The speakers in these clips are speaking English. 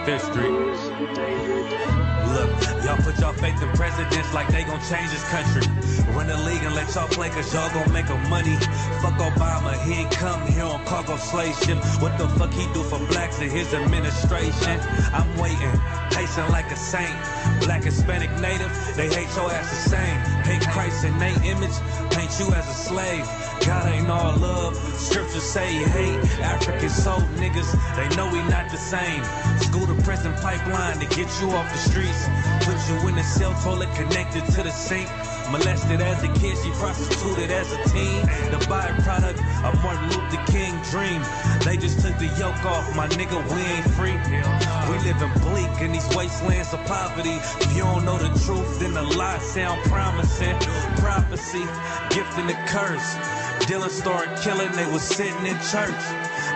Fifth Street. Look, y'all put y'all faith in presidents like they gon' change this country. Run the league and let y'all play cause y'all gon' make a money. Fuck Obama, he ain't come here on cargo slave ship. What the fuck he do for blacks in his administration? I'm waiting, patient like a saint. Black, Hispanic, Native, they hate your ass the same. Hate Christ in their image, paint you as a slave. God ain't all love, scriptures say he hate. African soul niggas, they know we not the same. School to prison pipeline to get you off the streets. Put you in the cell toilet connected to the sink. Molested as a kid, she prostituted as a teen. The byproduct of Martin Luther King dream. They just took the yoke off, my nigga, we ain't free. We living bleak in these wastelands of poverty. If you don't know the truth, then the lie sound promising. Prophecy, gift and the curse. Dylan started killing, they was sitting in church.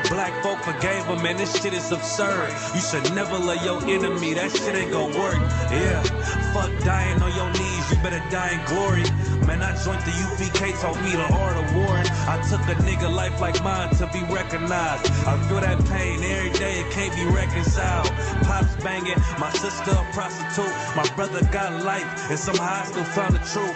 Black folk forgave him, man, this shit is absurd. You should never love your enemy, that shit ain't gon' work. Yeah, fuck dying on your knees, you better die in glory. Man, I joined the UPK, taught me the art of warring. I took a nigga life like mine to be recognized. I feel that pain every day, it can't be reconciled. Pops banging, my sister a prostitute. My brother got life, and somehow I still found the truth.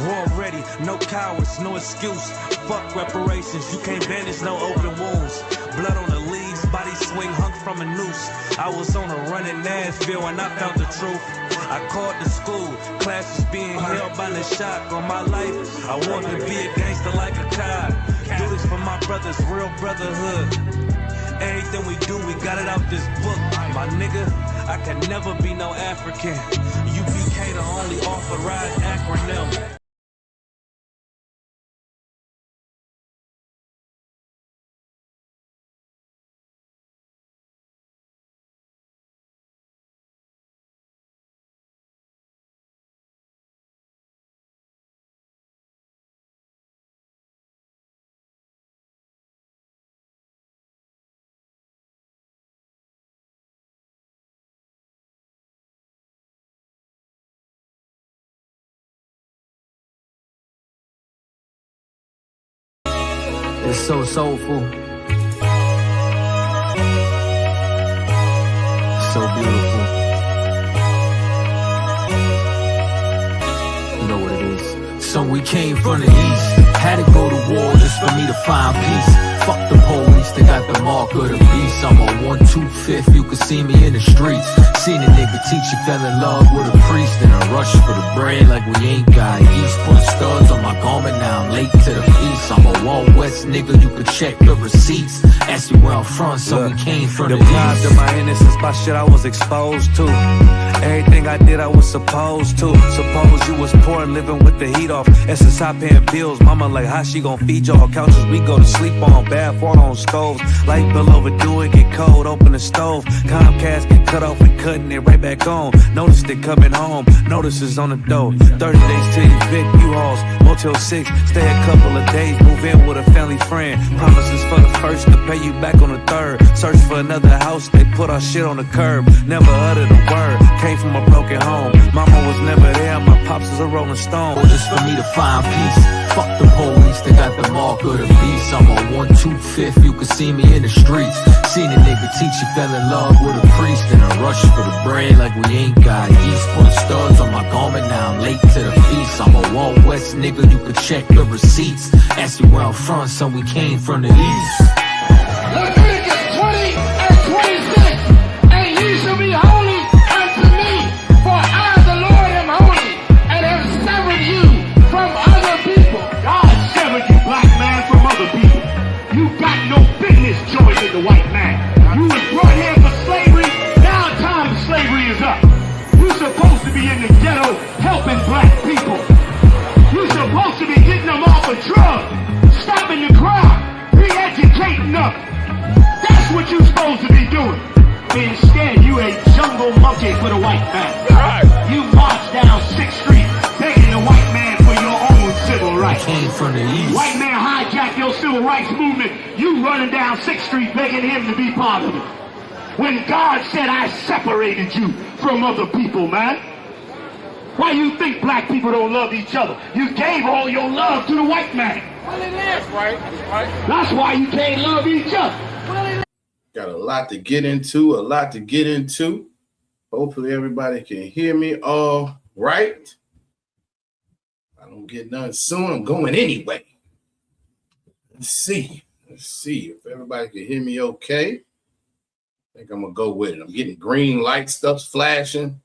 War ready, no cowards, no excuse. Fuck reparations, you can't bandage no open wounds. Blood on the leaves, body swing hung from a noose. I was on a run in Nashville and I found the truth. I called the school, classes being held by the shock on my life. I wanted to be a gangster like a cop. Do this for my brothers, real brotherhood. Everything we do, we got it out this book. My nigga, I can never be no African. UPK the only authorized acronym. It's so soulful, so beautiful. You know what it is. So we came from the east, had to go to war just for me to find peace. Fuck the police, they got the mark of the beast. I'm on 125th, you can see me in the streets. Seen a nigga teacher fell in love with a priest, and a rush for the bread like we ain't got yeast. Put studs on my garment, now I'm late to the feast. I'm a Wild West nigga, you could check the receipts. Ask me where I'm from, so we came from the deprived of my innocence by shit I was exposed to. Everything I did I was supposed to. Suppose you was poor and living with the heat off. SSI paying bills, mama like how she gon' feed y'all? Couches we go to sleep on, bad water on stoves. Light bill overdue, it get cold, open the stove. Comcast get cut off, we cutting it right back on. Noticed it coming home, notices on the door. 30 days till you Vic U-Hauls, Motel 6, stay a couple of days, move in with a family friend. Promises for the first to pay you back on the third. Search for another house, they put our shit on the curb. Never uttered a word, came from a broken home. Mama was never there, my pops was a rolling stone. Just for me to find peace. Fuck the police, they got the mark of the beast. I'm on 125th, you can see me in the streets. Seen a nigga teacher fell in love with a priest, and a rush for the bread like we ain't got yeast. Put studs on my garment, now I'm late to the feast. I'm a Wild West nigga, you could check the receipts. Ask me where I'm from, so we came from the east. Leviticus 20 and 26, and ye shall be holy unto me, for I, the Lord, am holy, and have severed you from other people. God severed you, black man, from other people. You got no business joining the white man. You was brought here for slavery, now time of slavery is up. You're supposed to be in the ghetto helping black people. You're supposed to be getting them off of drugs, stopping the crime, re-educating them. That's what you're supposed to be doing. Instead, you a jungle monkey for the white man. You march down 6th Street begging the white man for your own civil rights. Came from the east. White man hijacked your civil rights movement. You running down 6th Street begging him to be part of it. When God said, I separated you from other people, man. Why you think black people don't love each other? You gave all your love to the white man. Well, it is, right? That's why you can't love each other. Got a lot to get into. Hopefully everybody can hear me all right. If I don't get done soon, I'm going anyway. Let's see if everybody can hear me okay. I think I'm going to go with it. I'm getting green light, stuff's flashing. I'm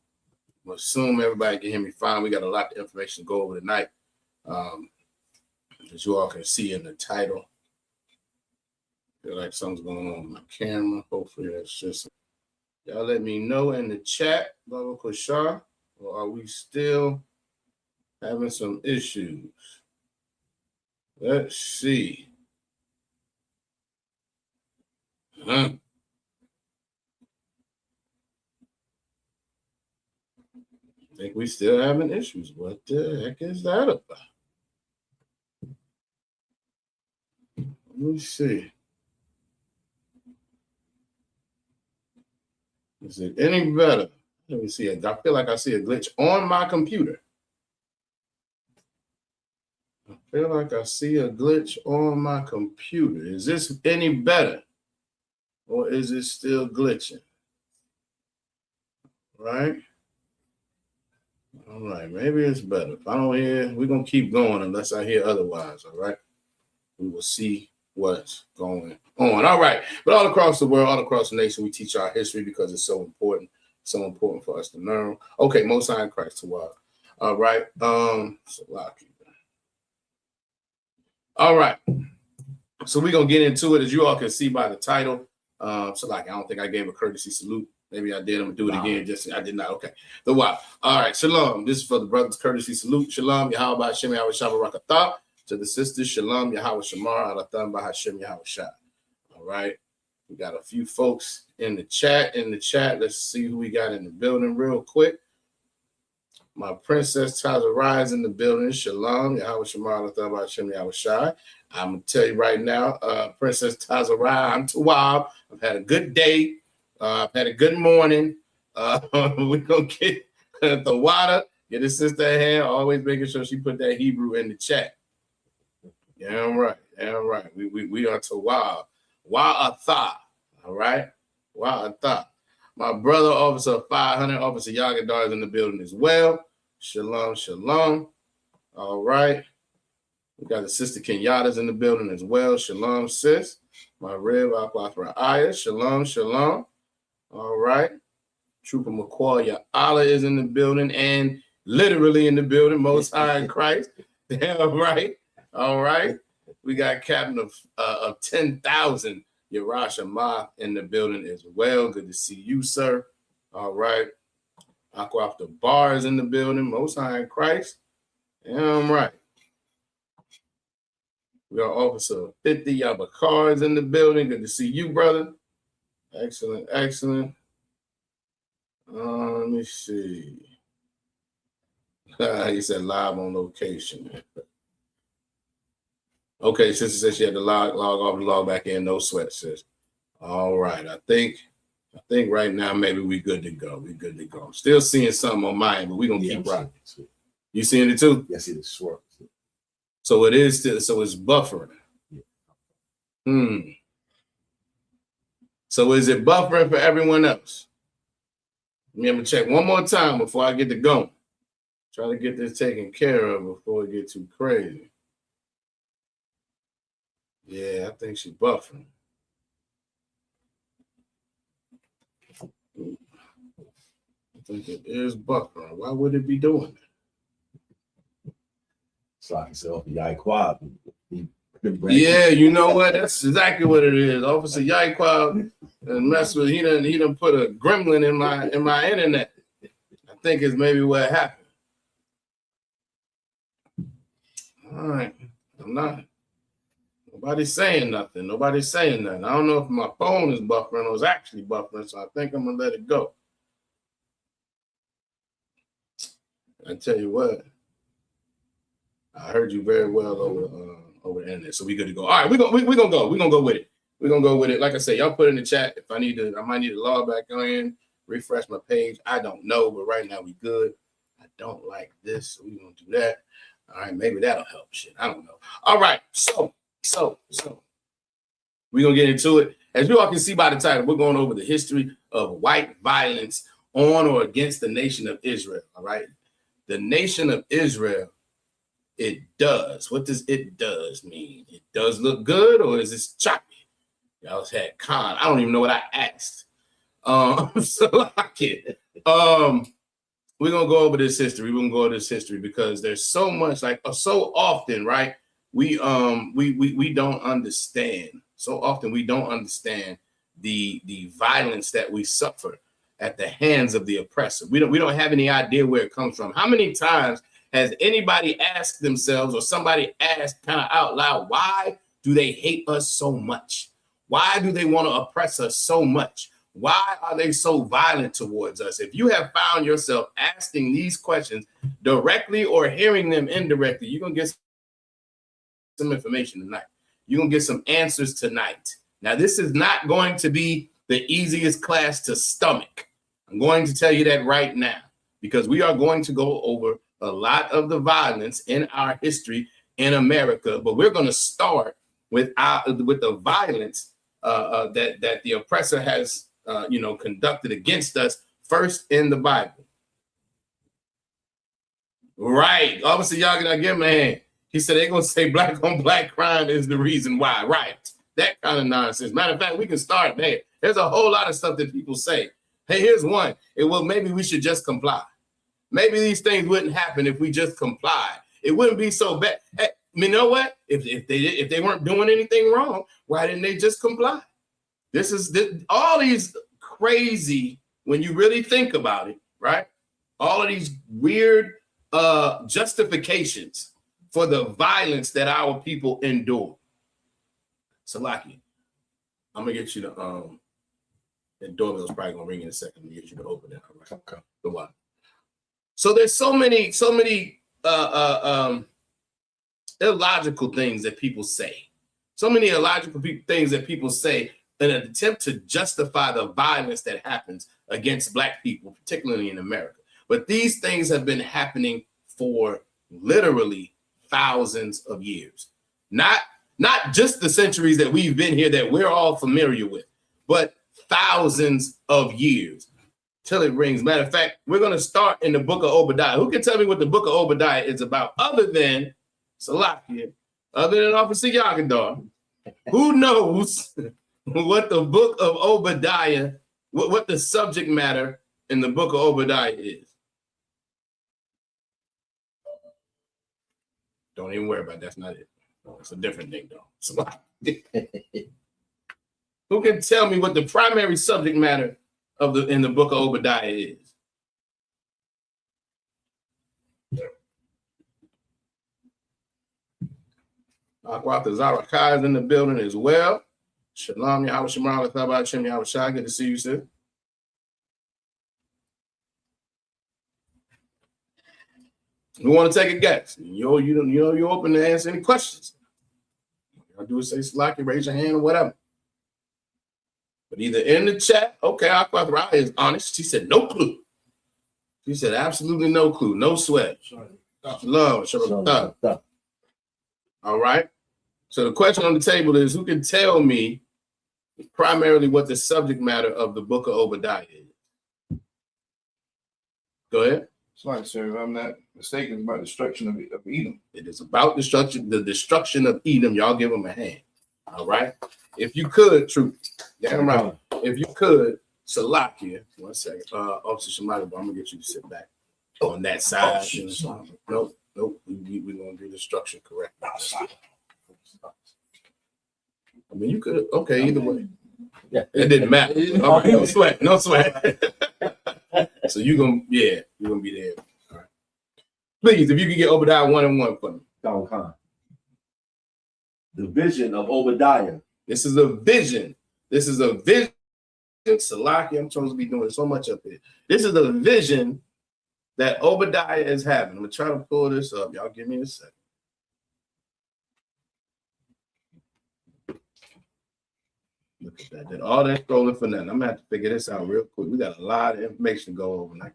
going to assume everybody can hear me fine. We got a lot of information to go over tonight. As you all can see in the title. I feel like something's going on with my camera. Hopefully that's just... Y'all let me know in the chat, Baba Kushar, or are we still having some issues? Let's see. I think we still having issues. What the heck is that about? Let me see. Is it any better? Let me see. I feel like I see a glitch on my computer. Is this any better? Or is it still glitching? Right? All right. Maybe it's better. If I don't hear, we're going to keep going unless I hear otherwise. All right? We will see what's going on. All right. But all across the world, all across the nation, we teach our history because it's so important. So important for us to learn. Okay, Most High in Christ to wild. All right. All right. So we're gonna get into it, as you all can see by the title. I don't think I gave a courtesy salute. Maybe I did. I'm gonna do it again. I did not. Okay. The wow. All right. Shalom. This is for the brothers. Courtesy salute. Shalom. Yahweh Hashem Yahweh Shabbat Rakatah. To the sisters, Shalom, Yahweh Shamar, Alathan Bahashem Yahweh Shah. All right. We got a few folks in the chat. Let's see who we got in the building real quick. My princess Tazariah is in the building. Shalom, Yahweh Shamar, Alathan Bahashem Yahweh Shah. I'm going to tell you right now, Princess Tazariah, I'm Tawab. I've had a good day. I've had a good morning. We're going to get the water, get his sister a hand, always making sure she put that Hebrew in the chat. Yeah, right. We are Tawab. Wa'atha. All right. Wa'atha. My brother, Officer 500, Officer Yagadar is in the building as well. Shalom, shalom. All right. We got the sister Kenyatta's in the building as well. Shalom, sis. My rib, Akwathra Shalom, shalom. All right. Trooper McCoy Allah is in the building and literally in the building, Most High in Christ. Damn right. All right. We got Captain of 10,000, Yarash Ma, in the building as well. Good to see you, sir. All right. Aqua off the bar is in the building. Most High in Christ. Damn right. We got Officer 50, Yabakar is in the building. Good to see you, brother. Excellent. Let me see. He said live on location. Okay, sister says she had to log off and log back in. No sweat, sis. All right. I think right now maybe we good to go. I'm still seeing something on mine, but we're gonna keep rocking. You seeing it too? Yes, it is swirl. So it is still, so it's buffering. So is it buffering for everyone else? Let me check one more time before I get to going. Try to get this taken care of before it gets too crazy. Yeah, I think she's buffering. I think it is buffering. Why would it be doing that? So I can say, oh, Yai Quab. Yeah, you know what? That's exactly what it is. Officer Yai Quab and mess with he done put a gremlin in my internet. I think it's maybe what happened. All right. Nobody's saying nothing. I don't know if my phone is buffering or it's actually buffering, so I think I'm gonna let it go. I tell you what, I heard you very well over the internet, so we good to go. All right, we're gonna go. We're gonna go with it. Like I said, y'all put in the chat if I might need to log back in, refresh my page. I don't know, but right now we good. I don't like this, so we're gonna do that. All right, maybe that'll help. Shit, I don't know. All right, so we're gonna get into it. As you all can see by the title, we're going over the history of white violence on or against the nation of Israel. All right. The nation of Israel, it does. What does it does mean? It does look good, or is this choppy? Y'all had con. I don't even know what I asked. So like it. We're gonna go over this history. We're gonna go over this history because there's so much, like so often, right? We don't understand. So often we don't understand the violence that we suffer at the hands of the oppressor. We don't have any idea where it comes from. How many times has anybody asked themselves, or somebody asked kind of out loud, why do they hate us so much? Why do they want to oppress us so much? Why are they so violent towards us? If you have found yourself asking these questions directly or hearing them indirectly, you're going to get some information tonight. You're going to get some answers tonight. Now, this is not going to be the easiest class to stomach. I'm going to tell you that right now, because we are going to go over a lot of the violence in our history in America, but we're going to start with the violence that the oppressor has conducted against us first in the Bible. Right. Obviously, y'all gonna give him a hand. He said they're gonna say black on black crime is the reason why. Right. That kind of nonsense. Matter of fact, we can start there. There's a whole lot of stuff that people say. Hey, here's one. Maybe we should just comply. Maybe these things wouldn't happen if we just complied. It wouldn't be so bad. Hey, you know what? If they weren't doing anything wrong, why didn't they just comply? All these crazy, when you really think about it, right? All of these weird justifications for the violence that our people endure. Salaki, I'm gonna get you to the doorbell's probably gonna ring in a second to get you to open it. All right. Okay. The one. So there's so many illogical things that people say. So many illogical things that people say in an attempt to justify the violence that happens against Black people, particularly in America. But these things have been happening for literally thousands of years. Not just the centuries that we've been here that we're all familiar with, but thousands of years till it rings. Matter of fact, we're going to start in the book of Obadiah. Who can tell me what the book of Obadiah is about other than Salakia, other than Officer Yagadar? Who knows what the book of Obadiah, what the subject matter in the book of Obadiah is? Don't even worry about it. That's not it. It's a different thing, though. So, who can tell me what the primary subject matter in the book of Obadiah is? Akwata Zarakai is in the building as well. Shalom, Yahweh Shemar, Lathabah, Shem Yahweh Shai. Good to see you, sir. Who want to take a guess? You're open to answer any questions. I'll do it, say Slaki, raise your hand or whatever. But either in the chat, okay, Aquathra is honest. She said no clue. She said absolutely no clue, no sweat. Shalom, shalom. All right. So the question on the table is, who can tell me primarily what the subject matter of the book of Obadiah is? Go ahead. Sorry, sir, if I'm not mistaken, it's about destruction of Edom. It is about the destruction of Edom. Y'all give them a hand. All right. If you could, truth. Yeah, right. If you could, Salakia. 1 second. Officer Shemaiah, I'm gonna get you to sit back on that side. Nope. We're gonna do the structure correct. I mean, you could. Okay, either way. Yeah, it didn't matter. All right, no sweat. So you're gonna be there. All right. Please, if you can get Obadiah 1 and 1 for me. The vision of Obadiah. This is a vision. Salaki, I'm supposed to be doing so much up here. This is a vision that Obadiah is having. I'm gonna try to pull this up. Y'all give me a second. Look at that. Did all that scrolling for nothing. I'm gonna have to figure this out real quick. We got a lot of information to go over, and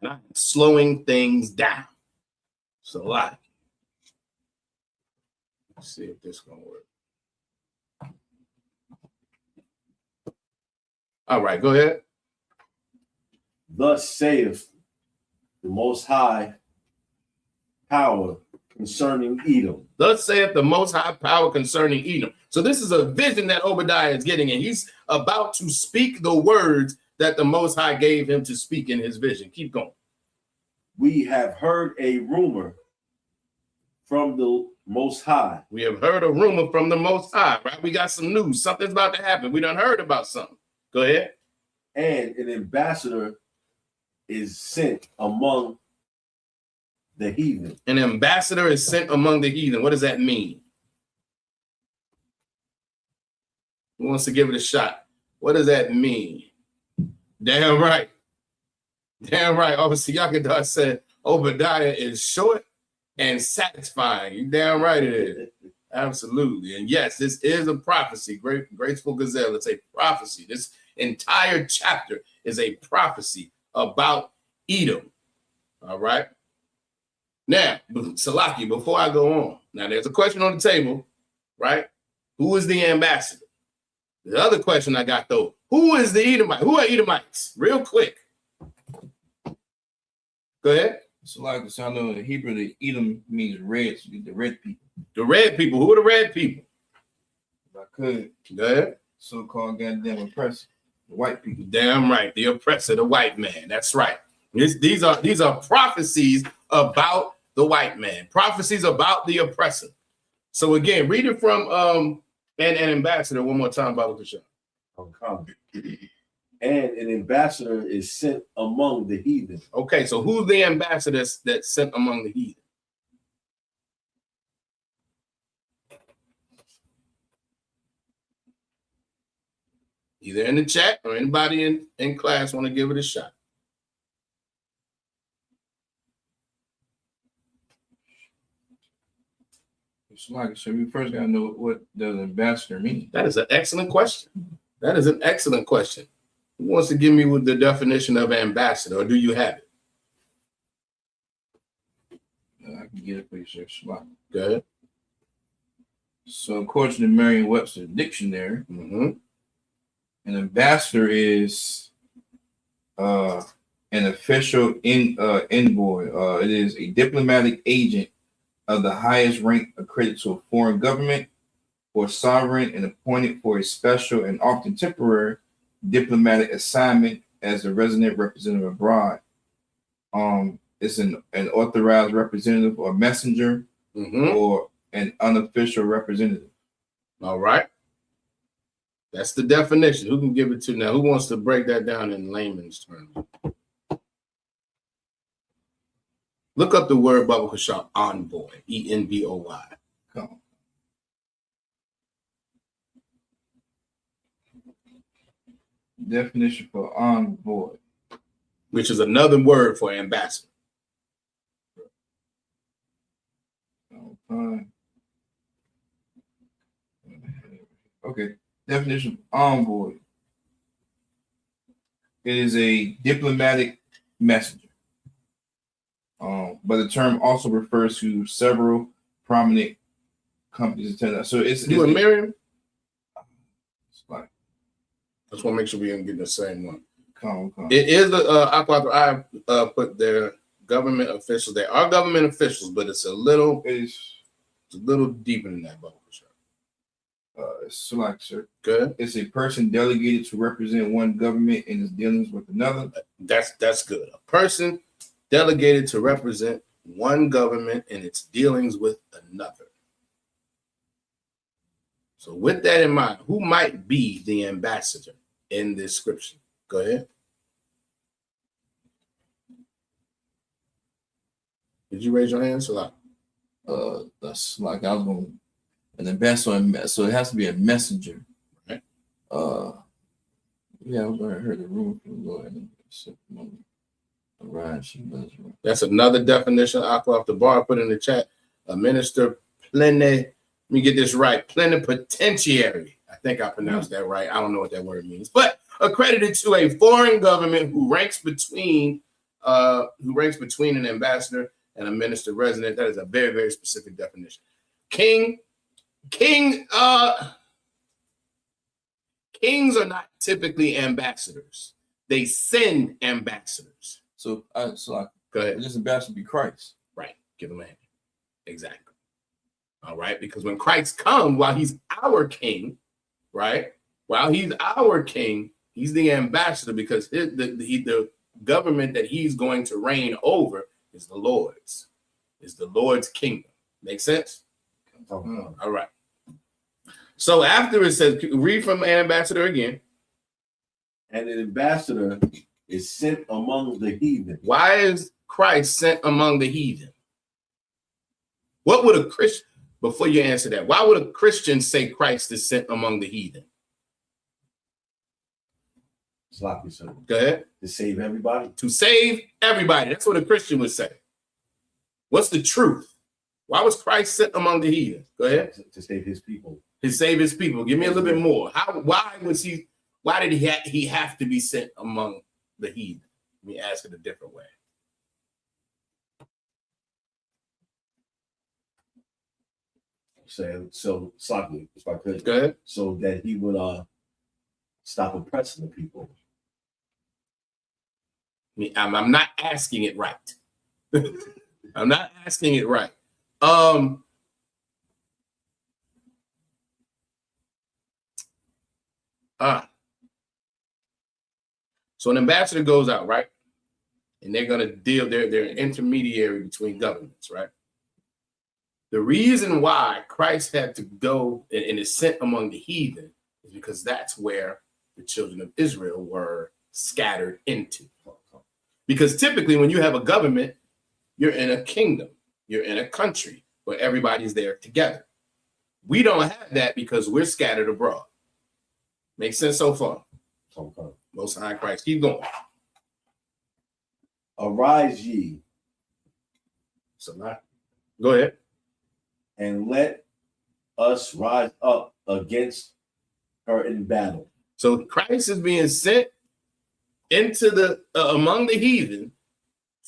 I'm slowing things down. Salaki. Let's see if this is gonna work. All right, go ahead. Thus saith the Most High power concerning Edom. Thus saith the Most High power concerning Edom. So this is a vision that Obadiah is getting, and he's about to speak the words that the Most High gave him to speak in his vision. Keep going. We have heard a rumor from the Most High. We have heard a rumor from the Most High, right? We got some news. Something's about to happen. We done heard about something. Go ahead. And an ambassador is sent among the heathen. An ambassador is sent among the heathen. What does that mean? Who wants to give it a shot? What does that mean? Damn right. Damn right. Obviously, Yakadar said Obadiah is short and satisfying. You damn right it is. Absolutely. And yes, this is a prophecy. Graceful Gazelle, it's a prophecy. This entire chapter is a prophecy about Edom. All right. Now, Salaki, before I go on, now there's a question on the table, right? Who is the ambassador? The other question I got though, who is the Edomite? Who are Edomites? Real quick. Go ahead. So like the sound of the Hebrew, the Edom means red, so the red people. The red people. Who are the red people? If I could, Go ahead. so-called goddamn oppressor, the white people. Damn right. The oppressor, the white man. That's right. These are prophecies about the white man. Prophecies about the oppressor. So again, read it from an ambassador one more time, Bible Kashan. And an ambassador is sent among the heathen. Okay, so who's the ambassador that's sent among the heathen? Either in the chat or anybody in class want to give it a shot. So we first got to know what does ambassador mean. That is an excellent question. That is an excellent question. Who wants to give me with the definition of ambassador, or do you have it? I can get it for you, sir. Go ahead. So according to the Merriam-Webster dictionary, an ambassador is an official envoy. It is a diplomatic agent of the highest rank accredited to a foreign government or sovereign and appointed for a special and often temporary diplomatic assignment as a resident representative abroad. It's an authorized representative or messenger or an unofficial representative. All right. That's the definition. Who can give it to now? Who wants to break that down in layman's terms? Look up the word Baba Kashan, envoy, E-N-V-O-Y. Come on. Definition for envoy, which is another word for ambassador. Okay. Definition of envoy. It is a diplomatic messenger. But the term also refers to several prominent companies. So it's you and Miriam? Like, I just want to make sure we didn't get the same one. Come. It is I put their government officials. They are government officials, but it's a little deeper than that, Bubba. It's like, sir. Good. It's a person delegated to represent one government in its dealings with another. That's good. A person delegated to represent one government in its dealings with another. So with that in mind, who might be the ambassador in this scripture? Go ahead. Did you raise your hand, Salah? That's like I was going an ambassador, so it has to be a messenger. Right. Yeah, I was going to hear the rumor from the Lord. That's another definition. Aqua off the bar, put in the chat. A minister let me get this right, plenipotentiary. I think I pronounced that right. I don't know what that word means, but accredited to a foreign government who ranks between an ambassador and a minister resident. That is a very, very specific King Kings are not typically ambassadors. They send ambassadors. So like, Go ahead. this ambassador be Christ. Right. Give him a hand. Exactly. All right. Because when Christ comes, while he's our king, right? While he's our king, he's the ambassador because the government that he's going to reign over is the Lord's. Is the Lord's kingdom. Make sense? All right. So after it says, read from ambassador again. And an ambassador is sent among the heathen. Why is Christ sent among the heathen? What would a Christian, before you answer that, why would a Christian say Christ is sent among the heathen? Sloppy, sir. Go ahead. To save everybody. To save everybody. That's what a Christian would say. What's the truth? Why was Christ sent among the heathen? Go ahead. To save his people. To save his people. Give me a little bit more. Why did he have to be sent among the heathen? Let me ask it a different way. So Sloppy, if I could. Go ahead. So that he would stop oppressing the people. I'm not asking it right. I'm not asking it right. So an ambassador goes out, right? And they're going to deal, they're an intermediary between governments, right? The reason why Christ had to go and is sent among the heathen is because that's where the children of Israel were scattered into. Because typically when you have a government, you're in a kingdom, you're in a country where everybody's there together. We don't have that because we're scattered abroad. Makes sense so far? Okay. Most High Christ. Keep going. Arise ye. So now, go ahead. And let us rise up against her in battle. So Christ is being sent into the among the heathen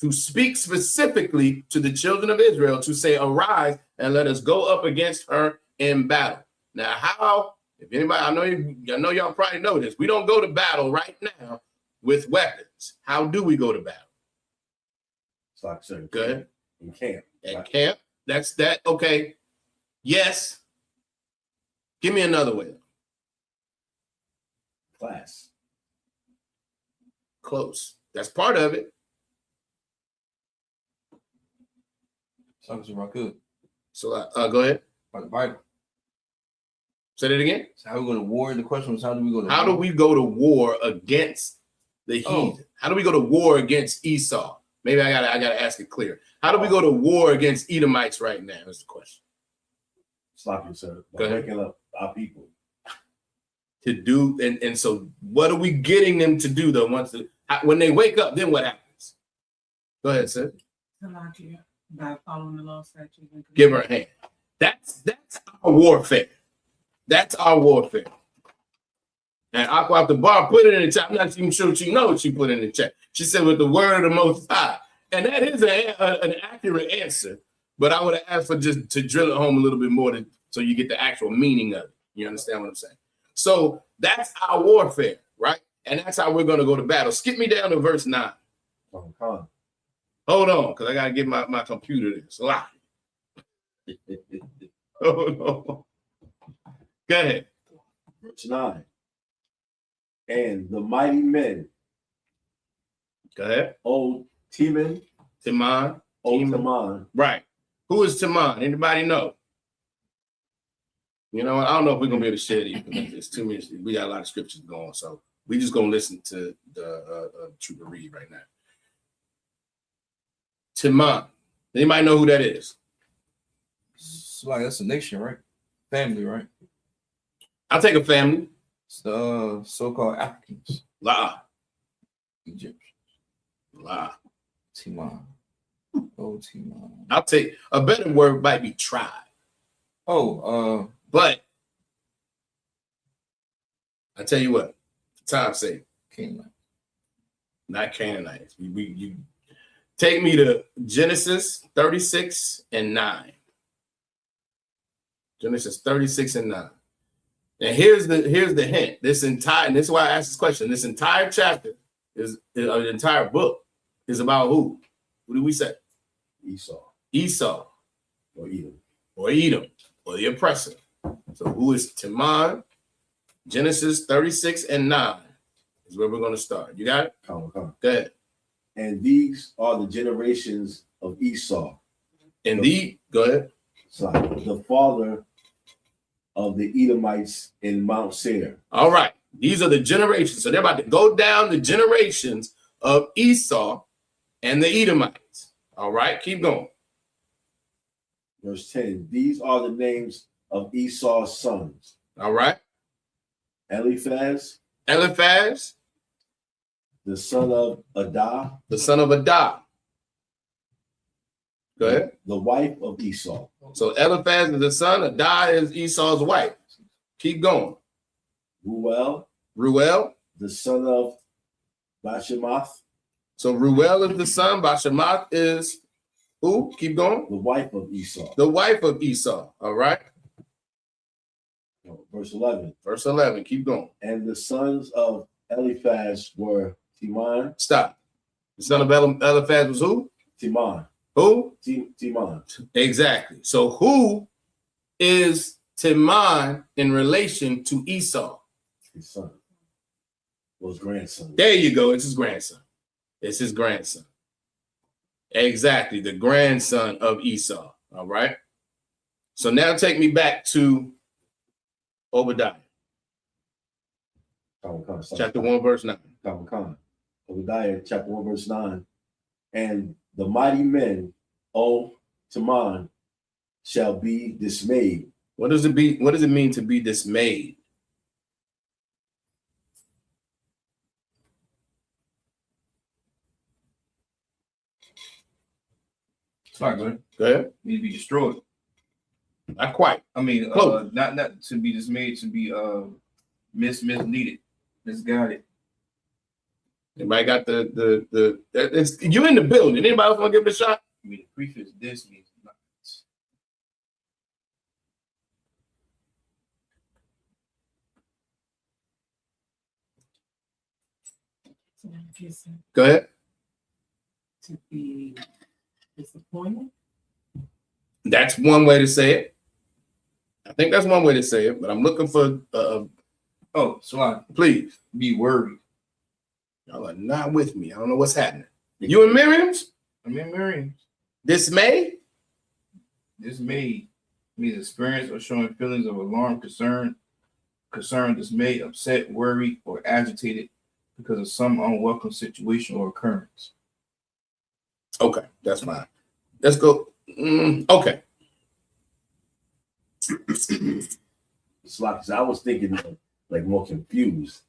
to speak specifically to the children of Israel to say, arise and let us go up against her in battle. Now, how, if anybody, I know y'all probably know this, we don't go to battle right now with weapons. How do we go to battle? It's like, sir, Good. in camp. At Right? camp. That's that. Okay. Yes. Give me another way. Class. Close. That's part of it. Sounds like good. So go ahead. By the Bible. Say that again. So how we go to war? The question was, how do we go to How war? do we go to war against the heathen? Oh. How do we go to war against Esau? Maybe I gotta ask it clear. How do we go to war against Edomites right now? Is the question. Stop you, sir. Go ahead. Waking up our people. To do and so what are we getting them to do though? When they wake up, then what happens? Go ahead, sir. By following the law, statutes, and Give her a hand. That's our warfare. That's our warfare. And Aqua off the bar put it in the chat. I'm not even sure she knows she put it in the chat. She said with the word of the Most High. And that is an accurate answer. But I would have asked for just to drill it home a little bit more so you get the actual meaning of it. You understand what I'm saying? So that's our warfare, right? And that's how we're going to go to battle. Skip me down to verse 9. Oh, come on. Hold on, because I got to get my computer this. Hold on. Go ahead. Verse 9. And the mighty men, Go ahead. O Timon, Timon. O Timon, Right. Who is Timon? Anybody know? You know, I don't know if we're going to be able to share these. It's too many. We got a lot of scriptures going. So we just going to listen to the trooper read right now. Timon. Anybody know who that is? It's like that's a nation, right? Family, right? I'll take a family. It's the so-called Africans, La. Egyptians, La. Timon. Oh, Timon. I'll take a better word might be tribe. Oh, But I tell you what, for time's sake, Canaanite. not Canaanites. You take me to Genesis 36 and 9. Genesis 36 and 9. And here's the hint. This is why I asked this question. This entire chapter the entire book is about who? Who do we say? Esau. Or Edom. Or the oppressor. So who is Timon? Genesis 36 and 9 is where we're going to start. You got it? Come. Go ahead. And these are the generations of Esau. Go ahead. Sorry, the father of the Edomites in Mount Seir. All right. These are the generations. So they're about to go down the generations of Esau and the Edomites. All right. Keep going. Verse 10. These are the names of Esau's sons. All right. Eliphaz, the son of Adah. Go ahead. The wife of Esau. So Eliphaz is the son, Adah is Esau's wife. Keep going. Ruel, the son of Bashemath. So Ruel is the son, Bashemath is who? Keep going. The wife of Esau. All right. Verse 11. Keep going. And the sons of Eliphaz were Timon. Stop. The son of Eliphaz was who? Timon. Who? Timon. Exactly. So who is Timon in relation to Esau? His son. Well, his grandson. There you go. It's his grandson. Exactly. The grandson of Esau. All right. So now take me back to Obadiah. Chapter 1, verse 9. Obadiah, chapter 1, verse 9. And the mighty men, O Timon, shall be dismayed. What does it mean to be dismayed? It's not good. Go ahead. Need to be destroyed. Not quite. I mean, not to be dismayed, to be misleaded, misguided. Anybody got it's you in the building. Anybody else want to give it a shot? I mean, the prefix this means not. Go ahead. To be disappointed. That's one way to say it. I think that's one way to say it, but I'm looking for Salon, please. Be worried. Y'all are not with me. I don't know what's happening. You and Miriam's? I'm in Miriam's. Dismay? Dismayed means experience or showing feelings of alarm, concern, dismay, upset, worried, or agitated because of some unwelcome situation or occurrence. Okay, that's fine. Let's go. Okay. It's like I was thinking like more confused.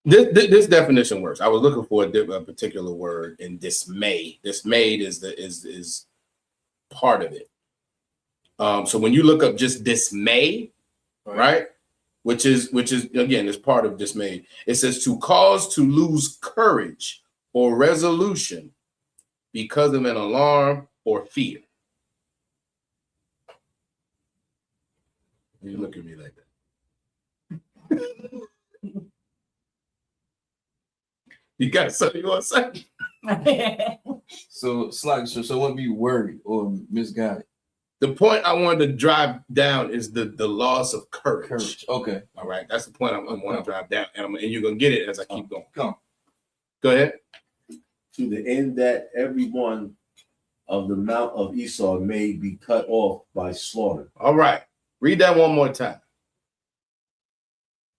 This definition works. I was looking for a particular word in dismay. Dismayed is part of it. So when you look up just dismay, right? Which is again is part of dismay. It says to cause to lose courage or resolution because of an alarm or fear. You look at me like that. You got something you want to say? So won't be worried or misguided. The point I wanted to drive down is the loss of courage. Okay. All right. That's the point I want to drive down. And you're going to get it as I keep going. Come. Go ahead. To the end that every one of the mount of Esau may be cut off by slaughter. All right. Read that one more time.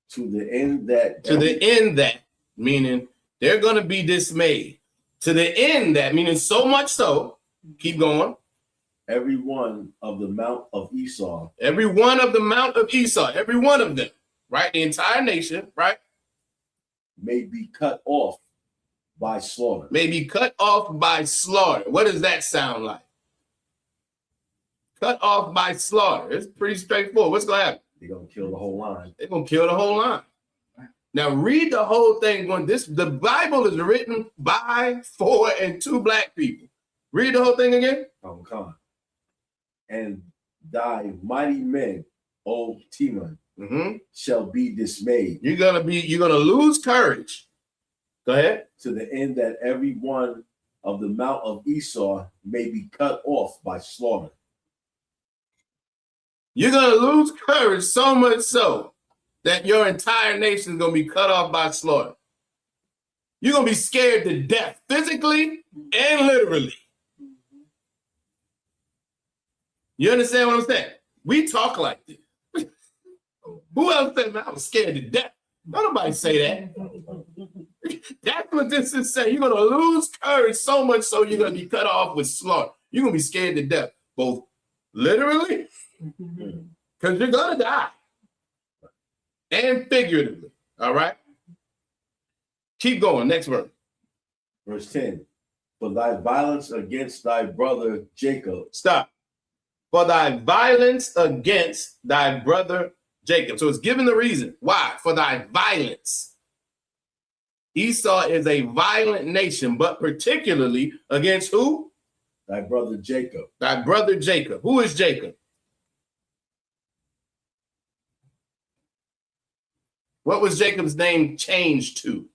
To the end that. To the end that, meaning they're going to be dismayed. To the end that, meaning so much so, keep going. Every one of the mount of Esau. Every one of the mount of Esau, every one of them, right? The entire nation, right? May be cut off by slaughter. May be cut off by slaughter. What does that sound like? Cut off by slaughter. It's pretty straightforward. What's going to happen? They're going to kill the whole line. They're going to kill the whole line. Now read the whole thing. The Bible is written by, for, and to black people. Read the whole thing again. And thy mighty men, O Timon, Mm-hmm. shall be dismayed. You're gonna lose courage. Go ahead. To the end that every one of the mount of Esau may be cut off by slaughter. You're gonna lose courage so much so that your entire nation is gonna be cut off by slaughter. You're gonna be scared to death, physically and literally. You understand what I'm saying? We talk like this. Who else said, man, I was scared to death? Don't nobody say that. That's what this is saying. You're gonna lose courage so much so you're gonna be cut off with slaughter. You're gonna be scared to death, both literally, because you're gonna die, and figuratively. All right. Keep going. Next verse. Verse 10. For thy violence against thy brother Jacob. Stop. For thy violence against thy brother Jacob. So it's given the reason. Why? For thy violence. Esau is a violent nation, but particularly against who? Thy brother Jacob. Thy brother Jacob. Who is Jacob? What was Jacob's name changed to?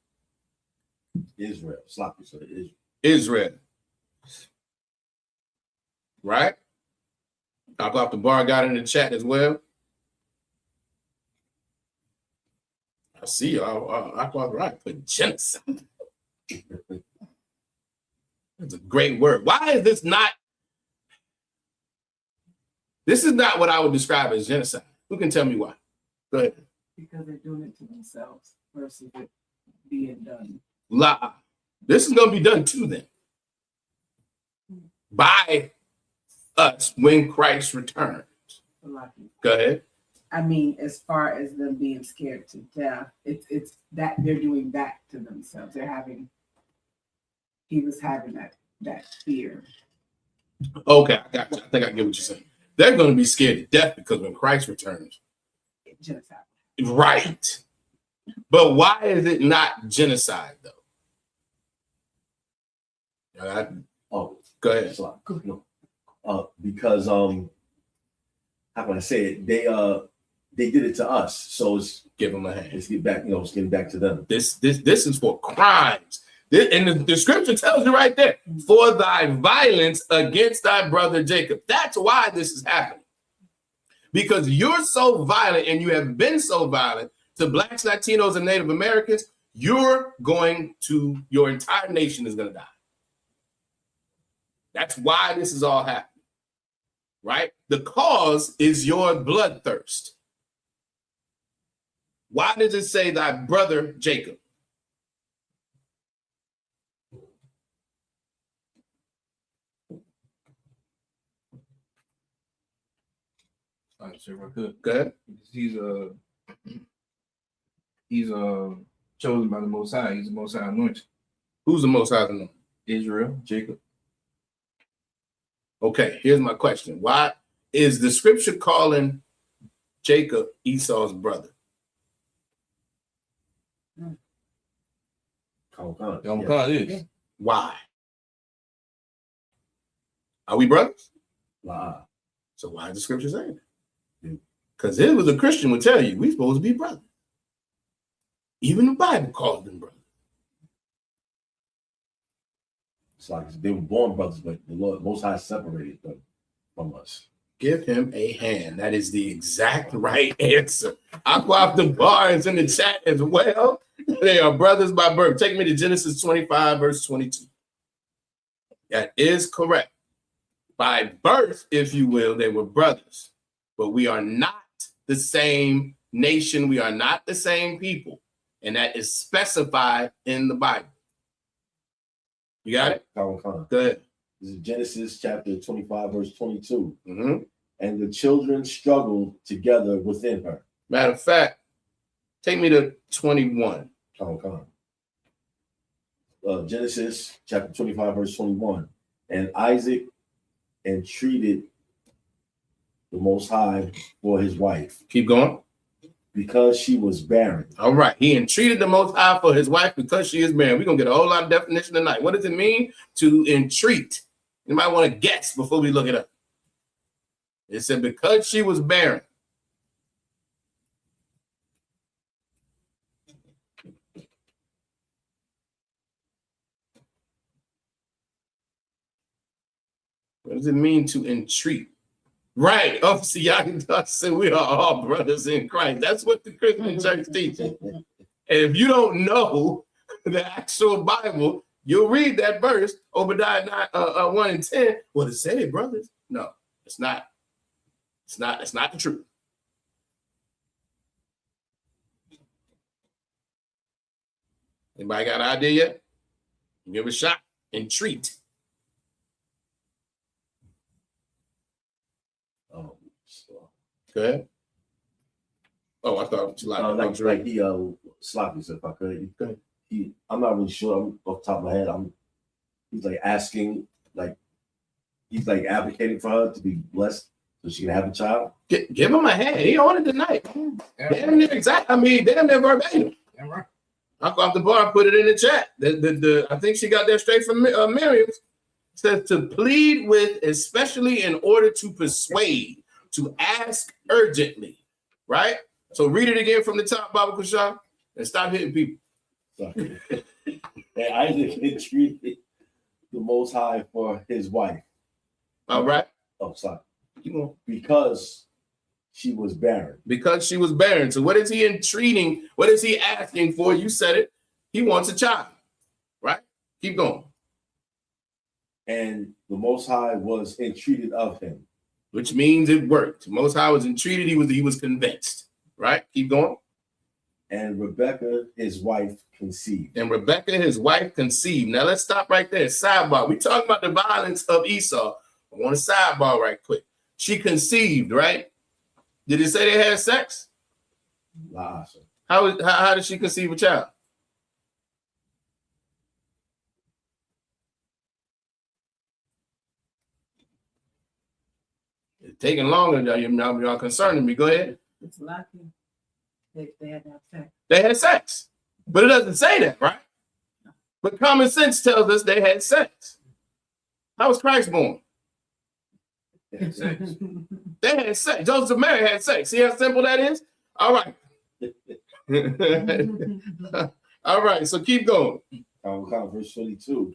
Israel. Sloppy said Israel. Israel. Right? I'll off the bar got in the chat as well. I see you. I was right. Put genocide. That's a great word. Why is this not? This is not what I would describe as genocide. Who can tell me why? Go ahead. Because they're doing it to themselves versus it being done. This is going to be done to them by us when Christ returns. Go ahead. I mean, as far as them being scared to death, it's that they're doing that to themselves. He was having that fear. Okay, I got you. I think I get what you're saying. They're going to be scared to death because when Christ returns, It just happened. right? But why is it not genocide though? Oh, go ahead. Because how can I say it? They did it to us, so it's Give them a hand. it's get back, it's getting back to them. This is for crimes. And the scripture tells you right there, for thy violence against thy brother Jacob. That's why this is happening. Because you're so violent and you have been so violent to Blacks, Latinos, and Native Americans, your entire nation is going to die. That's why this is all happening, right? The cause is your bloodthirst. Why does it say thy brother Jacob? I say if I could. Go ahead. He's chosen by the Most High. He's the Most High anointed. Who's the Most High anointed? Israel, Jacob. Okay, here's my question. Why is the scripture calling Jacob Esau's brother? Is. Why? Are we brothers? So why is the scripture saying that? Because it was a Christian would tell you we're supposed to be brothers. Even the Bible calls them brothers. It's like they were born brothers, but the Lord Most High separated them from us. Give him a hand. That is the exact right answer. Aqua the bar is in the chat as well. They are brothers by birth. Take me to Genesis 25, verse 22. That is correct. By birth, if you will, they were brothers. But we are not the same nation. We are not the same people. And that is specified in the Bible. You got it? Go ahead. This is Genesis chapter 25, verse 22. Mm-hmm. And the children struggled together within her. Matter of fact, take me to 21. Genesis chapter 25, verse 21. And Isaac entreated the Most High for his wife. Keep going. Because she was barren. All right. He entreated the Most High for his wife because she is barren. We're going to get a whole lot of definition tonight. What does it mean to entreat? You might want to guess before we look it up. It said because she was barren. does it mean to entreat? Right. Oh, see, I said we are all brothers in Christ. That's what the Christian church teaches. And if you don't know the actual Bible, you'll read that verse, Obadiah 1 and 10. Well, it said, brothers. No, it's not. It's not the truth. Anybody got an idea yet? Give it a shot. Entreat. Oh, so, Go ahead. Oh, I thought you like he sloppy, so if I could. Go ahead. I'm not really sure. I'm off the top of my head. He's like asking, like he's like advocating for her to be blessed so she can have a child. Give him a hand. He on it tonight. Damn near exact. I mean, damn near verbatim. Damn right. I off the bar, I put it in the chat. I think she got that straight from Miriam. It says to plead with, especially in order to persuade, to ask urgently, right? So read it again from the top, Baba Kushal, and stop hitting people. And Isaac entreated the Most High for his wife. All right. Oh, sorry. Keep on. Because she was barren. Because she was barren. So what is he entreating? What is he asking for? You said it. He wants a child, right? Keep going. And the Most High was entreated of him. Which means it worked. Most High was entreated. He was convinced, right? Keep going. And Rebekah, his wife, conceived. And Rebekah, his wife, conceived. Now let's stop right there. Sidebar. We talking about the violence of Esau. I want a sidebar right quick. She conceived, right? Did it say they had sex? Lies. How did she conceive a child? It's taking longer. Y'all concerning me. Go ahead. It's lucky they had to have sex. They had sex. But it doesn't say that, right? But common sense tells us they had sex. How was Christ born? They had sex. They had sex. Joseph and Mary had sex. See how simple that is? All right. All right, so keep going. Verse 22.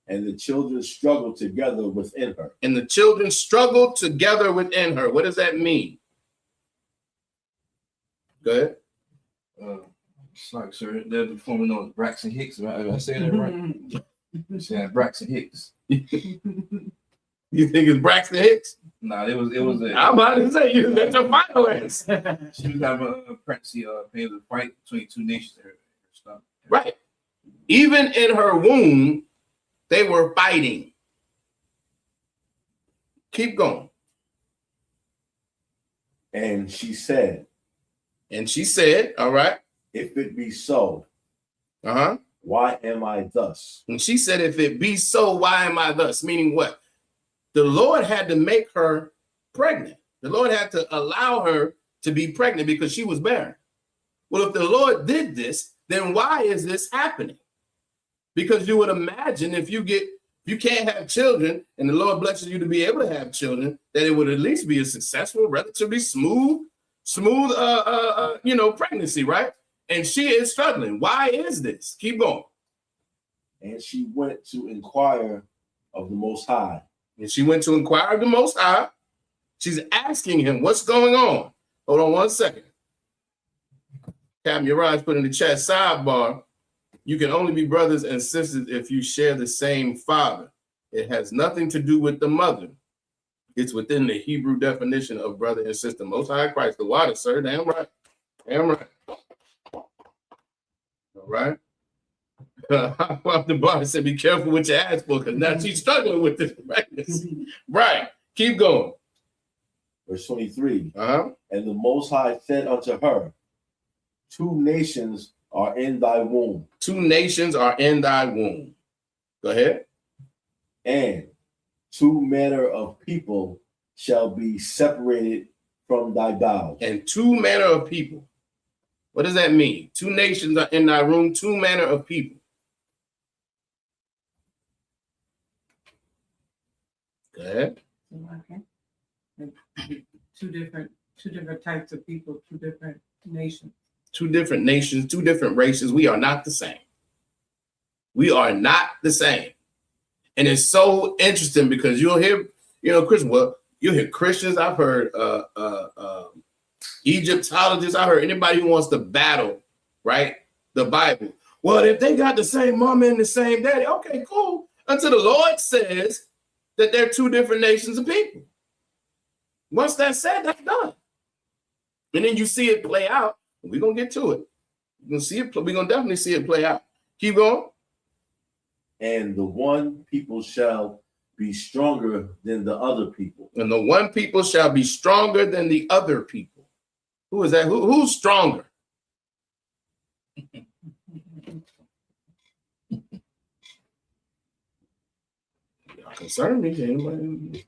And the children struggled together within her. And the children struggled together within her. What does that mean? Go ahead. It's like, sir, they're performing on Braxton Hicks. Right? I say that right? Yeah, Braxton Hicks. You think it's Braxton Hicks? Nah, it was. I'm about to say that's your final answer. She was having a pregnancy, paying the fight between two nations. Stuff. Right. Even in her womb, they were fighting. Keep going. And she said, all right. if it be so, why am I thus? And she said, if it be so, why am I thus? Meaning what? The Lord had to make her pregnant. The Lord had to allow her to be pregnant because she was barren. Well, if the Lord did this, then why is this happening? Because you would imagine if you can't have children and the Lord blesses you to be able to have children, that it would at least be a successful, relatively smooth, pregnancy, right? And she is struggling. Why is this? Keep going. And she went to inquire of the Most High. And she went to inquire of the Most High. She's asking him, what's going on? Hold on 1 second. Captain Uriah put in the chat, sidebar, you can only be brothers and sisters if you share the same father. It has nothing to do with the mother. It's within the Hebrew definition of brother and sister. Most High Christ, the water, sir. Damn right. Damn right. All right. Off the bar said, be careful what you ask for, because now she's struggling with this pregnancy. Right. Keep going. Verse 23. And the Most High said unto her, 2 nations are in thy womb. 2 nations are in thy womb. Go ahead. And 2 manner of people shall be separated from thy bowels. And 2 manner of people. What does that mean? 2 nations are in thy womb, 2 manner of people. Go ahead. Okay. Two different types of people, 2 different nations. 2 different nations, 2 different races. We are not the same. We are not the same. And it's so interesting because you'll hear, Christian. Well, you hear Christians. I've heard Egyptologists. I heard anybody who wants to battle, right? The Bible. Well, if they got the same mama and the same daddy, okay, cool. Until the Lord says that they're two different nations of people. Once that's said, that's done. And then you see it play out. We're gonna get to it. We're gonna definitely see it play out. Keep going. And the one people shall be stronger than the other people. And the one people shall be stronger than the other people. Who is that? Who's stronger? Y'all concern me. Anybody?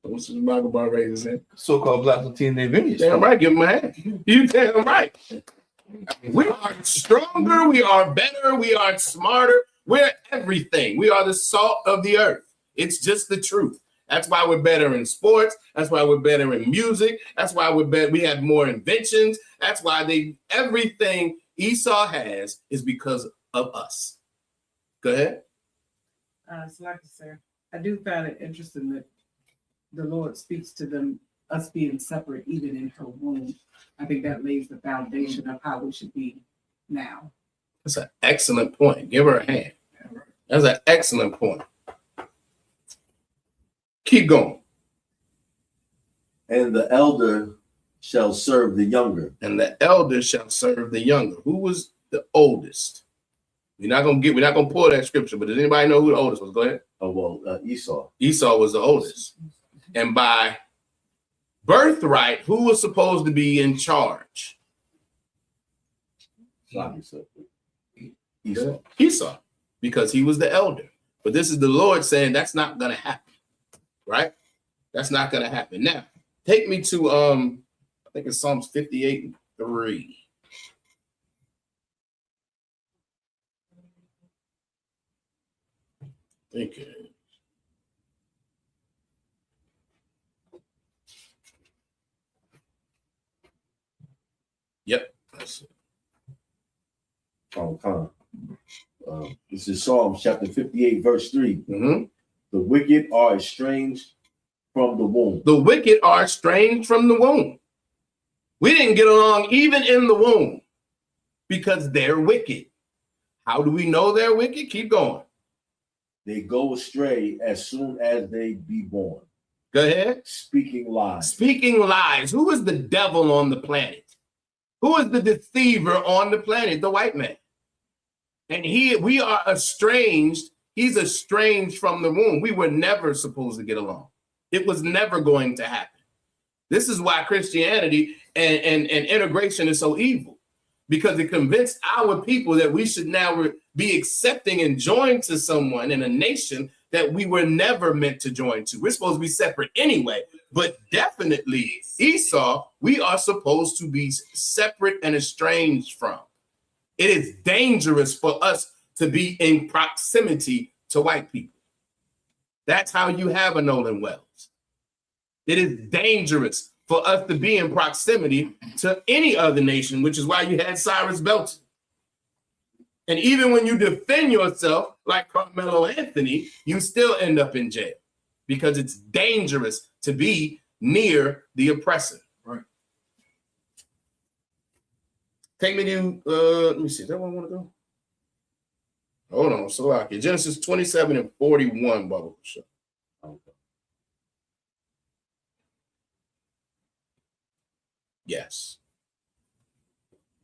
What's the Bible bar raises in? So-called Black Latino Vineyards. Damn right, give him a hand. You damn right. We are stronger, we are better, we are smarter, we're everything. We are the salt of the earth. It's just the truth. That's why we're better in sports. That's why we're better in music. That's why we're better. We have more inventions. That's why everything Esau has is because of us. Go ahead. So like I said, I do find it interesting that the Lord speaks to them, us being separate even in her womb. I think that lays the foundation of how we should be now. That's an excellent point. Give her a hand. That's an excellent point. Keep going. And the elder shall serve the younger. And the elder shall serve the younger. Who was the oldest? We're not gonna pull that scripture, but does anybody know who the oldest was? Go ahead. Oh, well, Esau. Esau was the oldest. And by birthright, who was supposed to be in charge? Esau. Esau, because he was the elder. But this is the Lord saying that's not going to happen, right? That's not going to happen. Now, take me to, I think it's Psalms 58:3. Thank you. Yep, that's it. This is Psalms chapter 58, verse 3. Mm-hmm. The wicked are estranged from the womb. The wicked are estranged from the womb. We didn't get along even in the womb because they're wicked. How do we know they're wicked? Keep going. They go astray as soon as they be born. Go ahead. Speaking lies. Speaking lies. Who is the devil on the planet? Who is the deceiver on the planet? The white man. And we are estranged. He's estranged from the womb. We were never supposed to get along. It was never going to happen. This is why Christianity and integration is so evil, because it convinced our people that we should now be accepting and join to someone in a nation that we were never meant to join to. We're supposed to be separate anyway, but definitely Esau, we are supposed to be separate and estranged from. It is dangerous for us to be in proximity to white people. That's how you have a Nolan Wells. It is dangerous for us to be in proximity to any other nation, which is why you had Cyrus Belton. And even when you defend yourself, like Carmelo Anthony, you still end up in jail because it's dangerous to be near the oppressor. Right. Take me to, let me see, is that where I want to go? Hold on, so like Genesis 27:41, Bubba. Sure. Okay. Yes.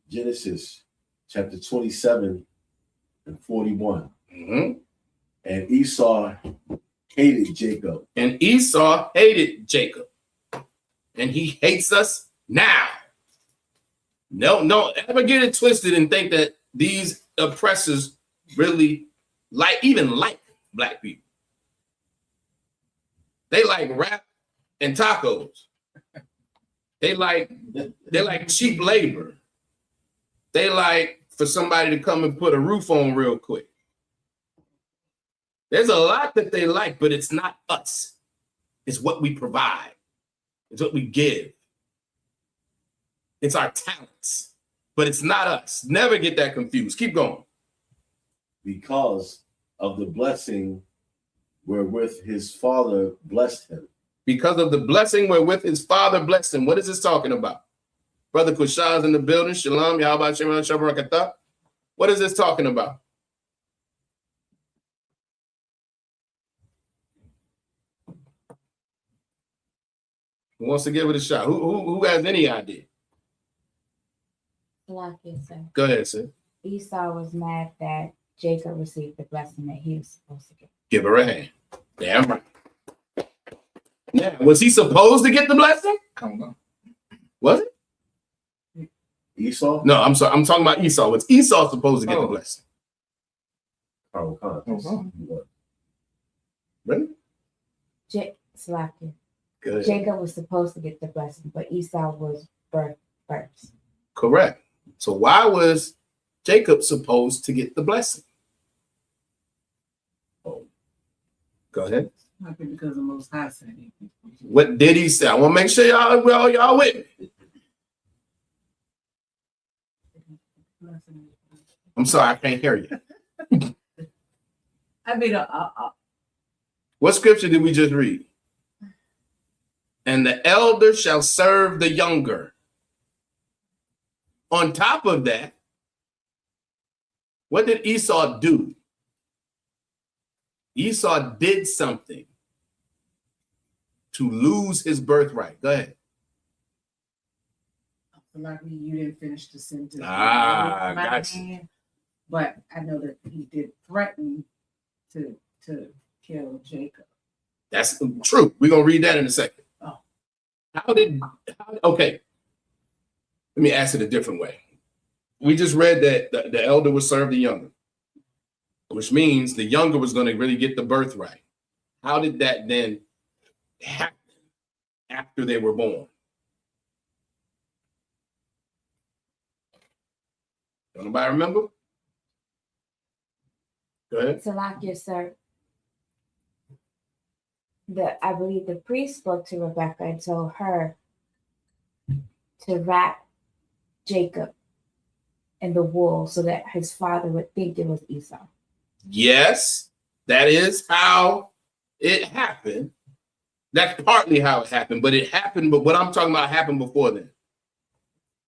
Genesis chapter 27:41. Mm-hmm. And Esau hated Jacob. And Esau hated Jacob. And he hates us now. No, ever get it twisted and think that these oppressors really like black people. They like rap and tacos. They're like cheap labor. They like for somebody to come and put a roof on real quick. There's a lot that they like, but it's not us. It's what we provide. It's what we give. It's our talents, but it's not us. Never get that confused. Keep going. Because of the blessing wherewith his father blessed him. Because of the blessing wherewith his father blessed him. What is this talking about? Brother Kushah's in the building. Shalom. Yahweh Shem Shabbarakatah. What is this talking about? Who wants to give it a shot? Who has any idea? Like it, sir. Go ahead, sir. Esau was mad that Jacob received the blessing that he was supposed to get. Give her a hand. Damn right. Now, was he supposed to get the blessing? Come on. Was it? Esau? No, I'm sorry. I'm talking about Esau. Was Esau supposed to get the blessing? Oh, Really? Slacky. Good. Jacob was supposed to get the blessing, but Esau was birthed first. Correct. So why was Jacob supposed to get the blessing? Oh, go ahead. Might be because the Most High said it. What did he say? I want to make sure y'all with me. I'm sorry, I can't hear you. I mean, What scripture did we just read? And the elder shall serve the younger. On top of that, what did Esau do? Esau did something to lose his birthright. Go ahead. like you didn't finish the sentence. Gotcha. But I know that he did threaten to kill Jacob. That's true. We're gonna read that in a second. Oh. Okay. Let me ask it a different way. We just read that the elder would serve the younger, which means the younger was going to really get the birthright. How did that then happen after they were born? Don't nobody remember? Go ahead. Salakia, sir. I believe the priest spoke to Rebecca and told her to wrap Jacob in the wool so that his father would think it was Esau. Yes, that is how it happened. That's partly how it happened, but it happened. But what I'm talking about happened before then.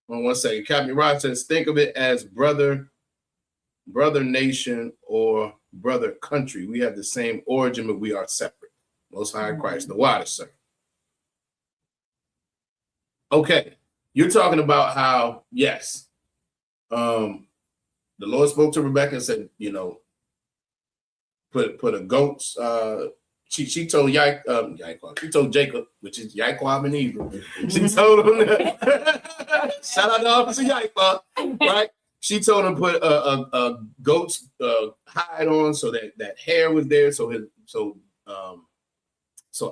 Hold on 1 second. Captain Rod says, think of it as brother nation or brother country. We have the same origin, but we are separate. Most High Christ, the water, sir. Okay, you're talking about how, yes, the Lord spoke to Rebecca and said, you know, put a goat's. She told she told Jacob, which is Yaquab in Hebrew. She told him that. Shout out to Officer Yaquab, right? She told him put a goat's hide on so that hair was there, so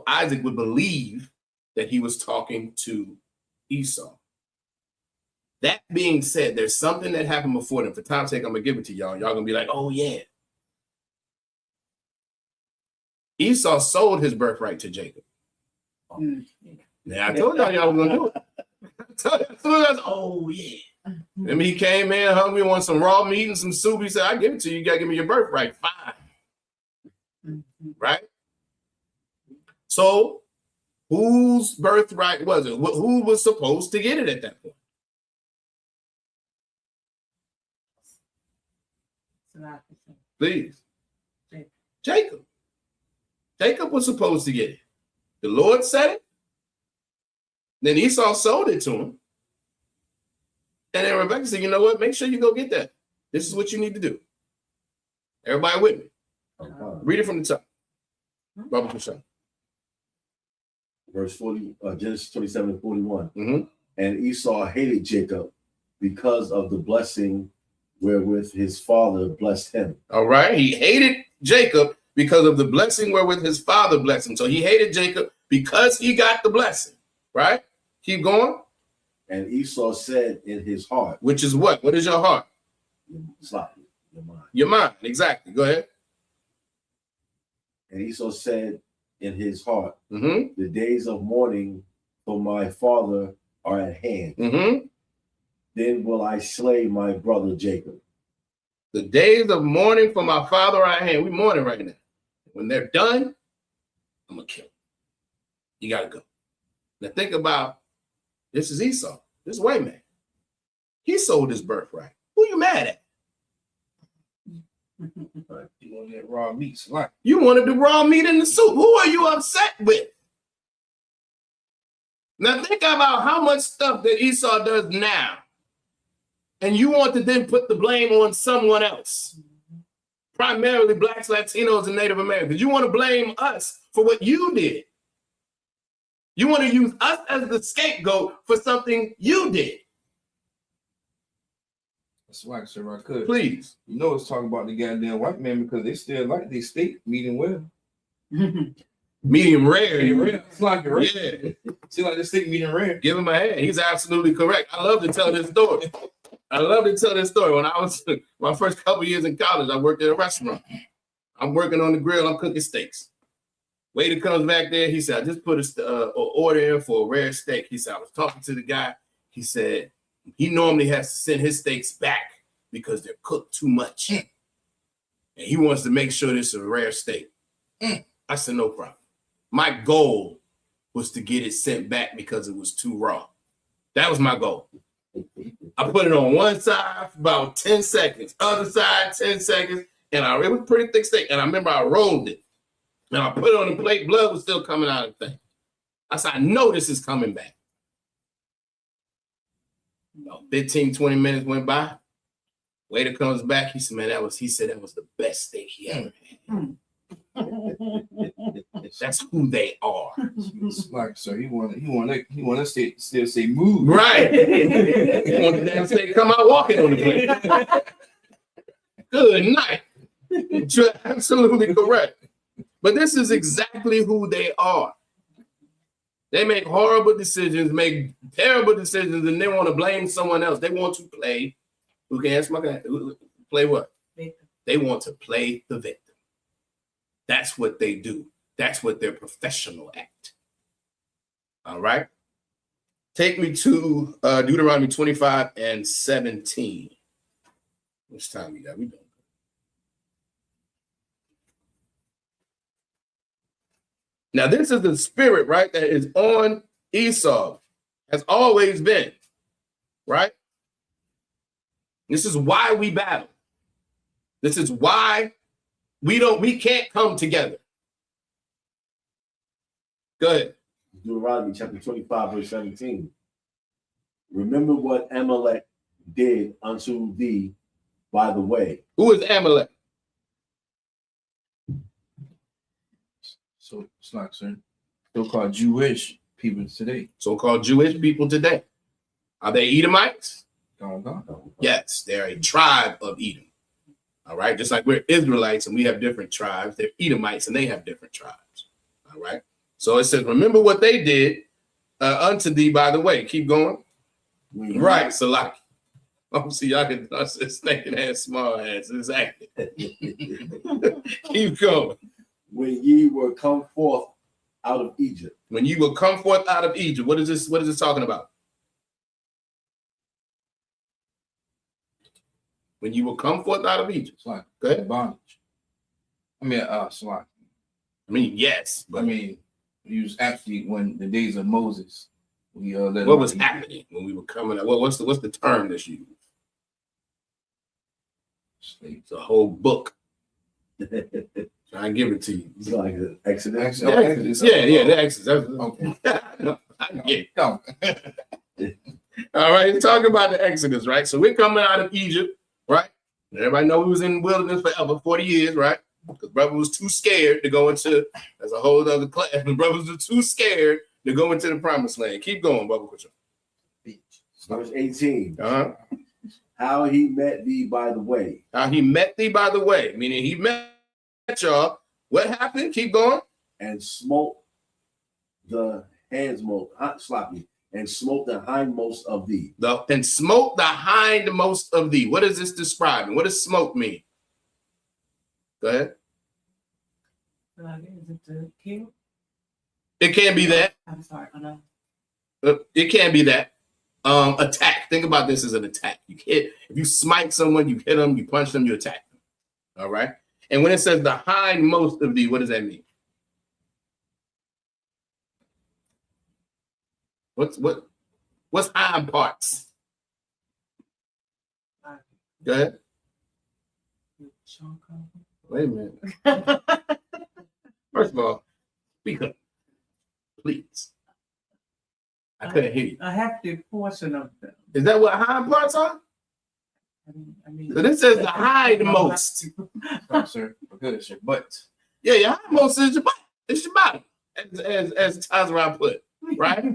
Isaac would believe that he was talking to Esau. That being said, there's something that happened before them. For time's sake, I'm gonna give it to y'all. Y'all gonna be like, oh yeah. Esau sold his birthright to Jacob. Now I told y'all was gonna do it. Oh yeah. And he came in hungry, wanted some raw meat and some soup. He said, I give it to you. You gotta give me your birthright. Fine. Right? So whose birthright was it? Who was supposed to get it at that point? Please. Jacob. Jacob was supposed to get it. The Lord said it. Then Esau sold it to him. And then Rebecca said, you know what? Make sure you go get that. This is what you need to do. Everybody with me? Read it from the top. Baba Kushan. Verse 40, Genesis 27 and 41. Mm-hmm. And Esau hated Jacob because of the blessing wherewith his father blessed him. All right. He hated Jacob because of the blessing wherewith his father blessed him. So he hated Jacob because he got the blessing. Right? Keep going. And Esau said in his heart. Which is what? What is your heart? Your mind. Your mind. Exactly. Go ahead. And Esau said in his heart, mm-hmm. the days of mourning for my father are at hand. Mm-hmm. Then will I slay my brother Jacob. The days of mourning for my father are at hand. We're mourning right now. when they're done, I'm gonna kill them. You gotta go. Now think about this is Esau, this white man. He sold his birthright. Who you mad at? You want that raw meat, like You wanted the raw meat in the soup. Who are you upset with? Now think about how much stuff that Esau does now. And you want to then put the blame on someone else. Primarily blacks, Latinos, and Native Americans. You want to blame us for what you did. You want to use us as the scapegoat for something you did. that's why, sir, I could. Please. You know, it's talking about the goddamn white man because they still like their steak medium well. Medium rare. It's like it, right? Yeah. See, like the steak medium rare. Give him a hand. He's absolutely correct. I love to tell this story. When I was my first couple years in college, I worked at a restaurant. I'm working on the grill. I'm cooking steaks. Waiter comes back there. He said, I just put an order in for a rare steak. He said, I was talking to the guy. He said, he normally has to send his steaks back because they're cooked too much. And he wants to make sure this is a rare steak. I said, no problem. My goal was to get it sent back because it was too raw. That was my goal. I put it on one side for about 10 seconds, other side 10 seconds, and it was pretty thick steak. And I remember I rolled it, and I put it on the plate. Blood was still coming out of the thing. I said, I know this is coming back. 15, 20 minutes went by. Waiter comes back. He said, man, that was the best steak he ever had. That's who they are. It's like, so he want us to still say move. Right. He want the damn steak come out walking on the plate. Good night. You're absolutely correct. But this is exactly who they are. They make horrible decisions, make terrible decisions, and they want to blame someone else. They want to play. Who can answer my guy? Play what? Victim. They want to play the victim. That's what they do. That's what they're professional at. All right. Take me to Deuteronomy 25 and 17. Which time we got? We done. Now, this is the spirit, right, that is on Esau, has always been, right? This is why we battle. This is why we can't come together. Go ahead. Deuteronomy chapter 25, verse 17. Remember what Amalek did unto thee by the way. Who is Amalek? So it's like, sir, so-called Jewish people today. So-called Jewish people today. Are they Edomites? God. Yes, they're a tribe of Edom. All right, just like we're Israelites and we have different tribes, they're Edomites and they have different tribes. All right, so it says, remember what they did unto thee by the way. Keep going. Right, Salaki. Oh, see, y'all can snake and have small hands. Exactly. Keep going. When ye were come forth out of Egypt. When you will come forth out of Egypt. What is this? What is this talking about? When you will come forth out of Egypt. It's like Go ahead. bondage. I mean, it's like, I mean, yes, but I mean, it was actually when the days of Moses. We let what was happening when we were coming out? What's the term that's used? It's a whole book. I give it to you. It's like the Exodus. The Exodus. Yeah, the Exodus. Okay. I get it. All right, it's talking about the Exodus, right? So we're coming out of Egypt, right? Everybody know we was in the wilderness forever, 40 years, right? Because brother was too scared to go into, that's a whole other class. The brothers were too scared to go into the promised land. Keep going, Bubba. Verse 18. Uh-huh. How he met thee by the way. How he met thee by the way, meaning he met y'all. What happened? Keep going. And smote the sloppy, and smote the hindmost of thee. And smote the hindmost of thee. What is this describing? What does smoke mean? Go ahead. Is it to kill? It can be that. I'm sorry. I know. It can be that. Attack. Think about this as an attack. You hit. If you smite someone, you hit them, you punch them, you attack them. All right. And when it says the hindmost of thee, what does that mean? What's hind parts? Go ahead. Wait a minute. First of all, speak up, please. I couldn't hear you. I have the portion of them. Is that what hind parts are? I mean, So this says the hindmost. Sorry, sir. Good, it's your butt. Yeah, your hindmost is your butt. It's your bottom, as Tazra put, right?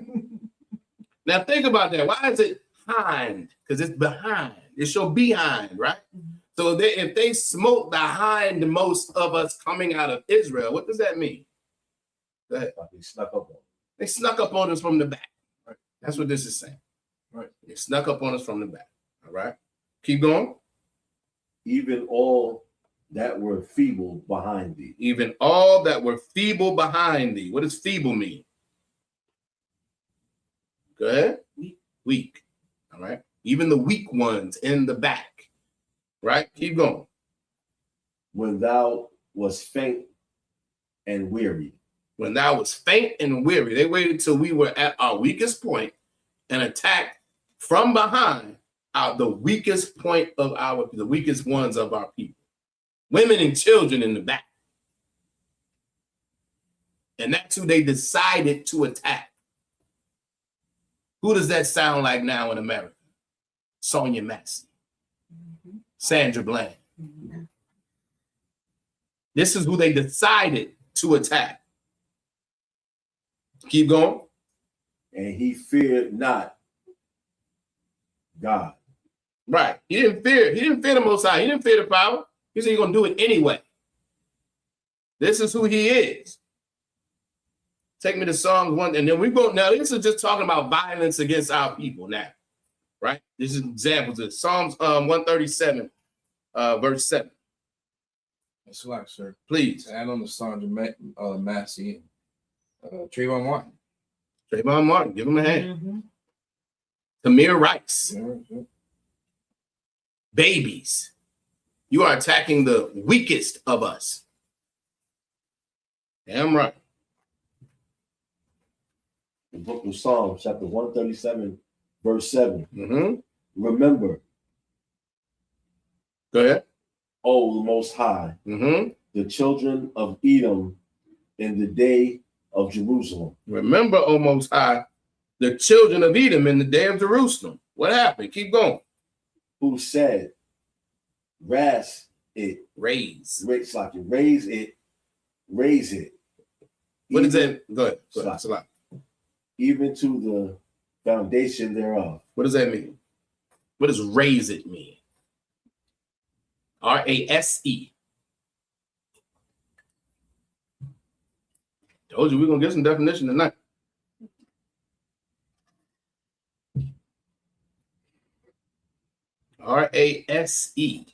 Now think about that. Why is it hind? Because it's behind. It's your behind, right? So if they smote the hindmost of us coming out of Israel, what does that mean? Go ahead. They snuck up on. They snuck up on us from the back. Right? That's what this is saying. Right. They snuck up on us from the back. All right. Keep going. Even all that were feeble behind thee. Even all that were feeble behind thee. What does feeble mean? Go ahead. Weak. All right. Even the weak ones in the back. Right? Keep going. When thou was faint and weary. When thou was faint and weary. They waited till we were at our weakest point and attacked from behind the weakest point of the weakest ones of our people. Women and children in the back. And that's who they decided to attack. Who does that sound like now in America? Sonia Massey. Sandra Bland. This is who they decided to attack. Keep going. And he feared not God. Right. He didn't fear the Most High. He didn't fear the power. He said he's going to do it anyway. This is who he is. Take me to Psalms 1. And then we go. Now, this is just talking about violence against our people now. Right? This is examples of Psalms 137, verse 7. That's like, sir. Please. Add on the Sandra Massey and Trayvon Martin. Trayvon Martin, give him a hand. Tamir Rice. Babies. You are attacking the weakest of us. Damn right. The book of Psalms, chapter 137, verse 7. Remember, go ahead. O the Most High, the children of Edom in the day of Jerusalem. Remember, O Most High, the children of Edom in the day of Jerusalem. What happened? Keep going. Who said, raise it. Raise it. What is that? Go ahead. Even to the foundation thereof. What does that mean? What does raise it mean? R-A-S-E. Told you we're going to get some definition tonight. R-A-S-E.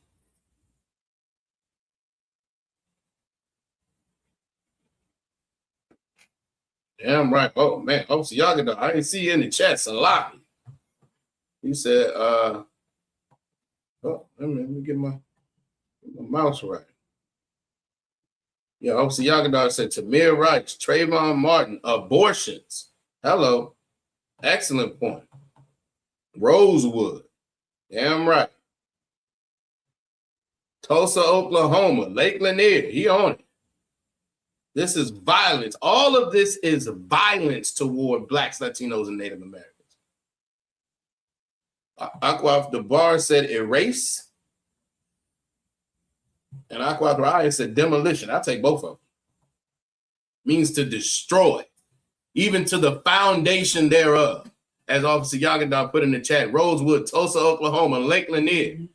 Damn right. Oh, man. Oh, so y'all get I didn't see you in the chat. Salafi. He said, let me get my mouse right. Yeah, obviously Yagadar said Tamir Rice, Trayvon Martin, abortions. Hello. Excellent point. Rosewood. Damn right. Tulsa, Oklahoma. Lake Lanier. He on it. This is violence. All of this is violence toward Blacks, Latinos, and Native Americans. Aquaf DeBar said erase. And Aquaf Ryan said demolition. I'll take both of them. Means to destroy, even to the foundation thereof. As Officer Yagadar put in the chat, Rosewood, Tulsa, Oklahoma, Lake Lanier,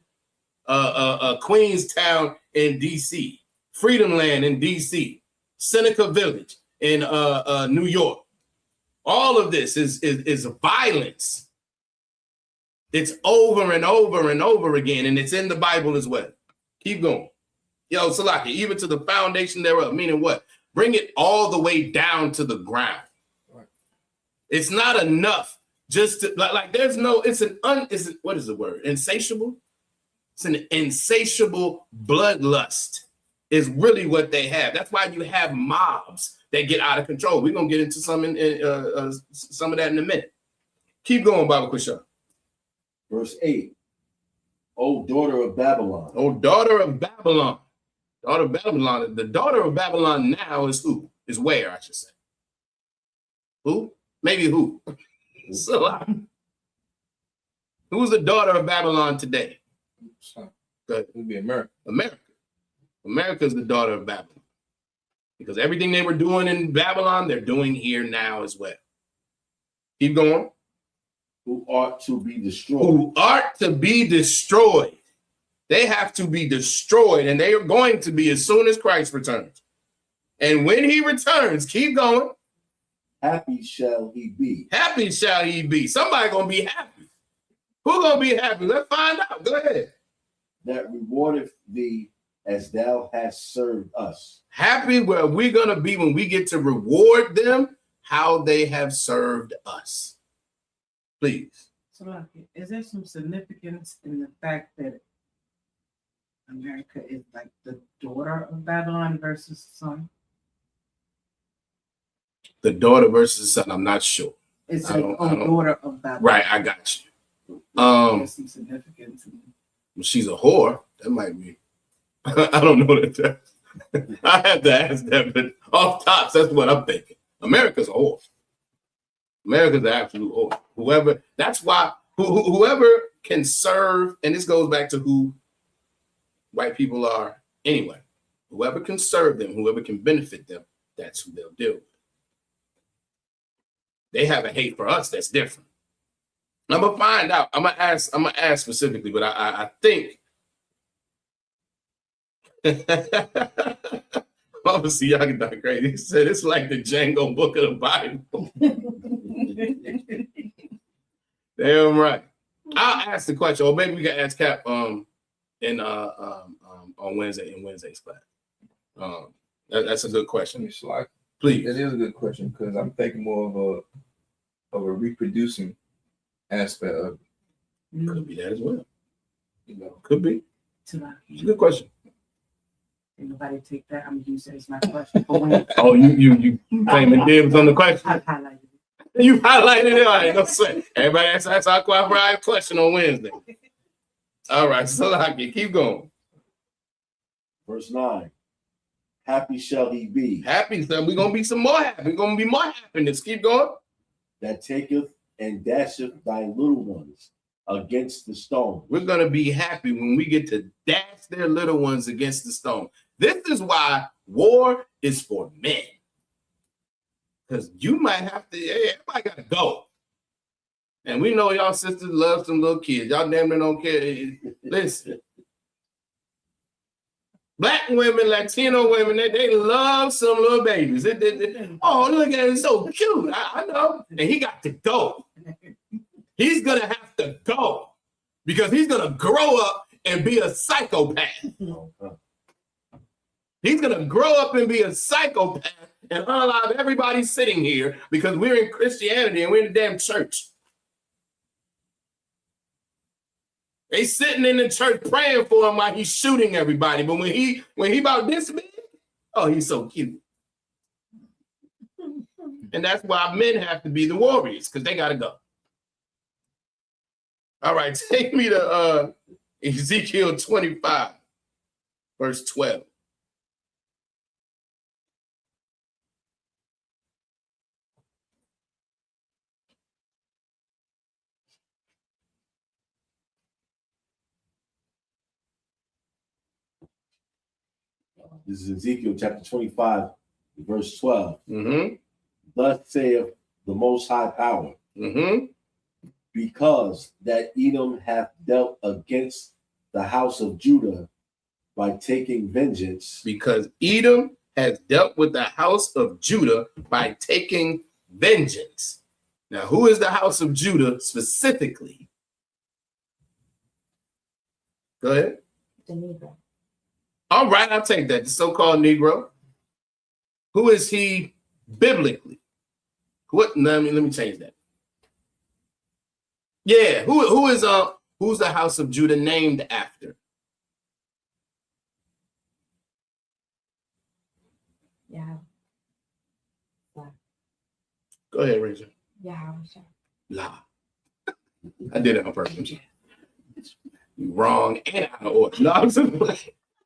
Queenstown in D.C., Freedom Land in D.C., Seneca Village in New York. All of this is violence. It's over and over and over again, and it's in the Bible as well. Keep going. Yo, Salaki, even to the foundation thereof, meaning what? Bring it all the way down to the ground. Right. It's not enough just to, like there's no, what is the word? Insatiable? It's an insatiable bloodlust is really what they have. That's why you have mobs that get out of control. We're gonna get into some some of that in a minute. Keep going, Bible Quishon. Verse 8. O daughter of Babylon. Oh, daughter of Babylon. Daughter of Babylon. The daughter of Babylon now is who? Is where, I should say. Who? Maybe who? So, who's the daughter of Babylon today? It would be America. America. America is the daughter of Babylon. Because everything they were doing in Babylon, they're doing here now as well. Keep going. Who ought to be destroyed. Who are to be destroyed. They have to be destroyed, and they are going to be as soon as Christ returns. And when he returns, keep going. Happy shall he be. Happy shall he be. Somebody gonna be happy. Who gonna be happy? Let's find out. Go ahead. That rewardeth thee as thou hast served us. Happy where we're gonna be when we get to reward them how they have served us. Please. So, like, is there some significance in the fact that America is like the daughter of Babylon versus the son? The daughter versus the son, I'm not sure. It's I a don't- daughter of Babylon. Right, I got you. There's some significance. She's a whore. That might be. I don't know that. I have to ask that, but off tops, that's what I'm thinking. America's a whore. America's an absolute whore. Whoever, that's why whoever can serve, and this goes back to who white people are anyway. Whoever can serve them, whoever can benefit them, that's who they'll deal with. They have a hate for us that's different. I'm gonna find out. I'm gonna ask specifically, but I think obviously y'all get that crazy. He said it's like the Django book of the Bible. Damn right. I'll ask the question, or maybe we can ask Cap on Wednesday in Wednesday's class. That's a good question. It's like, Please. it is a good question because I'm thinking more of a reproducing aspect of it. Could be that as well. You know, Could be. To like, It's a good question. anybody take that? I'm gonna use that as my question. For when Oh, you claiming dibs on the question? I highlighted it. You highlighted it. All right, no sweat. Everybody ask our qualified question on Wednesday. All right, so keep going. Verse 9. Happy shall he be Happy, son. We're gonna be some more happy. We're gonna be more happiness. Keep going. that taketh and dasheth thy little ones against the stone. We're gonna be happy when we get to dash their little ones against the stone. This is why war is for men. Because you might have to, everybody gotta go. And we know y'all sisters love some little kids. Y'all damn near don't care. Listen. Black women, Latino women, they love some little babies. Oh, look at it, it's so cute. I know. And he got to go. He's gonna have to go because he's gonna grow up and be a psychopath. He's gonna grow up and be a psychopath and unalive everybody sitting here because we're in Christianity and we're in the damn church. They sitting in the church praying for him while he's shooting everybody. But when he about this big, oh, he's so cute. And that's why men have to be the warriors, because they gotta go. All right, take me to Ezekiel 25, verse 12. This is Ezekiel chapter 25, verse 12. Mm-hmm. Thus saith the Most High Power, Mm-hmm. because that Edom hath dealt against the house of Judah by taking vengeance, Because Edom has dealt with the house of Judah by taking vengeance. Now, who is the house of Judah specifically? Go ahead. The Negro. All right, I'll take that. The so-called Negro. Who is he biblically? What? No, let me change that. Yeah, who's the house of Judah named after? Go ahead, Rachel. Yahweh. La. I did it on purpose. You wrong and out of order. No, I'm saying,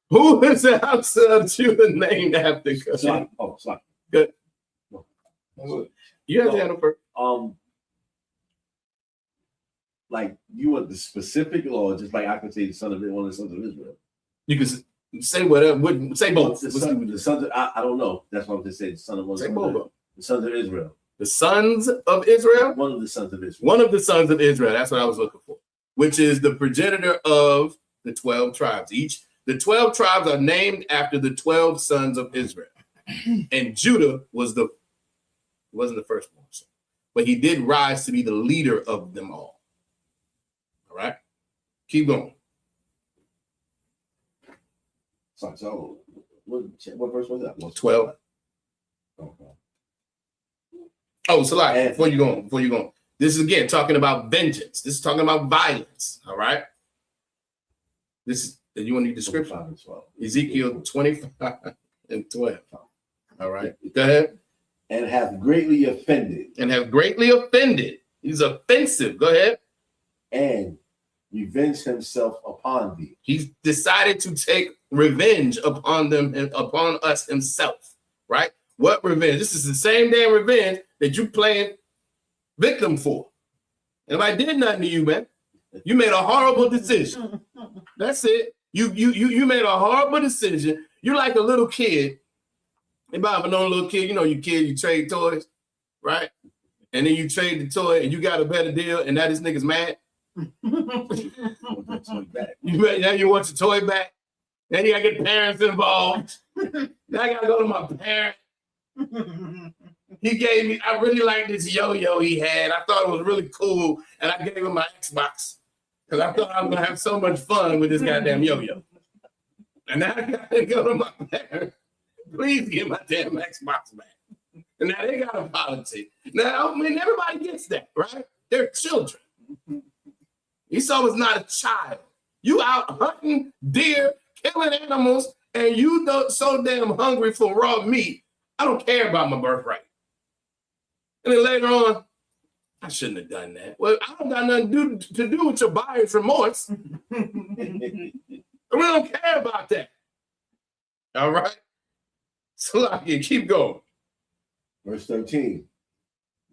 who is the house of Judah named after God? Sorry. Oh, sorry. Good. You have to No. handle first. Like you want the specific law, just like I can say the son of one of the sons of Israel. You can say whatever. Say both. The sons of, I don't know. That's what I'm just saying. The son of one. Say both. The sons of Israel. The sons of Israel. One of the sons of Israel. One of the sons of Israel. That's what I was looking for. Which is the progenitor of the 12 tribes. The 12 tribes are named after the 12 sons of Israel. And Judah wasn't the first one, but he did rise to be the leader of them all. All right, keep going. So what verse was that? 12. Okay. Oh, so like before you go, this is again talking about vengeance. This is talking about violence. All right. This is you want to need the scripture? Ezekiel 25 and 12. All right. Go ahead. And have greatly offended. He's offensive. Go ahead. And revenge himself upon thee. He's decided to take revenge upon them and upon us himself. Right? What revenge? This is the same damn revenge that you playing victim for. And if I did nothing to you, man, you made a horrible decision. That's it. You made a horrible decision. You're like a little kid. Anybody ever know a little kid? You know, you trade toys, right? And then you trade the toy and you got a better deal, and now this nigga's mad. Now you want your toy back. Then you gotta get parents involved. Now I gotta go to my parent. He gave me, I really like this yo-yo he had. I thought it was really cool, and I gave him my Xbox because I thought I was gonna have so much fun with this goddamn yo-yo. And now I gotta go to my parents. Please get my damn Xbox back. And now they got a policy. Now, I mean, everybody gets that, right? They're children. Esau was not a child. You out hunting deer, killing animals, and you so damn hungry for raw meat. I don't care about my birthright. And then later on, I shouldn't have done that. Well, I don't got nothing to do with your buyer's remorse. I really don't care about that. All right? So I can keep going. Verse 13.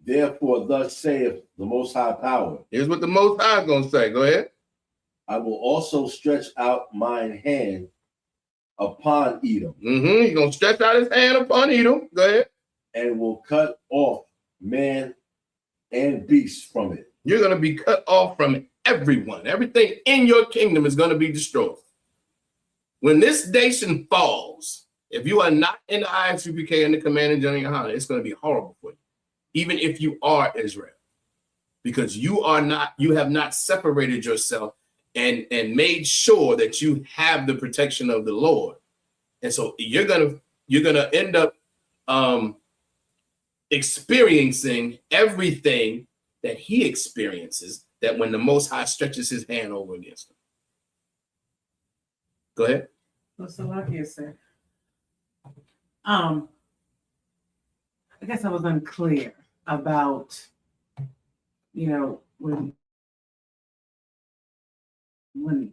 Therefore, thus saith the Most High Power. Here's what the Most High is going to say. Go ahead. I will also stretch out mine hand upon Edom. He's going to stretch out his hand upon Edom. Go ahead. And will cut off man and beast from it. You're going to be cut off from everyone. Everything in your kingdom is going to be destroyed. When this nation falls, if you are not in the ISUPK and the Command and General, it's going to be horrible for you. Even if you are Israel, because you have not separated yourself and made sure that you have the protection of the Lord. And so you're gonna end up experiencing everything that he experiences, that when the Most High stretches his hand over against him. Go ahead. What's the luckier, sir? I guess I was unclear about, when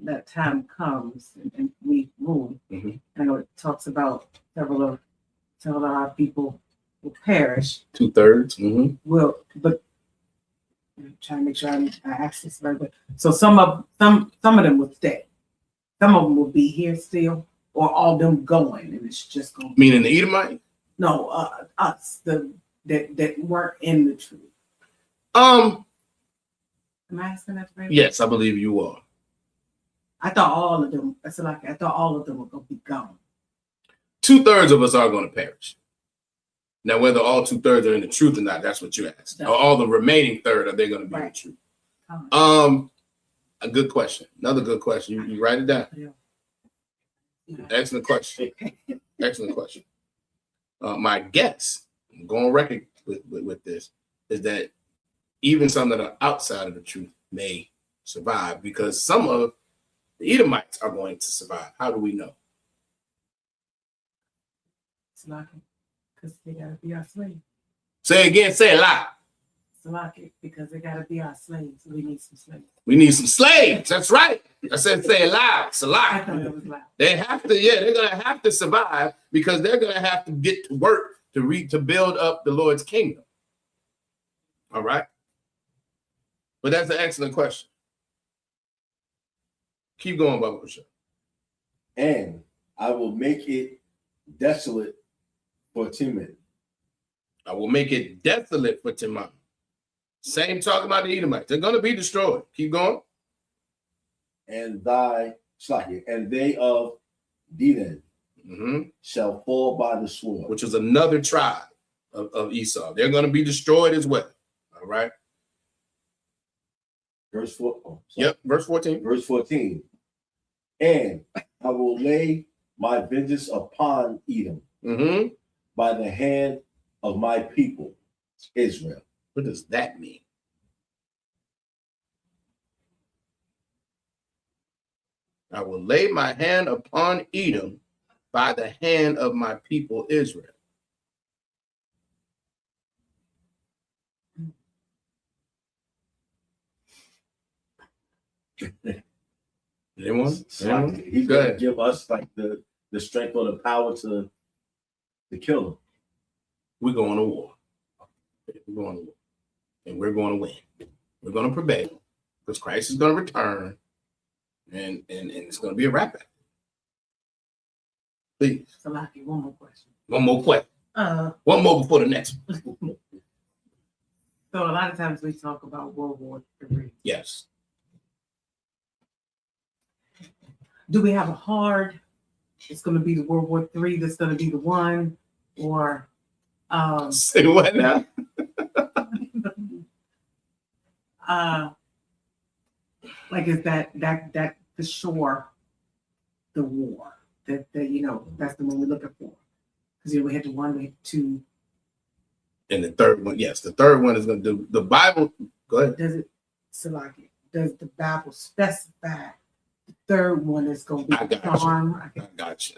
that time comes and we rule. Mm-hmm. I know it talks about several of our people will perish. 2/3. Mm-hmm. But I'm trying to make sure I ask this right. But so some of them will stay. Some of them will be here still, or all them going, and it's just going. Meaning the Edomite? No, us that weren't in the truth. Am I asking that right? Yes, I believe you are. I thought all of them. I thought all of them were going to be gone. 2/3 of us are going to perish. Now, whether all 2/3 are in the truth or not, that's what you asked. Or all the remaining third, are they going to be in the truth? A good question. Another good question. You write it down. Yeah. Excellent question. Excellent question. My guess, I'm going on record with this, is that even some that are outside of the truth may survive, because some of the Edomites are going to survive. How do we know? It's not because they got to be our slave. Say it again, say it loud. Salaki, because they gotta be our slaves. We need some slaves. We need some slaves. That's right. I said say it loud. I thought Salaki. it was loud. They have to, yeah, they're gonna have to survive because they're gonna have to get to work to build up the Lord's kingdom. All right. But that's an excellent question. Keep going, Baba Bashar. And I will make it desolate for Timon. I will make it desolate for Timon. Same talking about the Edomites. They're going to be destroyed. Keep going. And they of Dedan shall fall by the sword. Which is another tribe of Esau. They're going to be destroyed as well. All right. Verse 4. Oh, yep. Verse 14. Verse 14. And I will lay my vengeance upon Edom by the hand of my people, Israel. What does that mean? I will lay my hand upon Edom by the hand of my people, Israel. Anyone? He's going to give us like the strength or the power to kill them. We're going to war. We're going to war. And we're going to win. We're going to prevail because Christ is going to return and it's going to be a wrap up. Please. Salaki, one more question. One more question. One more before the next one. So a lot of times we talk about World War III. Yes. Do we have a hard? It's going to be the World War III. That's going to be the one, or say what now? Like is that for sure the war that that's the one we're looking for, because we had the one, we had two, and the third one, yes, the third one is going to do the Bible. Go ahead. Does it, Salaki? Does the Bible specify the third one is going to be harm? I got you.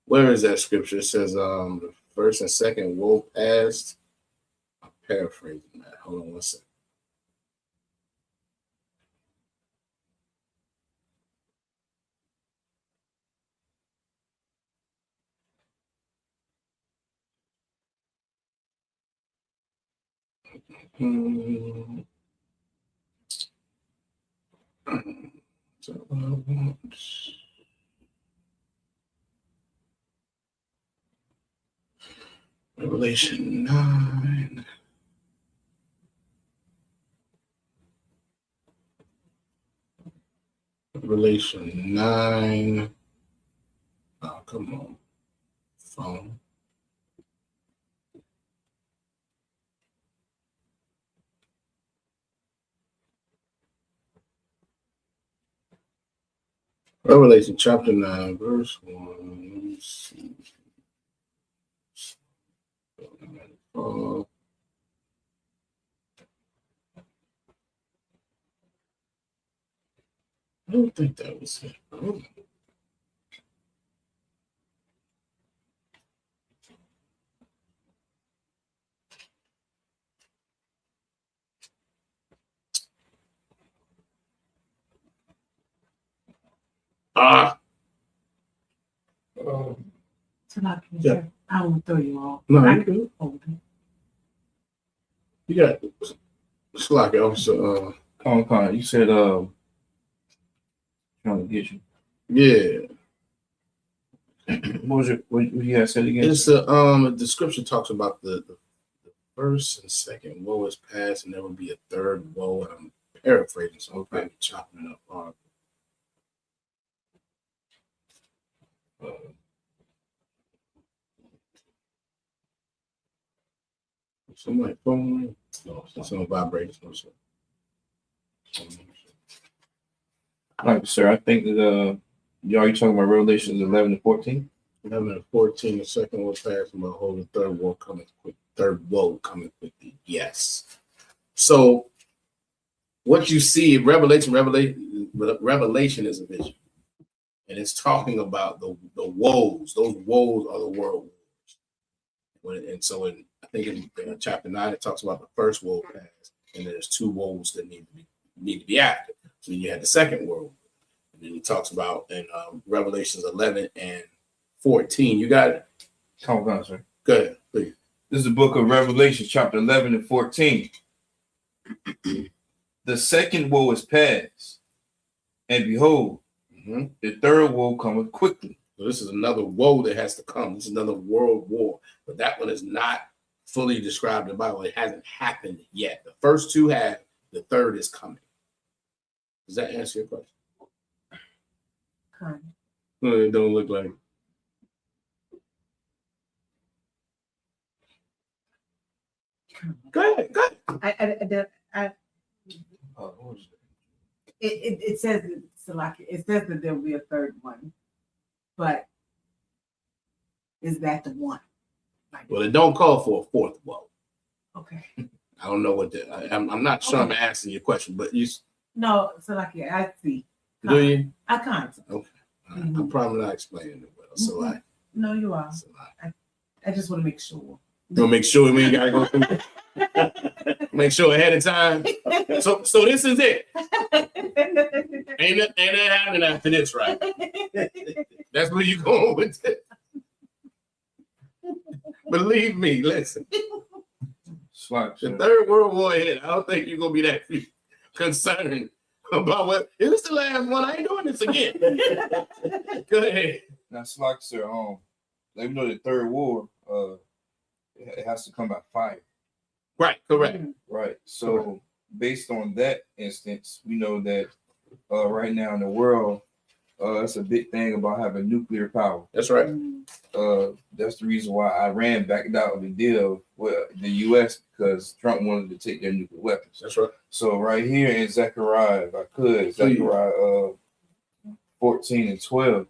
Where is that scripture? It says the first and second woe past. I'm paraphrasing that. Hold on one second. Revelation 9. Revelation 9. Oh, come on. Phone. Revelation chapter 9, verse 1. Let me see. I don't think that was it. Yeah. I won't throw you off. No, I you can do. hold it. You got Slack officer. Con, you said trying to get you. Yeah. What was it? What you guys said again? It's the description talks about the first and second woe is past, and there will be a third woe. And I'm paraphrasing, so I'm probably chopping it up. Somebody phone? No, it's on vibrators. No, sir. All right, sir. I think that y'all you talking about Revelations 11 to 14? 11 and 14, the second will pass, and behold, the third woe cometh quickly. Yes. So what you see in Revelation is a vision. And it's talking about the woes. Those woes are the world wars. And so in I think in chapter 9 it talks about the first woe passed, and there's 2 woes that need to be after. So you had the second woe, and then he talks about in Revelations 11 and 14. You got it. Come on, sir. Go ahead, please. This is the book of Revelation, chapter 11 and 14. The second woe is past, and behold, the third woe cometh quickly. So this is another woe that has to come. This is another world war, but that one is not fully described in the Bible. It hasn't happened yet. The first 2 have. The third is coming. Does that answer your question? Kind No, it don't look like. Go ahead. It says it says that there will be a third one, but is that the one? Well, it don't call for a fourth woe. Okay. I don't know what I'm not sure I'm asking your question, but you No, I see. do you? I can't. Okay. I'm probably not explaining it well. So No, you are. I just want to make sure. We'll make sure we ain't gotta go through it. Make sure ahead of time. So this is it. Ain't that happening after this, right? That's where you going with it. Believe me, listen. The Third World War hit. I don't think you're gonna be that concerned about what it was the last one. I ain't doing this again. Go ahead. That's like, sir. Let me know the third war. It has to come by fire. Right. Correct. Right. So based on that instance, we know that right now in the world, it's a big thing about having nuclear power. That's right. That's the reason why Iran backed out of the deal with the U.S. because Trump wanted to take their nuclear weapons. That's right. So right here in Zechariah, if I could, Zechariah 14 and 12.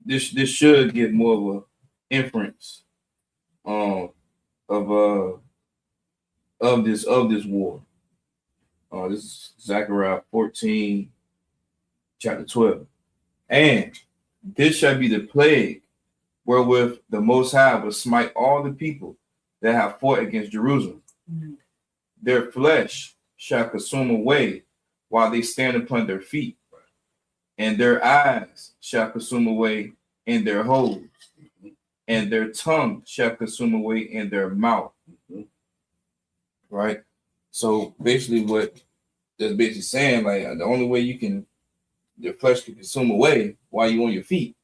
This should give more of a inference of this war. This is Zechariah 14, chapter 12. And this shall be the plague wherewith the Most High will smite all the people that have fought against Jerusalem. Their flesh shall consume away while they stand upon their feet, and their eyes shall consume away in their holes, and their tongue shall consume away in their mouth. Right? So basically what that's basically saying, like, the only way your flesh can consume away while you're on your feet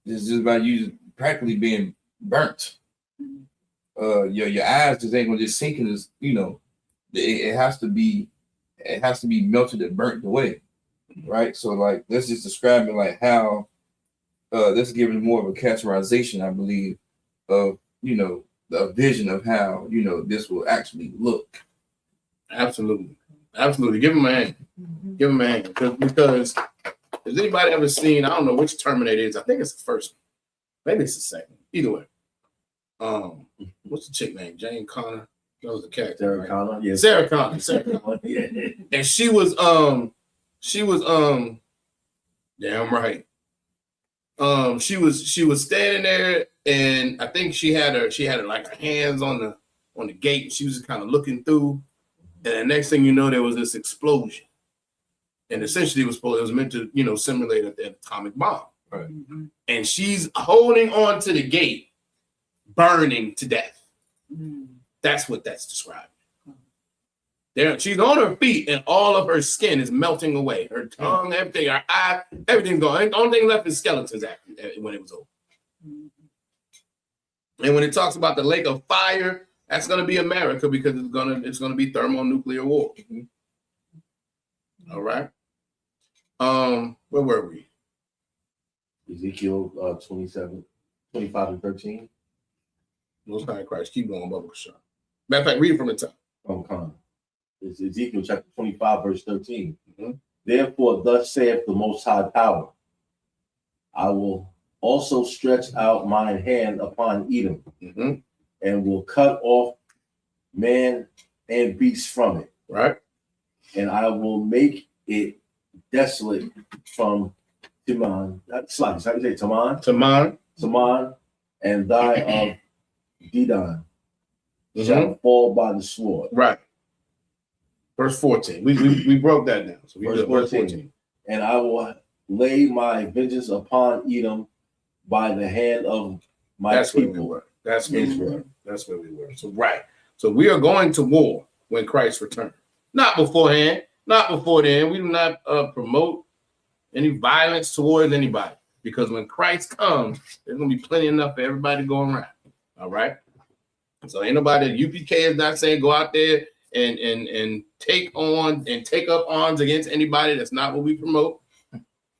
is just by you practically being burnt. Your eyes just ain't gonna just sink in this, it has to be melted and burnt away. Right? So like let's just describe it like how this is giving more of a categorization, I believe, of the vision of how this will actually look. Absolutely. Give him a hand. Give him a hand. Because has anybody ever seen, I don't know which Terminator it is. I think it's the first one. Maybe it's the second. Either way. What's the chick name? Jane Connor. That was the character. Sarah right? Connor. Yeah. Sarah Connor. Yeah. And she was damn right. She was standing there, and I think she had like her hands on the gate. She was just kind of looking through, and the next thing you know, there was this explosion, and essentially it was meant to simulate an atomic bomb. Right. And she's holding on to the gate, burning to death. That's what that's describing. There, she's on her feet, and all of her skin is melting away. Her tongue, everything, her eye, everything's gone. The only thing left is skeletons when it was over. And when it talks about the lake of fire, that's going to be America because it's going to be thermonuclear war. All right. Where were we? Ezekiel 25 and 13. Most High Christ. Keep going, Bubba Kashan. Matter of fact, read it from the top. From Con. It's Ezekiel chapter 25, verse 13. Therefore, thus saith the Most High Power, I will also stretch out mine hand upon Edom, and will cut off man and beast from it. Right. And I will make it desolate from Teman. That's like, how you say Teman? Taman. Saman, and thy of Dedan shall fall by the sword. Right. Verse 14. We broke that down. So we Verse did verse 14. 14. And I will lay my vengeance upon Edom by the hand of my That's where we people. were. That's where we Israel. were. That's where we were. So right. So we are going to war when Christ returns. Not beforehand. Not before then. We do not promote any violence towards anybody, because when Christ comes, there's gonna be plenty enough for everybody to go around. All right. So ain't nobody. UPK is not saying go out there and take up arms against anybody. That's not what we promote.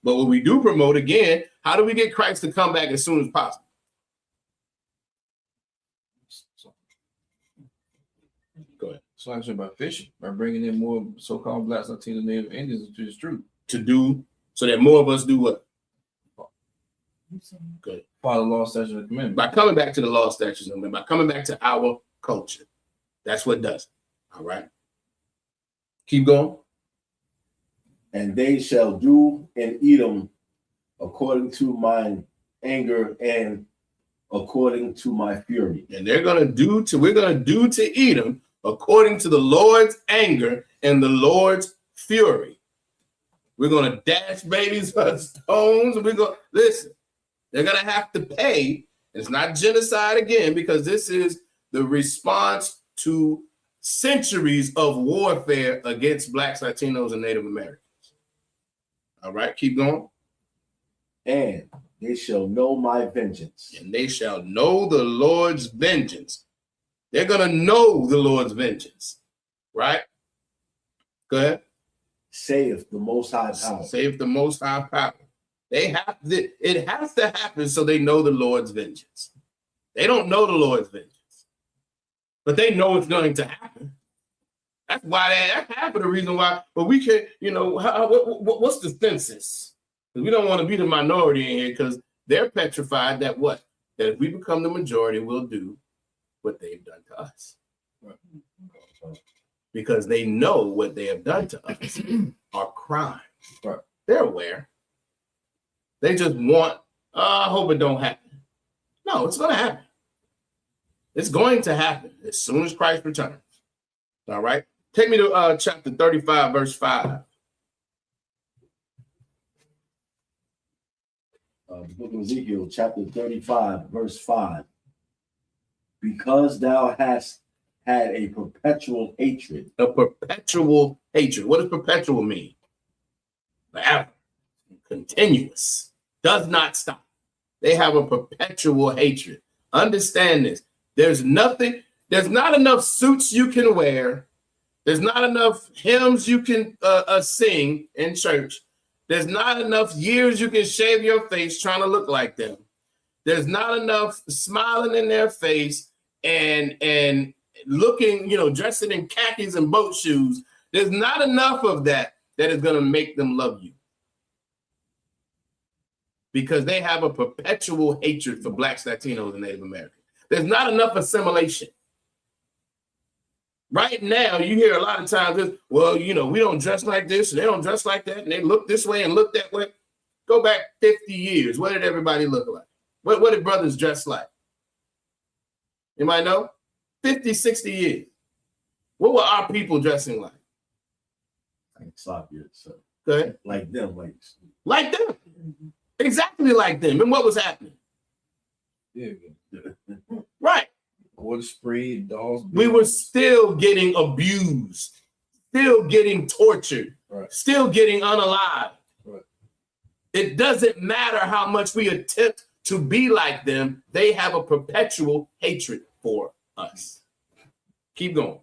But what we do promote, again, how do we get Christ to come back as soon as possible? Go ahead. So I said about fishing, by bringing in more so-called Blacks, Latinos, Native Indians into the street. To do so that more of us do what? Good. Follow the law, statutes, and commandments. By coming back to the law, statutes, and by coming back to our culture. That's what does it. All right. Keep going. And they shall do in Edom according to mine anger and according to my fury. And we're gonna do to Edom according to the Lord's anger and the Lord's fury. We're gonna dash babies with stones. We're gonna listen. They're gonna have to pay. It's not genocide again, because this is the response to centuries of warfare against Blacks, Latinos, and Native Americans. All right, keep going. And they shall know my vengeance. And they shall know the Lord's vengeance. They're gonna know the Lord's vengeance, right? Go ahead. Saith the Most High Power. Saith the Most High Power. It has to happen so they know the Lord's vengeance. They don't know the Lord's vengeance, but they know it's going to happen. That's why that's half of the reason why. But we can't, what's the census? Because we don't want to be the minority in here, because they're petrified that what? That if we become the majority, we'll do what they've done to us. Right. Because they know what they have done to us are crimes. Right. They're aware. They just want, I hope it don't happen. No, it's going to happen. It's going to happen as soon as Christ returns. All right. Take me to chapter 35, verse 5. The book of Ezekiel, chapter 35, verse 5. Because thou hast had a perpetual hatred. A perpetual hatred. What does perpetual mean? Forever. Continuous. Does not stop. They have a perpetual hatred. Understand this. There's not enough suits you can wear. There's not enough hymns you can sing in church. There's not enough years you can shave your face trying to look like them. There's not enough smiling in their face and looking, dressing in khakis and boat shoes. There's not enough of that is going to make them love you. Because they have a perpetual hatred for Blacks, Latinos, and Native Americans. There's not enough assimilation. Right now, you hear a lot of times, well, we don't dress like this, and they don't dress like that, and they look this way and look that way. Go back 50 years. What did everybody look like? What did brothers dress like? You might know? 50, 60 years. What were our people dressing like? Like Slavians. So. Go ahead. Like them. Like them. Mm-hmm. Exactly like them. And what was happening? Yeah. Right. Water spray, dolls. We were still getting abused, still getting tortured, right. Still getting unalived. Right. It doesn't matter how much we attempt to be like them. They have a perpetual hatred for us. Keep going.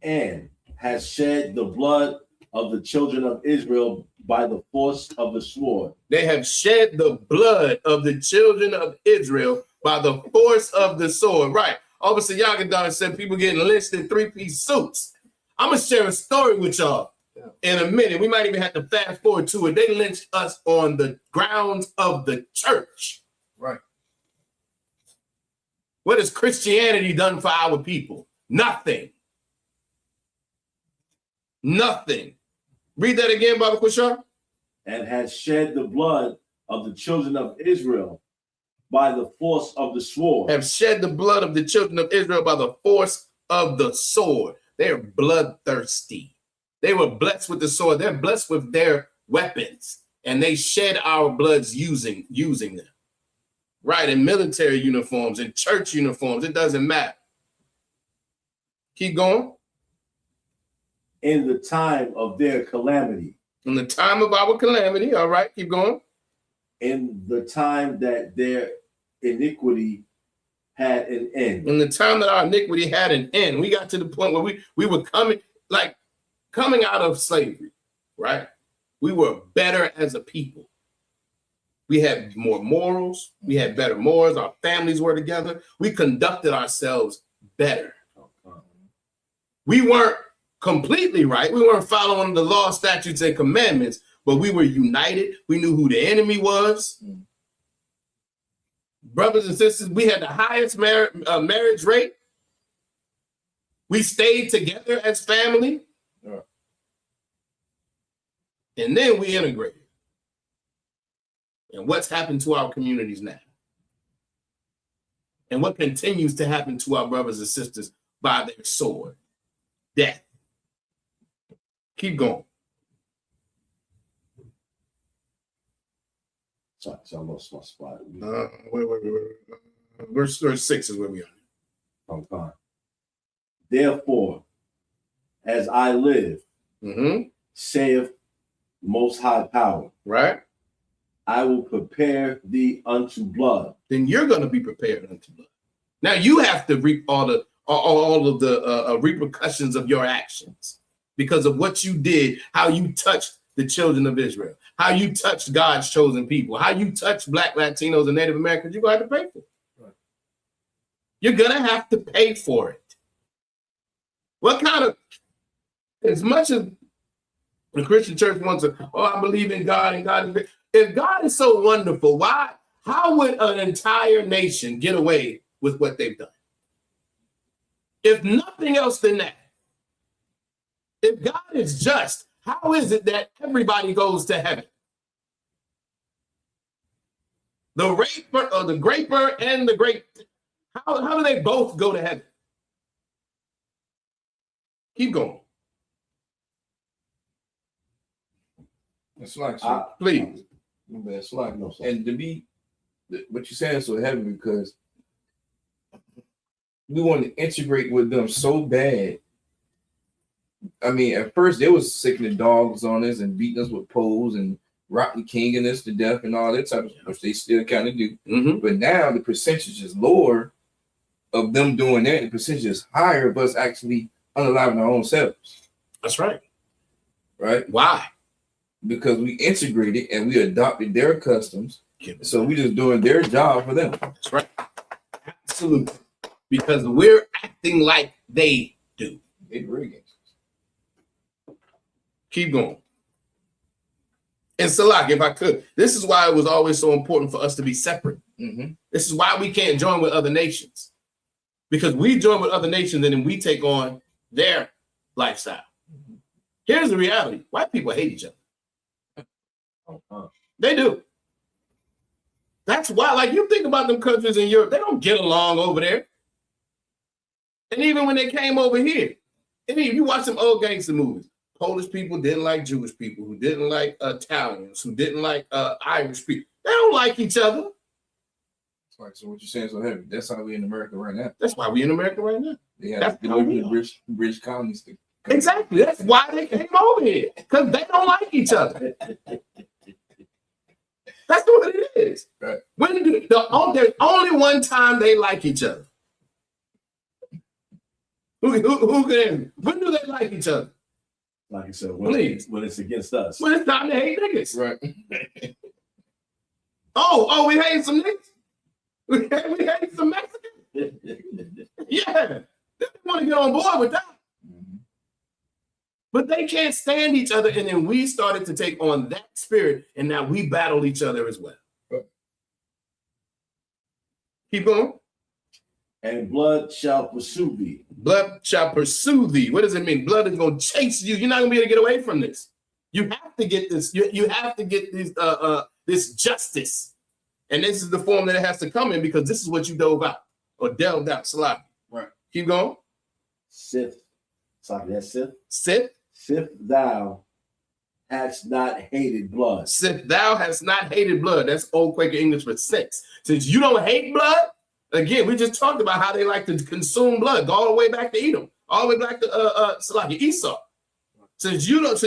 And has shed the blood of the children of Israel by the force of the sword. They have shed the blood of the children of Israel by the force of the sword. Right. Officer Yagadon said people getting lynched in three-piece suits. I'm going to share a story with y'all in a minute. We might even have to fast forward to it. They lynched us on the grounds of the church. Right. What has Christianity done for our people? Nothing. Nothing. Read that again, Baba Kushar. and had shed the blood of the children of Israel by the force of the sword. Have shed the blood of the children of Israel by the force of the sword. They're bloodthirsty. They were blessed with the sword. They're blessed with their weapons, and they shed our bloods using them. Right, in military uniforms, in church uniforms, it doesn't matter. Keep going. In the time of their calamity. In the time of our calamity, all right, keep going. In the time that their iniquity had an end. In the time that our iniquity had an end, we got to the point where we were coming out of slavery, right? We were better as a people. We had more morals. We had better morals. Our families were together. We conducted ourselves better. We weren't completely right. We weren't following the law, statutes, and commandments, but we were united. We knew who the enemy was. Brothers and sisters, we had the highest marriage rate. We stayed together as family. And then we integrated. And what's happened to our communities now? And what continues to happen to our brothers and sisters by their sword? Death. Keep going. Sorry, I lost my spot. Wait. Verse 6 is where we are. I'm fine. Therefore, as I live, saith Most High Power, right? I will prepare thee unto blood. Then you're going to be prepared unto blood. Now you have to reap all of the repercussions of your actions because of what you did, how you touched the children of Israel, how you touched God's chosen people, how you touched Black, Latinos, and Native Americans. You're going to have to pay for it. Right. You're going to have to pay for it. What kind of, as much as the Christian church wants to, I believe in God and God is great. If God is so wonderful, how would an entire nation get away with what they've done? If nothing else than that, if God is just, how is it that everybody goes to heaven? The raper or the graper and the grape, how do they both go to heaven? Keep going. It's like, please. It's like, and to be, what you saying is so heavy because we want to integrate with them so bad. I mean, at first they was sicking dogs on us and beating us with poles and Rotten Kinging us to death and all that type of stuff, which they still kind of do. But now the percentage is lower of them doing that. The percentage is higher of us actually unaliving our own selves. That's right. Right? Why? Because we integrated and we adopted their customs. So we just doing their job for them. That's right. Absolutely. Because we're acting like they do. Keep going. And Salak, if I could, this is why it was always so important for us to be separate. This is why we can't join with other nations. Because we join with other nations and then we take on their lifestyle. Here's the reality. White people hate each other. They do. That's why, like, you think about them countries in Europe, they don't get along over there. And even when they came over here, and if you watch some old gangster movies, Polish people didn't like Jewish people, who didn't like Italians, who didn't like Irish people. They don't like each other. So what you're saying is so heavy. That's how we in America right now. That's why we in America right now. They have to get over the British colonies. Exactly. That's why they came over here, because they don't like each other. That's what it is. Right. There's only one time they like each other. Who can? When do they like each other? Like you said, when it's against us. When it's time to hate niggas. Right. Oh, we hate some niggas. We hate some Mexicans. Yeah, they want to get on board with that. But they can't stand each other, and then we started to take on that spirit, and now we battle each other as well. Right. Keep going. And blood shall pursue thee. Blood shall pursue thee. What does it mean? Blood is going to chase you. You're not going to be able to get away from this. You have to get this. You have to get this justice, and this is the form that it has to come in because this is what you dove out or delved out. Salaki. Right. Keep going. Sith. Sorry, that's Sith. Sith. Sith thou hast not hated blood. Sith thou hast not hated blood. That's old Quaker English for sex. Since you don't hate blood, again, we just talked about how they like to consume blood. Go all the way back to Edom, all the way back to Salaki, Esau. Since you don't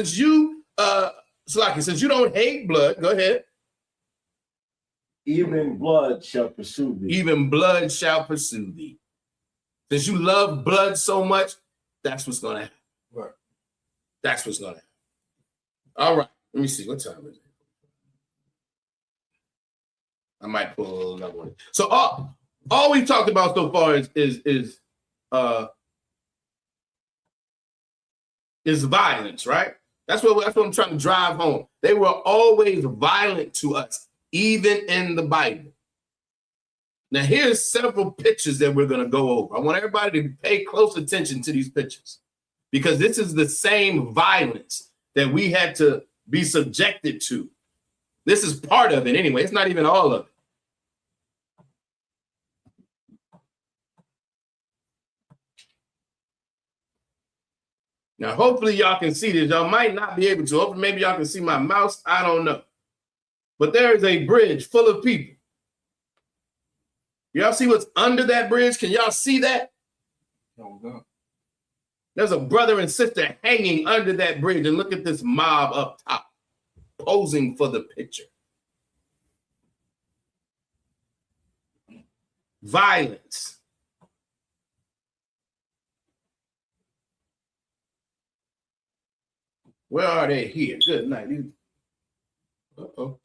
hate blood, go ahead. Even blood shall pursue thee. Even blood shall pursue thee. Since you love blood so much, that's what's going to happen. Right. That's what's going to happen. All right. Let me see. What time is it? I might pull another one. So all we talked about so far is violence, right? That's what I'm trying to drive home. They were always violent to us, even in the Bible. Now, here's several pictures that we're going to go over. I want everybody to pay close attention to these pictures because this is the same violence that we had to be subjected to. This is part of it anyway. It's not even all of it. Now, hopefully y'all can see this. Y'all might not be able to. Hopefully, maybe y'all can see my mouse. I don't know. But there is a bridge full of people. Y'all see what's under that bridge? Can y'all see that? Oh, God. There's a brother and sister hanging under that bridge. And look at this mob up top, posing for the picture. Violence. Where are they here? Good night. Uh-oh.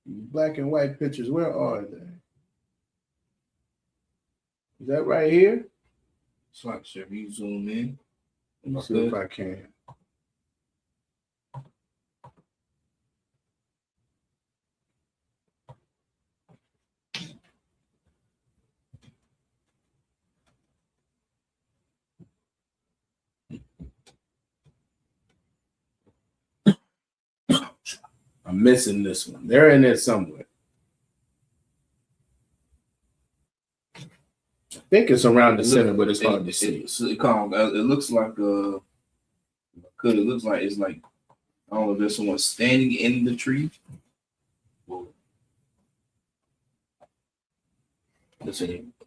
Black and white pictures, where are they? Is that right here? It's like, sir, you zoom in. Let me see if I can. I'm missing this one. They're in there somewhere. I think it's around the center, but it's hard to see. It looks like it's like I don't know if there's someone standing in the tree.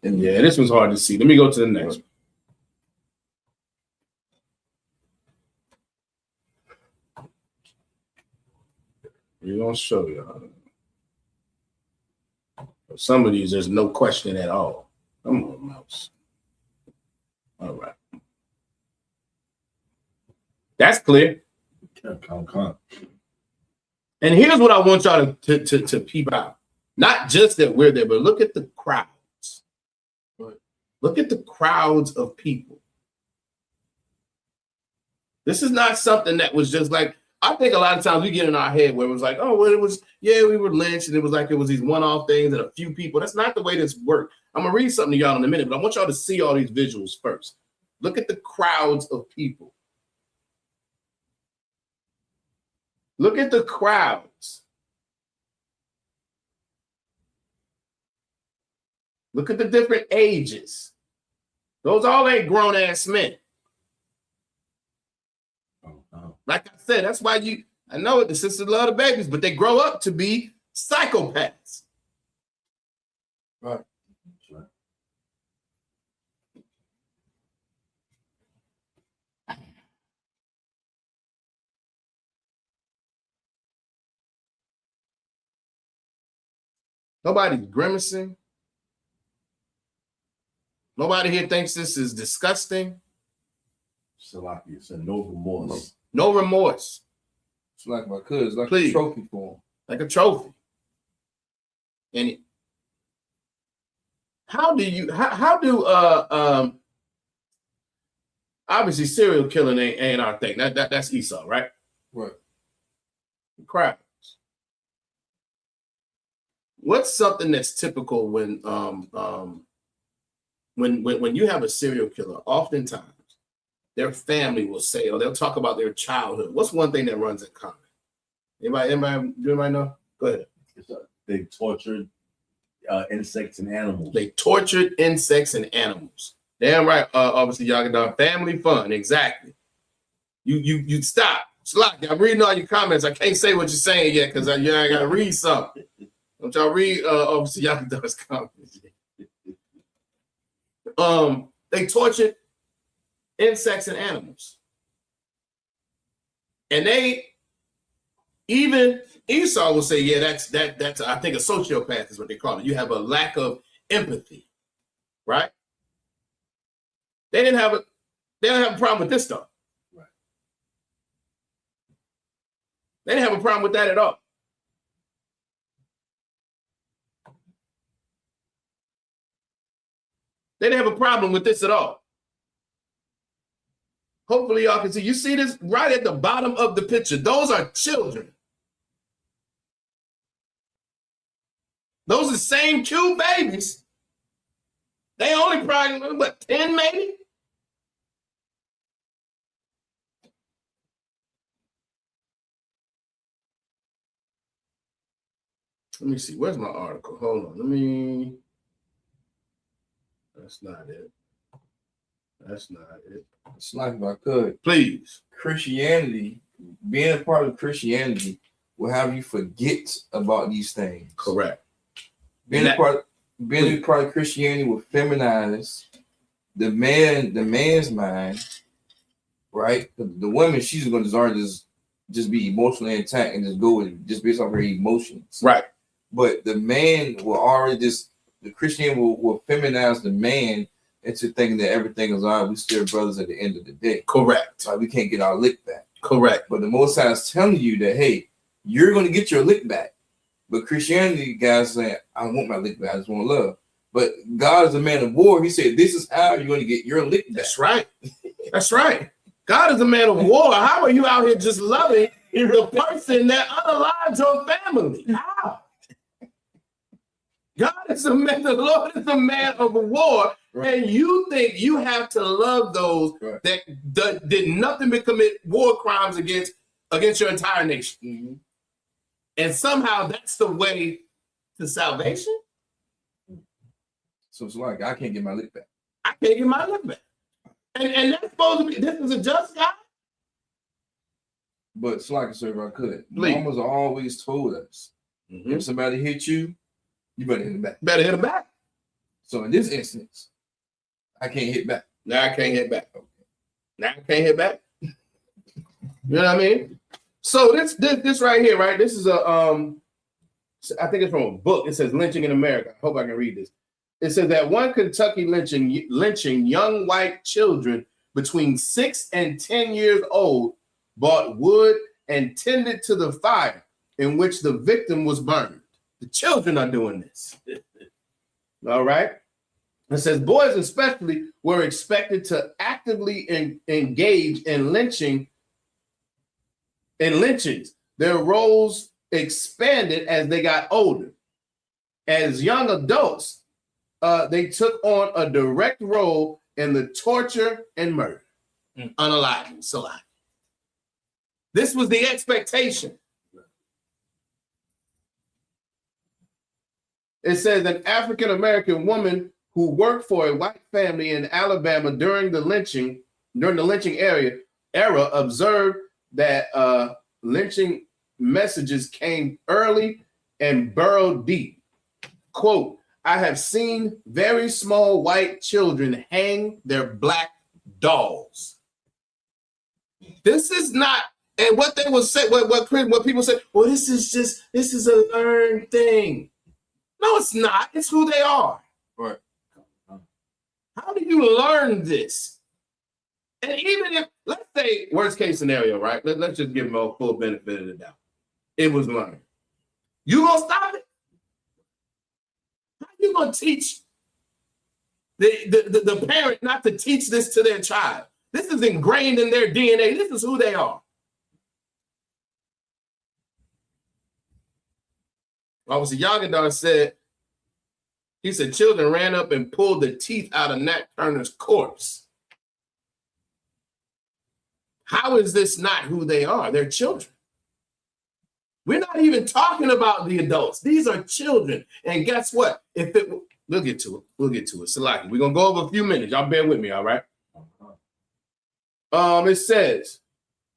Yeah, this one's hard to see. Let me go to the next one. We're gonna show y'all. Some of these, there's no question at all. Come on, mouse. All right. That's clear. And here's what I want y'all to peep out. Not just that we're there, but look at the crowds. Look at the crowds of people. This is not something that was just like, I think a lot of times we get in our head where it was like, oh, well, it was, yeah, we were lynched, and it was like it was these one-off things and a few people. That's not the way this worked. I'm gonna read something to y'all in a minute, but I want y'all to see all these visuals first. Look at the crowds of people. Look at the crowds. Look at the different ages. Those all ain't grown-ass men. Like I said, that's why I know the sisters love the babies, but they grow up to be psychopaths. Right. Nobody's grimacing. Nobody here thinks this is disgusting. Salaki, it's a no remorse. No remorse. It's like my cousin, like Please. a trophy for him. Like a trophy. And how do obviously serial killing ain't our thing. That's Esau, right? Right. Crowds. What's something that's typical when you have a serial killer? Oftentimes their family will say, or they'll talk about their childhood. What's one thing that runs in common? Anybody know? Go ahead. They tortured insects and animals. They tortured insects and animals. Damn right. Obviously, y'all get done. Family fun. Exactly. You stop. Slack. I'm reading all your comments. I can't say what you're saying yet because I gotta read something. Don't y'all read? Obviously, y'all get those comments. They tortured insects and animals, and even Esau will say, "Yeah, that's I think a sociopath is what they call it. You have a lack of empathy, right?" They didn't have a problem with this stuff. Right. They didn't have a problem with that at all. They didn't have a problem with this at all. Hopefully y'all can see. You see this right at the bottom of the picture. Those are children. Those are the same cute babies. They only probably, what, 10 maybe? Let me see. Where's my article? Hold on. That's not it. That's not it. It's like if I could. Please. Christianity, being a part of Christianity will have you forget about these things. Correct. Being a part of Christianity will feminize the man's mind, right? The woman, she's going to desire just be emotionally intact and just go with it, just based off her emotions. Right. But the man will already the Christian will feminize the man into thinking that everything is all right. We still brothers at the end of the day. Correct. Like we can't get our lick back. Correct. But the Most High is telling you that, hey, you're going to get your lick back. But Christianity, guys, saying, I want my lick back. I just want love. But God is a man of war. He said, this is how you're going to get your lick back. That's right. That's right. God is a man of war. How are you out here just loving the person that unalives your family? How? God is a man, the Lord is a man of war, right. And you think you have to love those right. that did nothing but commit war crimes against your entire nation. Mm-hmm. And somehow that's the way to salvation? So it's like, I can't get my lick back. I can't get my lick back. And that's supposed to be, this is a just God? But it's like, sir, if I could. Please. Mamas always told us, if somebody hit you, you better hit him back. Better hit him back. So in this instance, I can't hit back. Now I can't hit back. Okay. Now I can't hit back. You know what I mean? So this right here, right? This is I think it's from a book. It says Lynching in America. I hope I can read this. It says that one Kentucky lynching young white children between 6 and 10 years old bought wood and tended to the fire in which the victim was burned. The children are doing this. All right. It says boys especially were expected to actively engage in lynchings. Their roles expanded as they got older. As young adults, they took on a direct role in the torture and murder, unaliving, saliving. This was the expectation. It says an African-American woman who worked for a white family in Alabama during the lynching era observed that lynching messages came early and burrowed deep. Quote, I have seen very small white children hang their black dolls. This is not, and what they will say, what people say, well, this is a learned thing. No, it's not. It's who they are. Right. How do you learn this? And even if, let's say, worst case scenario, right? Let's just give them a full benefit of the doubt. It was learned. You gonna stop it? How you gonna teach the parent not to teach this to their child? This is ingrained in their DNA. This is who they are. Obviously, Yagadar said, he said, children ran up and pulled the teeth out of Nat Turner's corpse. How is this not who they are? They're children. We're not even talking about the adults. These are children. And guess what? We'll get to it. We'll get to it. Salaki, we're gonna go over a few minutes. Y'all bear with me, all right? It says,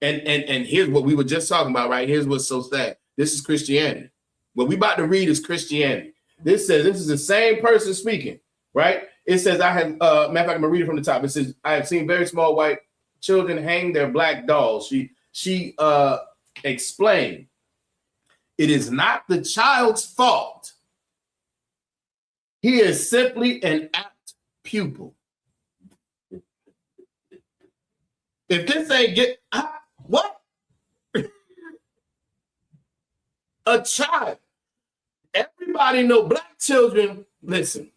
and here's what we were just talking about, right? Here's what's so sad. This is Christianity. What we about to read is Christianity. This says, this is the same person speaking, right? It says, matter of fact, I'm gonna read it from the top. It says, I have seen very small white children hang their black dolls. She explained, it is not the child's fault. He is simply an apt pupil. If this ain't what? A child. Everybody know black children. Listen,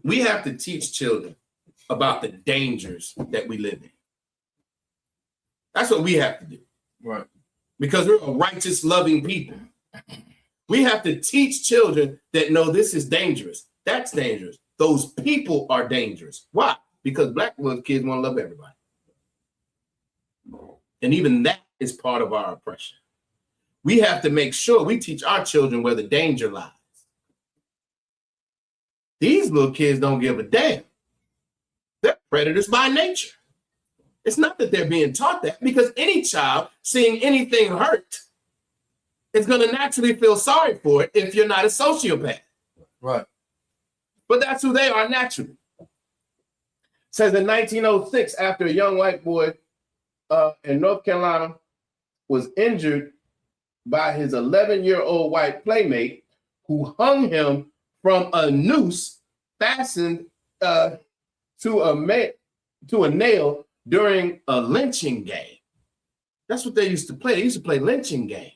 we have to teach children about the dangers that we live in. That's what we have to do. Right. Because we're a righteous, loving people. We have to teach children that no, this is dangerous. That's dangerous. Those people are dangerous. Why? Because black kids want to love everybody. And even that is part of our oppression. We have to make sure we teach our children where the danger lies. These little kids don't give a damn. They're predators by nature. It's not that they're being taught that, because any child seeing anything hurt is going to naturally feel sorry for it if you're not a sociopath. Right. But that's who they are naturally. It says in 1906, after a young white boy in North Carolina was injured by his 11-year-old white playmate who hung him from a noose fastened to a nail during a lynching game. That's what they used to play. They used to play lynching games.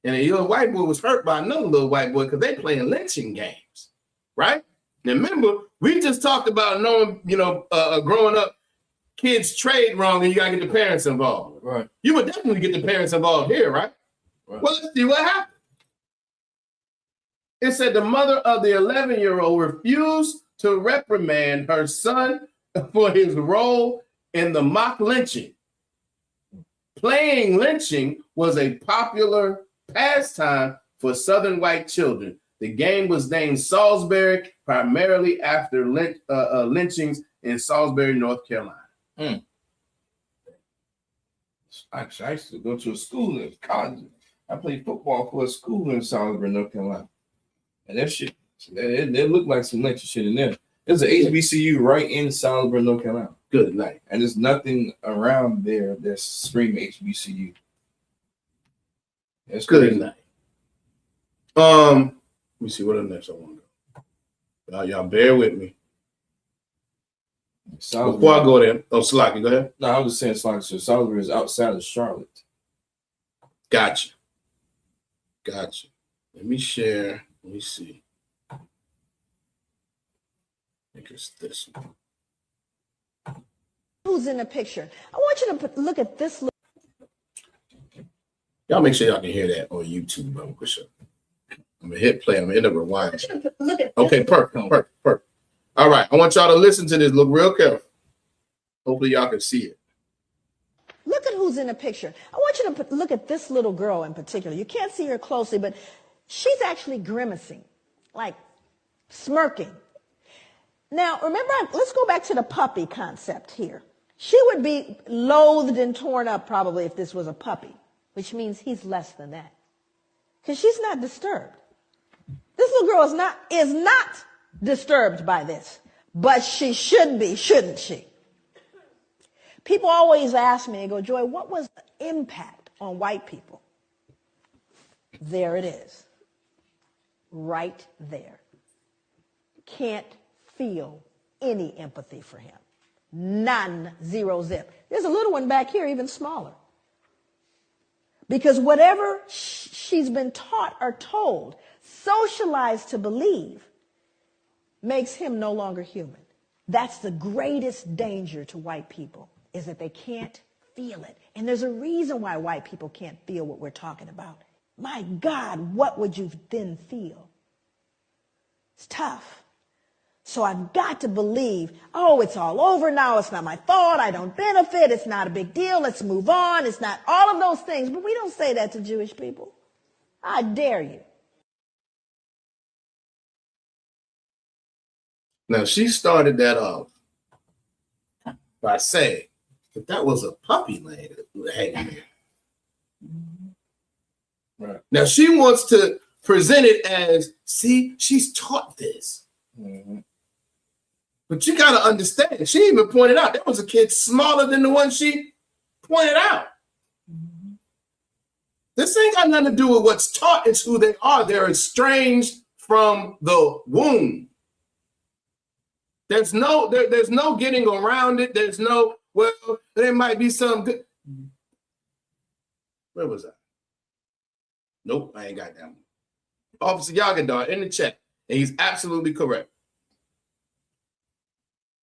And a little white boy was hurt by another little white boy because they playing lynching games, right? Now remember, we just talked about knowing, growing up, kids trade wrong and you gotta get the parents involved. Right. You would definitely get the parents involved here, right? Well, let's see what happened. It said the mother of the 11-year-old refused to reprimand her son for his role in the mock lynching. Playing lynching was a popular pastime for Southern white children. The game was named Salisbury, primarily after lynchings in Salisbury, North Carolina. Actually, I used to go to a school in college. I played football for a school in Salisbury, North Carolina. And that shit, it looked like some lynching shit in there. There's an HBCU right in Salisbury, North Carolina. Good night. And there's nothing around there that's screaming HBCU. That's Good crazy. night. Let me see what the next I want to go. Y'all bear with me. Salisbury, Before I go there, Slaki, go ahead. no, I was just saying Salisbury is outside of Charlotte. Gotcha. Let me share. Let me see. I think it's this one. Who's in the picture? I want you to look at this. Y'all make sure y'all can hear that on YouTube, bro. For sure. I'm gonna hit play. I'm gonna end up rewinding. Look at Okay, perfect. All right, I want y'all to listen to this. Look real careful. Hopefully y'all can see it. Look at who's in the picture. I want you to look at this little girl in particular. You can't see her closely, but she's actually grimacing, like smirking. Now, remember, let's go back to the puppy concept here. She would be loathed and torn up probably if this was a puppy, which means he's less than that, because she's not disturbed. This little girl is not disturbed by this, but she should be, shouldn't she? People always ask me, they go, Joy, what was the impact on white people? There it is. Right there. Can't feel any empathy for him. None, zero, zip. There's a little one back here, even smaller. Because whatever she's been taught or told, socialized to believe, makes him no longer human. That's the greatest danger to white people, is that they can't feel it. And there's a reason why white people can't feel what we're talking about. My God, what would you then feel? It's tough. So I've got to believe, oh, it's all over now. It's not my fault. I don't benefit. It's not a big deal. Let's move on. It's not all of those things. But we don't say that to Jewish people. I dare you. Now, she started that off by saying that that was a puppy laying hanging there. Right. Now, she wants to present it as, see, she's taught this. Mm-hmm. But you got to understand, she even pointed out there was a kid smaller than the one she pointed out. Mm-hmm. This ain't got nothing to do with what's taught. It's who they are. They're estranged from the womb. There's no getting around it. There's no, well, there might be some good. Where was I? Nope, I ain't got that one. Officer Yagadar in the chat, and he's absolutely correct.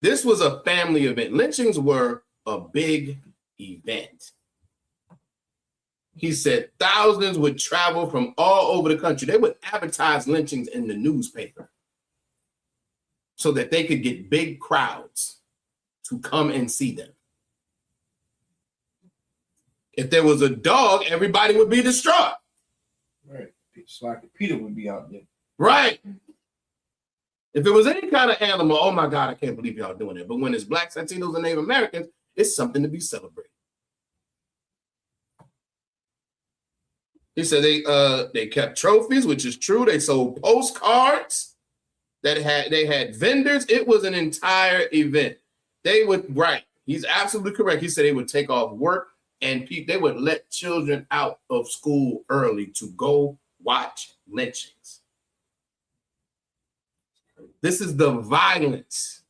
This was a family event. Lynchings were a big event. He said thousands would travel from all over the country. They would advertise lynchings in the newspaper so that they could get big crowds to come and see them. If there was a dog, everybody would be distraught. Right. It's like Peter would be out there. Right. If it was any kind of animal, oh my God, I can't believe y'all doing it. But when it's blacks, Latinos, and Native Americans, it's something to be celebrated. He said they kept trophies, which is true. They sold postcards they had vendors. It was an entire event. They would, right. He's absolutely correct. He said they would take off work and they would let children out of school early to go watch lynchings. This is the violence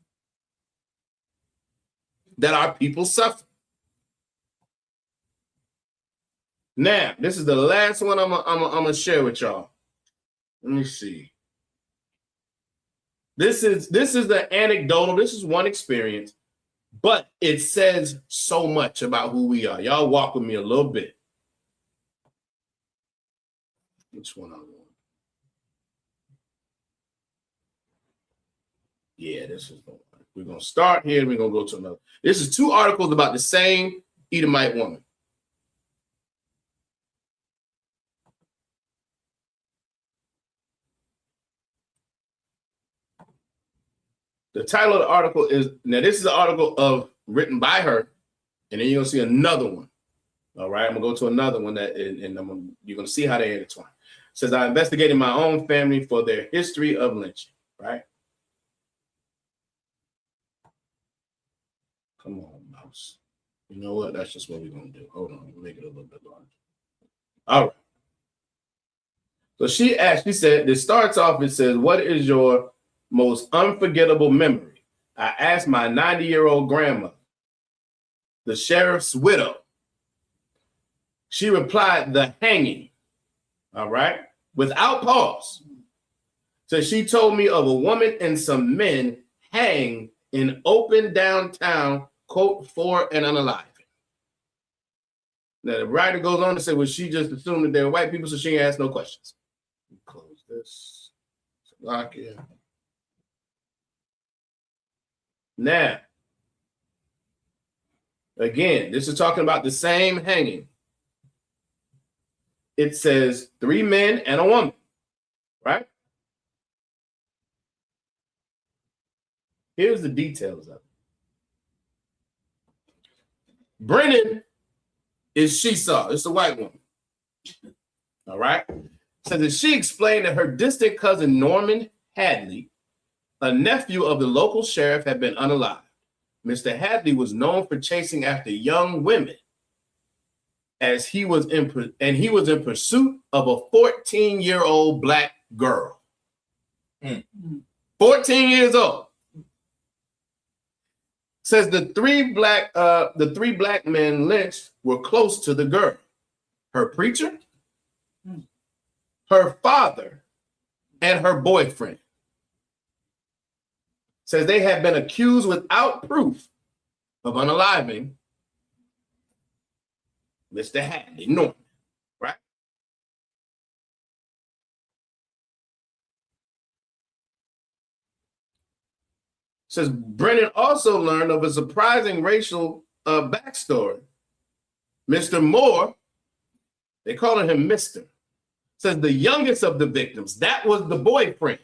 that our people suffer. Now, this is the last one I'm gonna share with y'all. Let me see. This is the anecdotal. This is one experience, but it says so much about who we are. Y'all walk with me a little bit. Which one I want? Yeah, this is the one. We're gonna start here. We're gonna go to another. This is two articles about the same Edomite woman. The title of the article is, now this is an article written by her, and then you're gonna see another one. All right, I'm gonna go to another one and you're gonna see how they intertwine. It says, I investigated my own family for their history of lynching, right? Come on, mouse. You know what? That's just what we're gonna do. Hold on, we'll make it a little bit larger. All right. So she said, this starts off, it says, what is your most unforgettable memory? I asked my 90-year-old grandma, the sheriff's widow. She replied, the hanging, all right, without pause. So she told me of a woman and some men hanged in open downtown, quote, for an unaliving. Now the writer goes on to say, well, she just assumed that they were white people, so she asked no questions. Close this. Lock it. Now, again, this is talking about the same hanging. It says 3 men and a woman, right? Here's the details of it. Brennan is she saw. It's the white woman. All right. So that she explained that her distant cousin Norman Hadley, a nephew of the local sheriff, had been unalived. Mr. Hadley was known for chasing after young women, as he was in pursuit of a 14-year-old black girl. 14 years old. Says the three black men lynched were close to the girl. Her preacher, her father, and her boyfriend. Says they had been accused without proof of unaliving Mr. Hadley, Norman, right? Says Brennan also learned of a surprising racial backstory. Mr. Moore, they calling him Mr. Says the youngest of the victims, that was the boyfriend.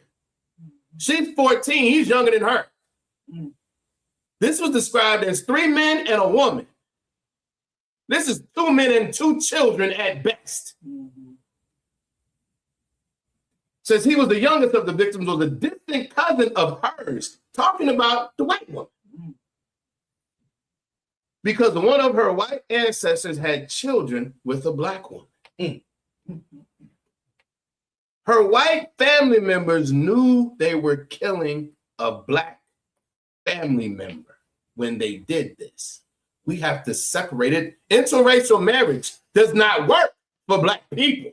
She's 14, he's younger than her. This was described as 3 men and a woman. This is 2 men and 2 children at best. Says he was the youngest of the victims, was a distant cousin of hers, talking about the white woman. Because one of her white ancestors had children with a black woman. Her white family members knew they were killing a black family member when they did this. We have to separate it. Interracial marriage does not work for black people.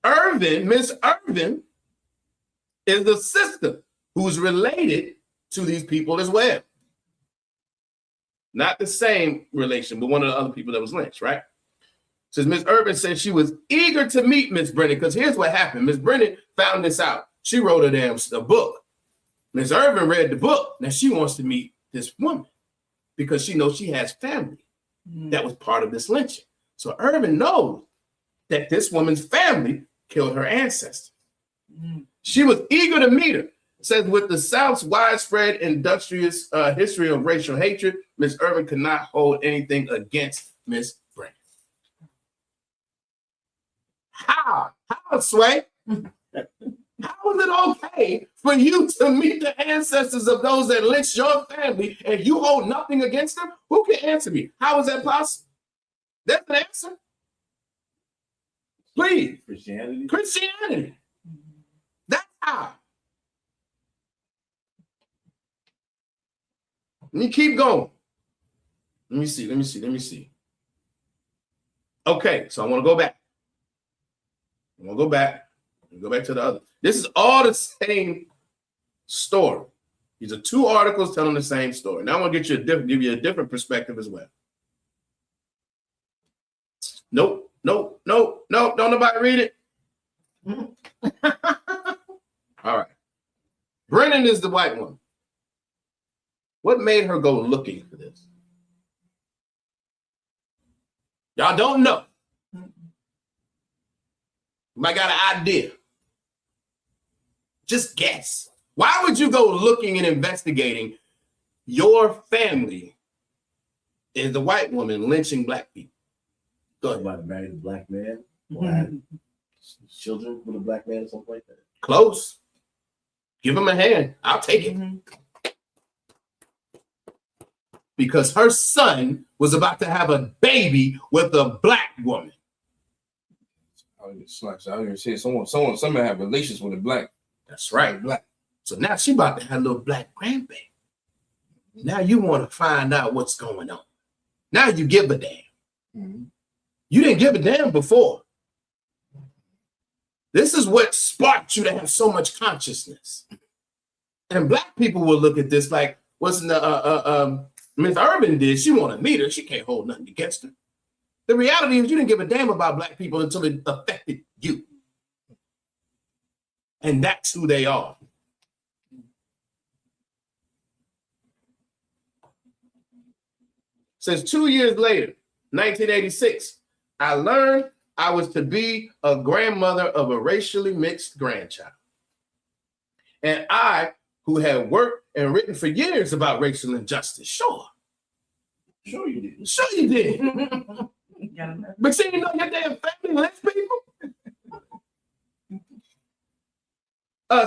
Miss Irvin, is the sister who's related to these people as well. Not the same relation, but one of the other people that was lynched, right? Says Miss Irvin said she was eager to meet Miss Brennan, because here's what happened. Miss Brennan found this out. She wrote a book. Miss Irvin read the book. Now she wants to meet this woman because she knows she has family that was part of this lynching. So Irvin knows that this woman's family killed her ancestors. She was eager to meet her. It says with the South's widespread industrious history of racial hatred, Miss Irvin could not hold anything against Miss Brennan. How, Sway? How is it okay for you to meet the ancestors of those that lynched your family and you hold nothing against them? Who can answer me? How is that possible? That's an answer. Please. Christianity. That's how. Let me keep going. Let me see. Okay, so I want to go back. Go back to the other. This is all the same story. These are 2 articles telling the same story. Now I want to give you a different perspective as well. Nope. Don't nobody read it. All right. Brennan is the white woman. What made her go looking for this? Y'all don't know. You might got an idea. Just guess. Why would you go looking and investigating your family is the white woman lynching black people? Go ahead. Somebody married a black man or had children with a black man or something like that. Close. Give him a hand. I'll take it. Because her son was about to have a baby with a black woman. I was gonna say somebody have relations with a black. That's right. Black. So now she about to have a little black grandbaby. Now you want to find out what's going on. Now you give a damn. You didn't give a damn before. This is what sparked you to have so much consciousness. And black people will look at this like, what's Miss Irvin did? She want to meet her. She can't hold nothing against her. The reality is you didn't give a damn about black people until it affected you. And that's who they are. Since 2 years later, 1986, I learned I was to be a grandmother of a racially mixed grandchild. And I, who had worked and written for years about racial injustice, sure you did. But see, you know your damn family lynch people?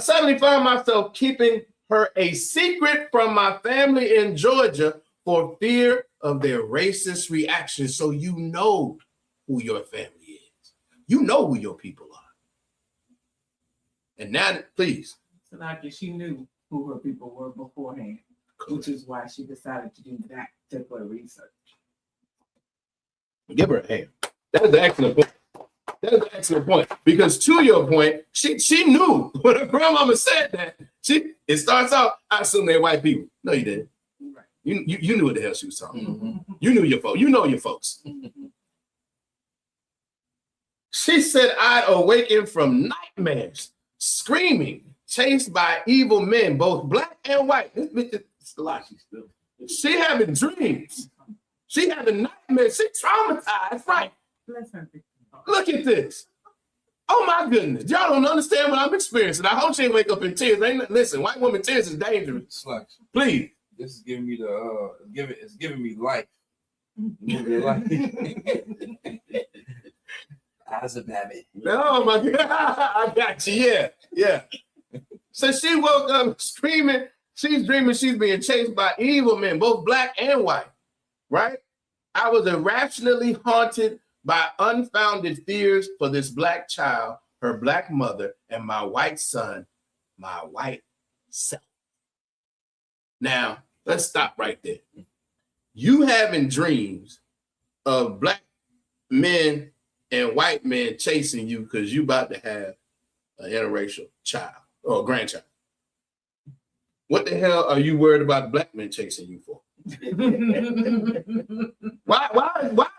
Suddenly found myself keeping her a secret from my family in Georgia for fear of their racist reactions. So you know who your family is. You know who your people are. And now, please. So like she knew who her people were beforehand, which is why she decided to do that particular research. Give her a hand. That is an excellent point. That is an excellent point. Because to your point, she knew when her grandmama said that. It starts out, I assume they're white people. No, you didn't. Right. You knew what the hell she was talking about. You knew your folks. You know your folks. She said I'd awaken from nightmares screaming, chased by evil men, both black and white. This bitch is Salaki still. She having dreams. She having nightmares. She traumatized, right? Look at this. Oh my goodness. Y'all don't understand what I'm experiencing. I hope she ain't wake up in tears. Listen, white woman tears is dangerous. Please. This is giving me the it's giving me life. Life. As a baby. Oh my God. I got you. Yeah. Yeah. So she woke up screaming. She's dreaming she's being chased by evil men, both black and white. Right? I was irrationally haunted by unfounded fears for this black child, her black mother, and my white son, my white self. Now, let's stop right there. You having dreams of black men and white men chasing you because you about to have an interracial child or a grandchild. What the hell are you worried about black men chasing you for? Why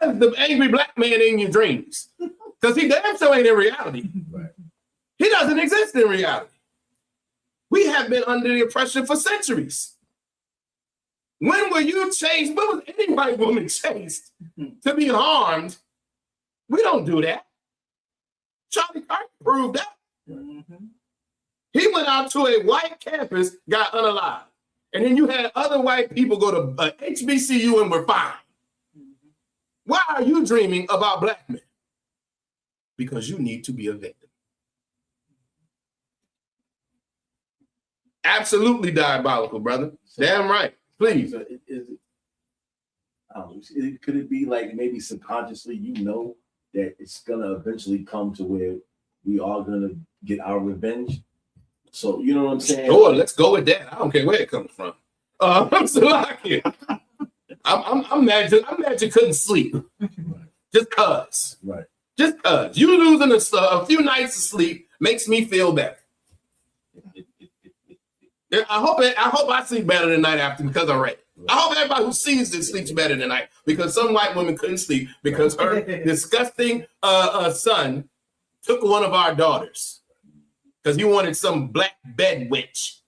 is the angry black man in your dreams? Because he damn sure ain't in reality. Right. He doesn't exist in reality. We have been under the oppression for centuries. When were you chased? When was any white woman chased to be harmed? We don't do that. Charlie Kirk proved that. Mm-hmm. He went out to a white campus, got unalived. And then you had other white people go to HBCU and were fine. Mm-hmm. Why are you dreaming about black men? Because you need to be a victim. Absolutely diabolical, brother. Damn right. Please. So could it be like maybe subconsciously you know that it's gonna eventually come to where we are gonna get our revenge? So you know what I'm saying? Sure, let's go with that. I don't care where it comes from. I'm so lucky. I'm mad you couldn't sleep. Just cause. Right. Just cause. You losing a few nights of sleep makes me feel better. I hope I sleep better tonight after because I read. Right. I hope everybody who sees this sleeps better tonight because some white woman couldn't sleep because her disgusting son took one of our daughters because he wanted some black bed witch.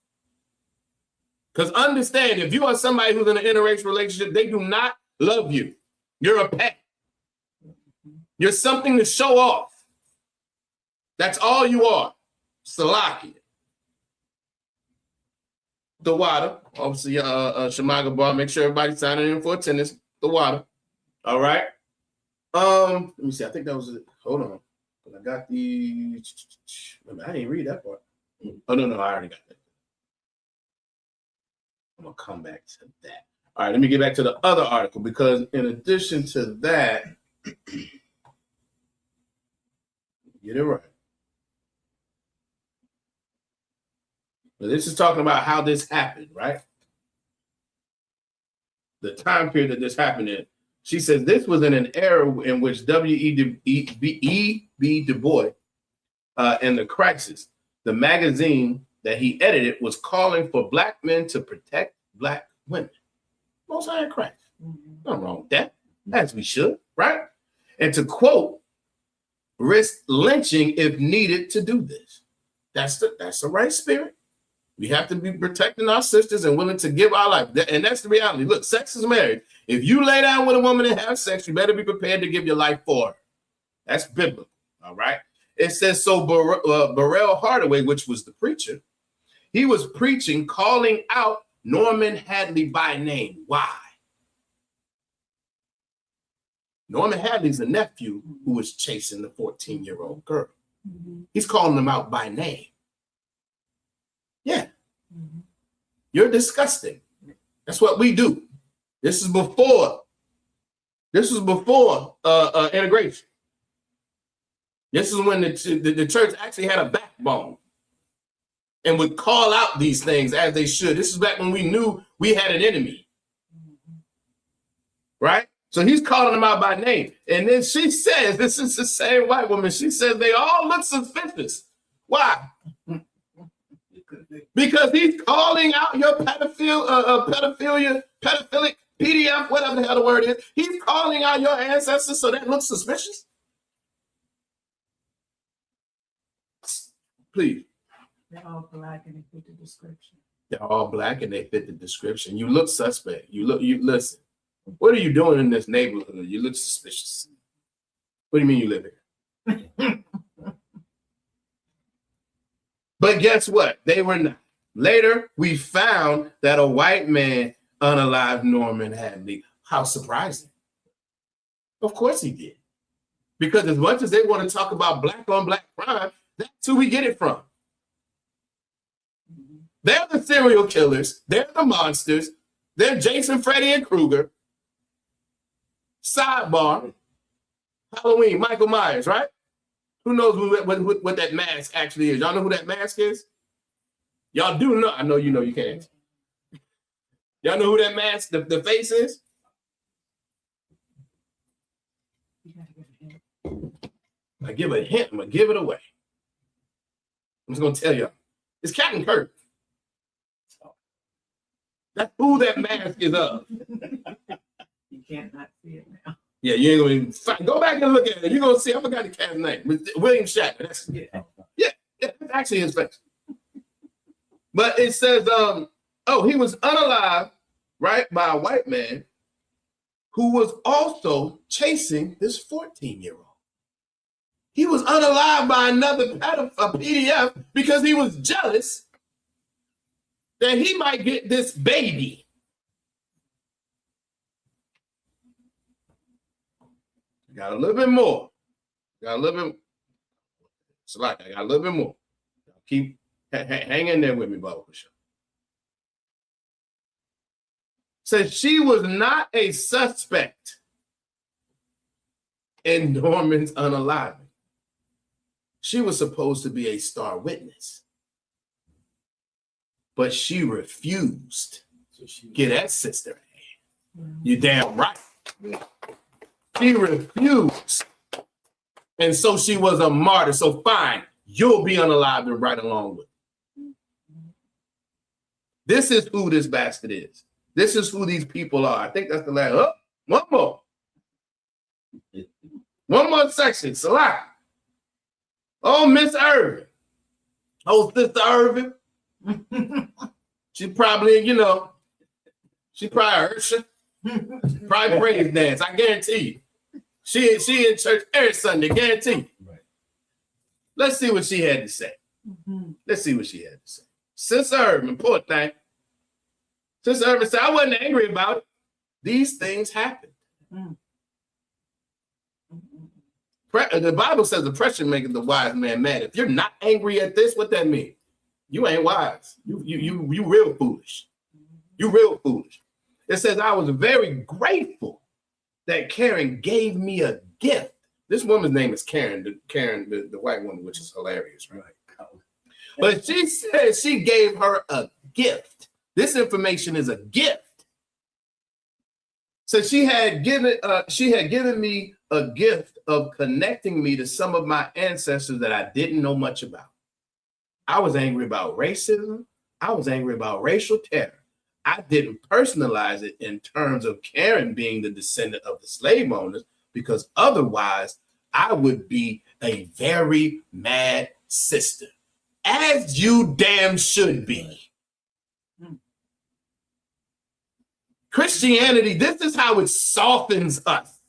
Because understand, if you are somebody who's in an interracial relationship, they do not love you. You're a pet. You're something to show off. That's all you are. Salaki. The water, obviously, Shamaga Bar. Make sure everybody's signing in for attendance. The water. All right. Let me see. I think that was it. Hold on. I got the. I didn't read that part. Oh no, I already got that. I'm gonna come back to that. All right, let me get back to the other article because in addition to that, get it right. Now, this is talking about how this happened, right? The time period that this happened in. She says this was in an era in which W.E.B. Du Bois and the Crisis, the magazine that he edited, was calling for black men to protect black women. Most High in Christ. Nothing wrong with that, as we should, right? And to quote, risk lynching if needed to do this. That's the right spirit. We have to be protecting our sisters and willing to give our life. And that's the reality. Look, sex is marriage. If you lay down with a woman and have sex, you better be prepared to give your life for her. That's biblical, all right? It says, so Burrell Hardaway, which was the preacher, he was preaching, calling out Norman Hadley by name. Why? Norman Hadley's the nephew who was chasing the 14-year-old girl. Mm-hmm. He's calling them out by name. Yeah. Mm-hmm. You're disgusting. That's what we do. This is before integration. This is when the church actually had a backbone and would call out these things as they should. This is back when we knew we had an enemy. Mm-hmm. Right? So he's calling them out by name. And then she says, this is the same white woman, she says they all look suspicious. Why? Because he's calling out your pedophilic PDF, whatever the hell the word is. He's calling out your ancestors, so that looks suspicious. Please. They're all black and they fit the description. They're all black and they fit the description. You look suspect. You listen. What are you doing in this neighborhood? You look suspicious. What do you mean you live here? But guess what? They were not. Later, we found that a white man unalived Norman Hadley. How surprising. Of course he did. Because as much as they want to talk about black on black crime, that's who we get it from. They're the serial killers. They're the monsters. They're Jason, Freddy, and Krueger. Sidebar. Halloween, Michael Myers, right? Who knows what that mask actually is? Y'all know who that mask is? Y'all do know. I know you know you can't. Y'all know who that mask, the face is? I give a hint. I'm going to give it away. I'm just going to tell y'all. It's Captain Kirk. That's who that mask is of. You can't not see it now. Yeah, you ain't going to go back and look at it. You're going to see. I forgot the cat's name. William Shatner. Yeah, that's actually his face. But it says, he was unalive, right, by a white man who was also chasing this 14-year-old. He was unalive by another PDF because he was jealous that he might get this baby. Got a little bit more. Got a little bit. It's like I got a little bit more. Keep hang in there with me, Bubba. Says she was not a suspect in Norman's unaliving. She was supposed to be a star witness, but she refused. Get that, sister. You damn right. She refused. And so she was a martyr. So fine, you'll be unalived and right along with it. This is who this bastard is. This is who these people are. I think that's the last. Oh, one more. One more section. Salah. Oh, Miss Irvin. Oh, Sister Irvin. She probably, she probably Ursha. Probably praise dance. I guarantee you. She in church every Sunday. Guarantee you. Right. Let's see what she had to say. Let's see what she had to say. Sister Irvin, poor thing. Sister Irvin said, I wasn't angry about it. These things happened. The Bible says the pressure maketh the wise man mad. If you're not angry at this, what that mean? You ain't wise. You real foolish. You real foolish. It says, I was very grateful that Karen gave me a gift. This woman's name is Karen, the white woman, which is hilarious, right? But she said she gave her a gift. This information is a gift. So she had given me a gift of connecting me to some of my ancestors that I didn't know much about. I was angry about racism. I was angry about racial terror. I didn't personalize it in terms of Karen being the descendant of the slave owners, because otherwise I would be a very mad sister, as you damn should be. Christianity, this is how it softens us.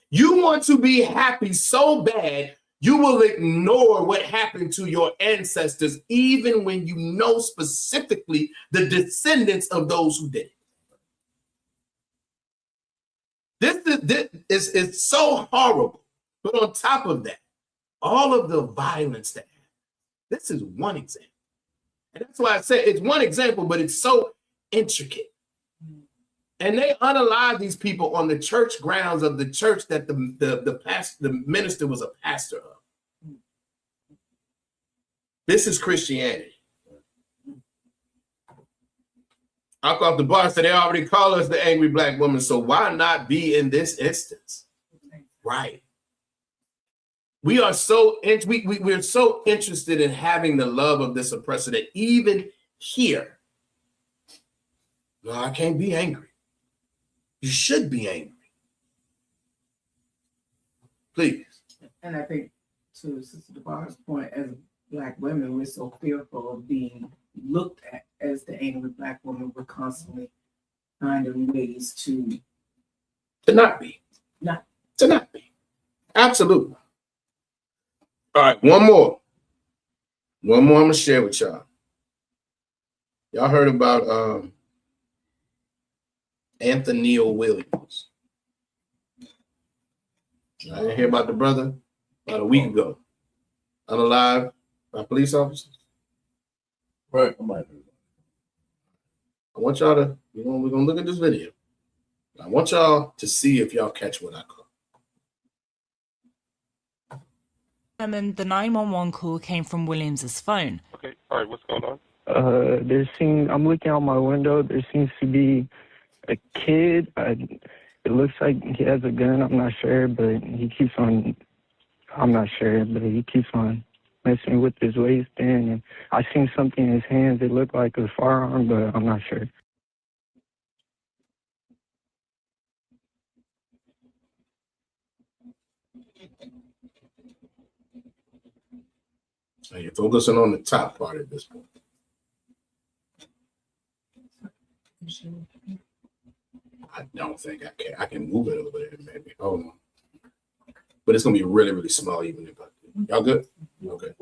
You want to be happy so bad, you will ignore what happened to your ancestors, even when you know specifically the descendants of those who did it. This is so horrible. But on top of that, all of the violence that happened, this is one example. And that's why I say it's one example, but it's so intricate. And they unalive these people on the church grounds of the church that the minister was a pastor of. This is Christianity. Alk off the bar said they already call us the angry black woman, so why not be in this instance? Right. We are we're so interested in having the love of this oppressor that even here, no, I can't be angry. You should be angry. Please. And I think to Sister DeBar's point, as Black women, we're so fearful of being looked at as the angry Black woman. We're constantly finding ways to not be. Not. To not be. Absolutely. All right, one more. One more I'm gonna share with y'all. Y'all heard about Anthony Williams? I didn't hear about the brother about a week ago. Unalive by police officers. Right. I want y'all to, we're gonna look at this video. I want y'all to see if y'all catch what I call. And the 911 call came from Williams's phone. Okay, all right, what's going on? I'm looking out my window. There seems to be a kid. It looks like he has a gun. I'm not sure, but he keeps on messing with his waistband. And I seen something in his hands. It looked like a firearm, but I'm not sure. So you're focusing on the top part at this point. I don't think I can. I can move it over there, maybe. Hold on. But it's gonna be really, really small, even if I do. Y'all good? Okay.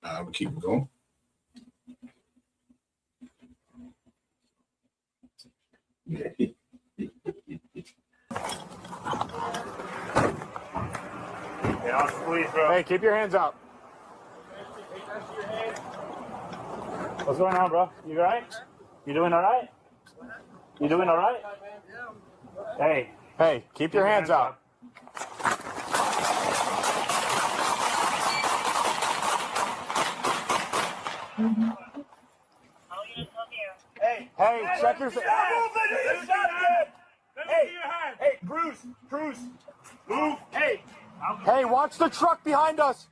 I'm gonna keep it going. Hey, keep your hands up. What's going on, bro? You all right? You doing all right? You doing all right? Hey, keep your hands up. Hey, check your. Hey, cruise. Move. Hey, watch the truck behind us.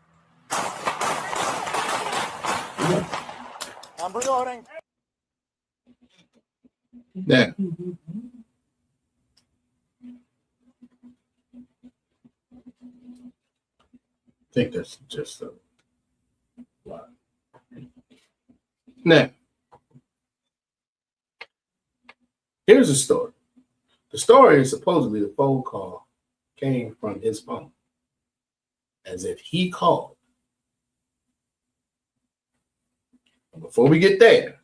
I'm reloading. Now, I think that's just a lot. Now, here's the story. The story is supposedly the phone call came from his phone, as if he called. Before we get there,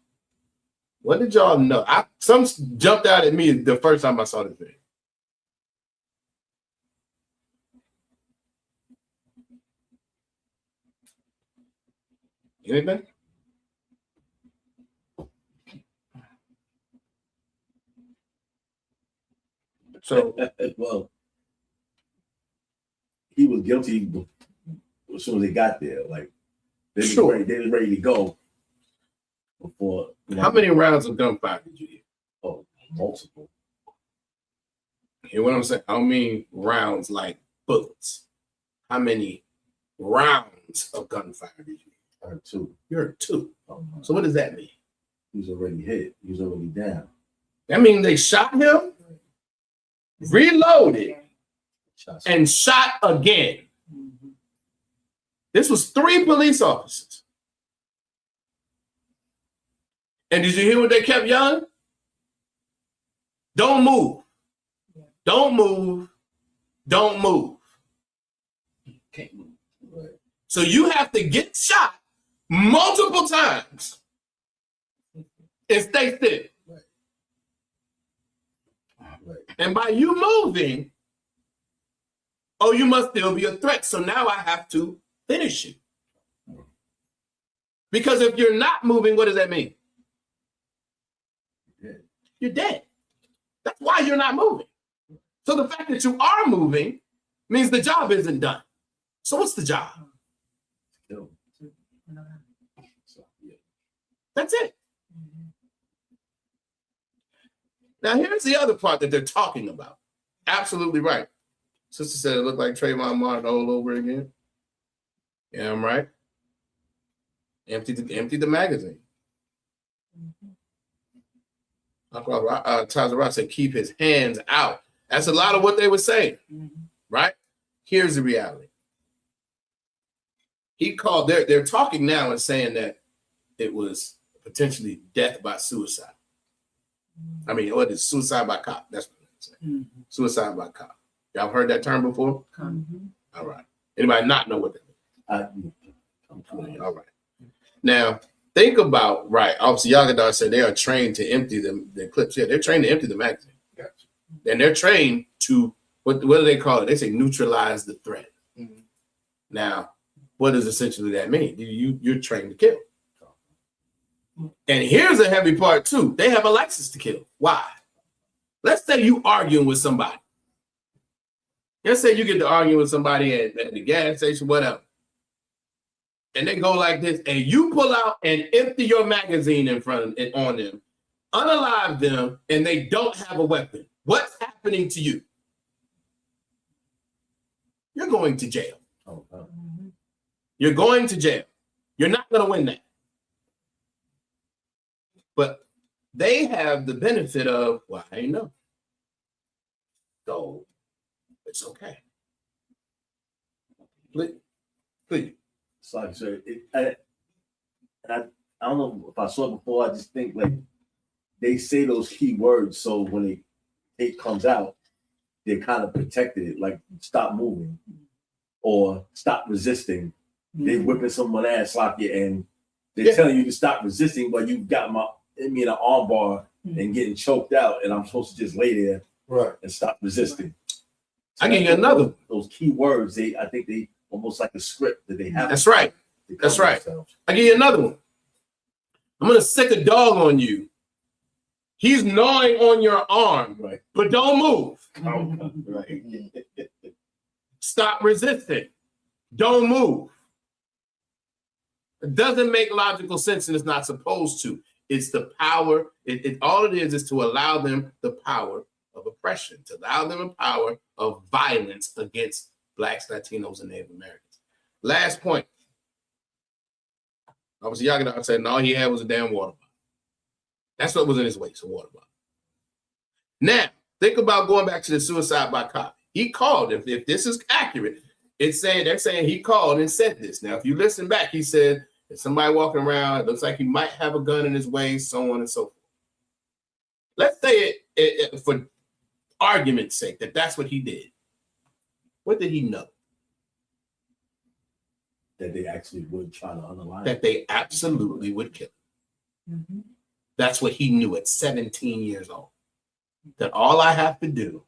what did y'all know? Some jumped out at me the first time I saw this video. Anything? So, well, he was guilty as soon as they got there. Like they was ready to go before. How many rounds of gunfire did you hear? Oh, multiple. Hear what I'm saying? I don't mean rounds like bullets. How many rounds of gunfire did you hear? I heard two. You heard two. So what does that mean? He was already hit. He was already down. That means they shot him, reloaded, and shot again. This was 3 police officers. And did you hear what they kept yelling? Don't move. Don't move. Don't move. Can't move. Right. So you have to get shot multiple times and stay still. Right. And by you moving, oh, you must still be a threat. So now I have to finish you. Because if you're not moving, what does that mean? You're dead. That's why you're not moving. So the fact that you are moving means the job isn't done. So what's the job? That's it. Now here's the other part that they're talking about. Absolutely right. Sister said it looked like Trayvon Martin all over again. Yeah, I'm right. Empty the magazine. Taza Rock said keep his hands out. That's a lot of what they were saying, right? Here's the reality. he called. They're talking now and saying that it was potentially death by suicide. I mean, what is suicide by cop? That's what I'm saying. Suicide by cop. Y'all heard that term before? All right. Anybody not know what that means? All right. Now, think about, right, Officer Yagadar said they are trained to empty the clips. Yeah, they're trained to empty the magazine. Gotcha. And they're trained to, what do they call it? They say neutralize the threat. Now, what does essentially that mean? You're trained to kill. And here's a heavy part too. They have a license to kill. Why? Let's say you arguing with somebody. Let's say you get to arguing with somebody at the gas station, whatever. And they go like this, and you pull out and empty your magazine in front of it on them, unalive them, and they don't have a weapon. What's happening to you? You're going to jail. You're going to jail. You're not going to win that. But they have the benefit of, well, I know. So it's okay. Please. It's like I said, I don't know if I saw it before. I just think like they say those key words, so when it comes out, they're kind of protected. Like stop moving or stop resisting. They whipping someone ass like you, and they're telling you to stop resisting, but you've got me in an arm bar and getting choked out, and I'm supposed to just lay there and stop resisting. So I give you another. Those key words, I think they almost like a script that they have. That's right. That's right. I give you another one. I'm gonna sick a dog on you. He's gnawing on your arm, but don't move. Stop resisting. Don't move. It doesn't make logical sense, and it's not supposed to. It's the power. All it is to allow them the power of oppression, to allow them the power of violence against Blacks, Latinos, and Native Americans. Last point. Obviously, Yagadar said, and all he had was a damn water bottle. That's what was in his waist, a water bottle. Now, think about going back to the suicide by cop. He called. If this is accurate, they're saying he called and said this. Now, if you listen back, he said, if somebody walking around, it looks like he might have a gun in his waist, so on and so forth. Let's say it for argument's sake, that's what he did. What did he know? That they actually would try to underline. That they absolutely would kill him. That's what he knew at 17 years old. That all I have to do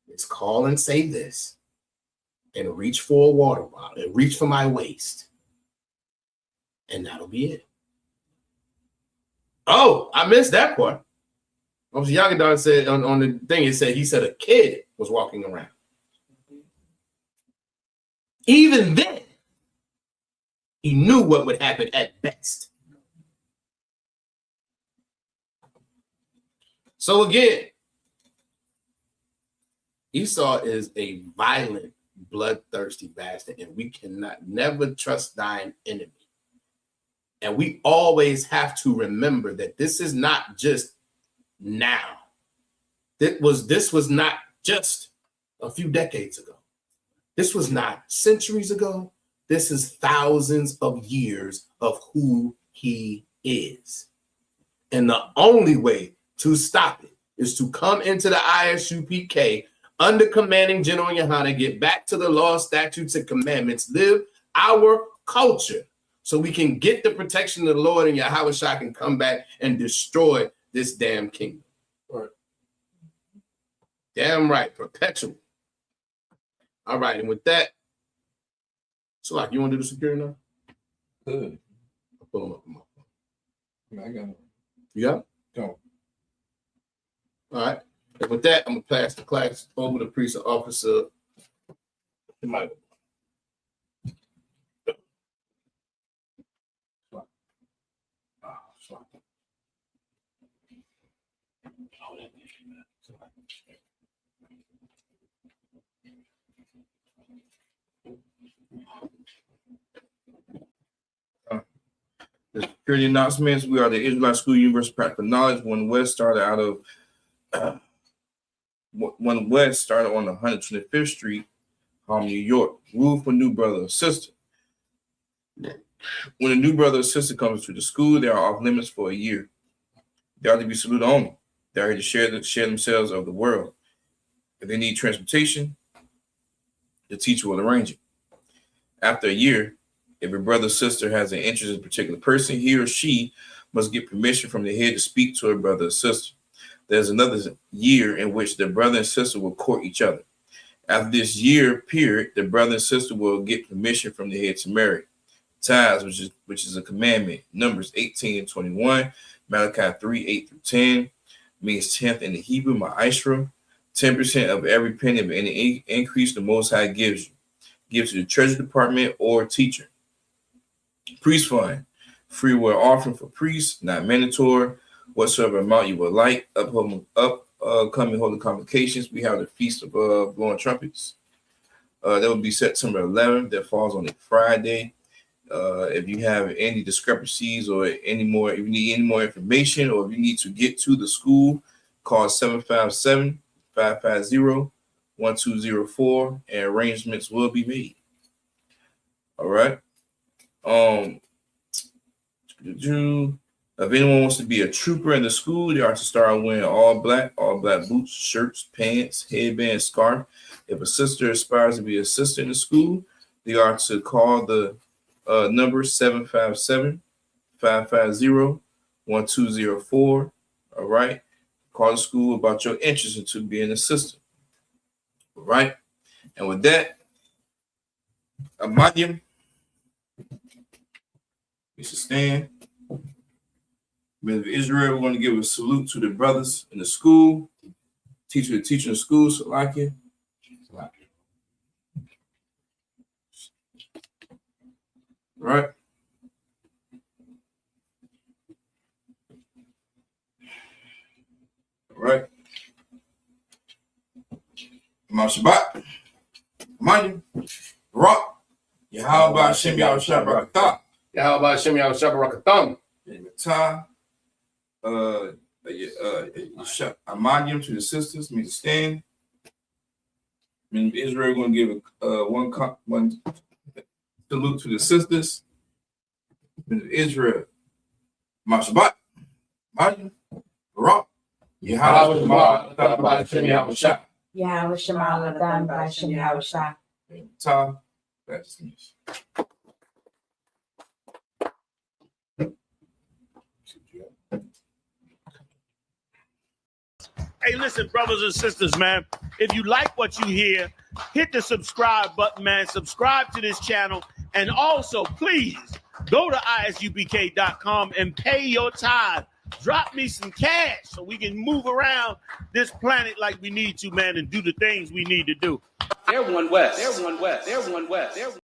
is call and say this and reach for a water bottle and reach for my waist. And that'll be it. Oh, I missed that part. Obviously, Yagadar said on the thing, he said a kid was walking around. Even then, he knew what would happen at best. So again, Esau is a violent, bloodthirsty bastard, and we cannot never trust thine enemy. And we always have to remember that this is not just now. This was not just a few decades ago. This was not centuries ago. This is thousands of years of who he is. And the only way to stop it is to come into the ISUPK under commanding General Yohana, get back to the law, statutes, and commandments, live our culture so we can get the protection of the Lord, and Yahweh Shah can come back and destroy this damn kingdom. Right. Damn right, perpetual. All right, and with that, so like, you want to do the security now? Good. I'll pull them up on my phone. I got it. You got it? Go. All right. And with that, I'm going to pass the class over to Precinct Officer Michael. The security announcements. We are the Israelite School University of Practical Knowledge. One West started on 125th Street, New York. Rule for new brother or sister. When a new brother or sister comes to the school, they are off limits for a year. They are to be salute only. They are here to share themselves of the world. If they need transportation, the teacher will arrange it. After a year, if a brother or sister has an interest in a particular person, he or she must get permission from the head to speak to a brother or sister. There's another year in which the brother and sister will court each other. After this year period, the brother and sister will get permission from the head to marry. Tithes, which is a commandment. Numbers 18 and 21, Malachi 3, 8 through 10, means 10th in the Hebrew, ma'ashra, 10% of every penny of any increase the Most High gives you. Give to the treasury department or teacher. Priest fund, free will offering for priests, not mandatory. Whatsoever amount you would like. Upcoming holy convocations. We have the Feast of Blowing Trumpets. That will be September 11th. That falls on a Friday. If you have any discrepancies or if you need any more information, or if you need to get to the school, call 757-550-1204 and arrangements will be made. All right. If anyone wants to be a trooper in the school, they are to start wearing all black boots, shirts, pants, headband, scarf. If a sister aspires to be a sister in the school, they are to call the number 757-550-1204. All right. Call the school about your interest into being a sister. All right. And with that, Amadium, we should stand. Men of Israel, we're going to give a salute to the brothers in the school, teacher in the school, Salakia. All right. All right. Ma Shabbat. Amadium. Rock. Yahweh Hashem Yahushua Barakatah. Yahweh Hashem Yahushua Barakatam. Amadium to the sisters, me to stand. Men of Israel, going to give one salute to the sisters. Men of Israel, Ma Shabbat, Amadium, Barak, Yahweh Shema Hashem Yahushua. Yahweh Shema Ladam Hashem Yahushua. Ta. Hey, listen, brothers and sisters, man. If you like what you hear, hit the subscribe button, man. Subscribe to this channel. And also, please, go to ISUPK.com and pay your tithe. Drop me some cash so we can move around this planet like we need to, man, and do the things we need to do. They're one West. They're one West. They're one West. They're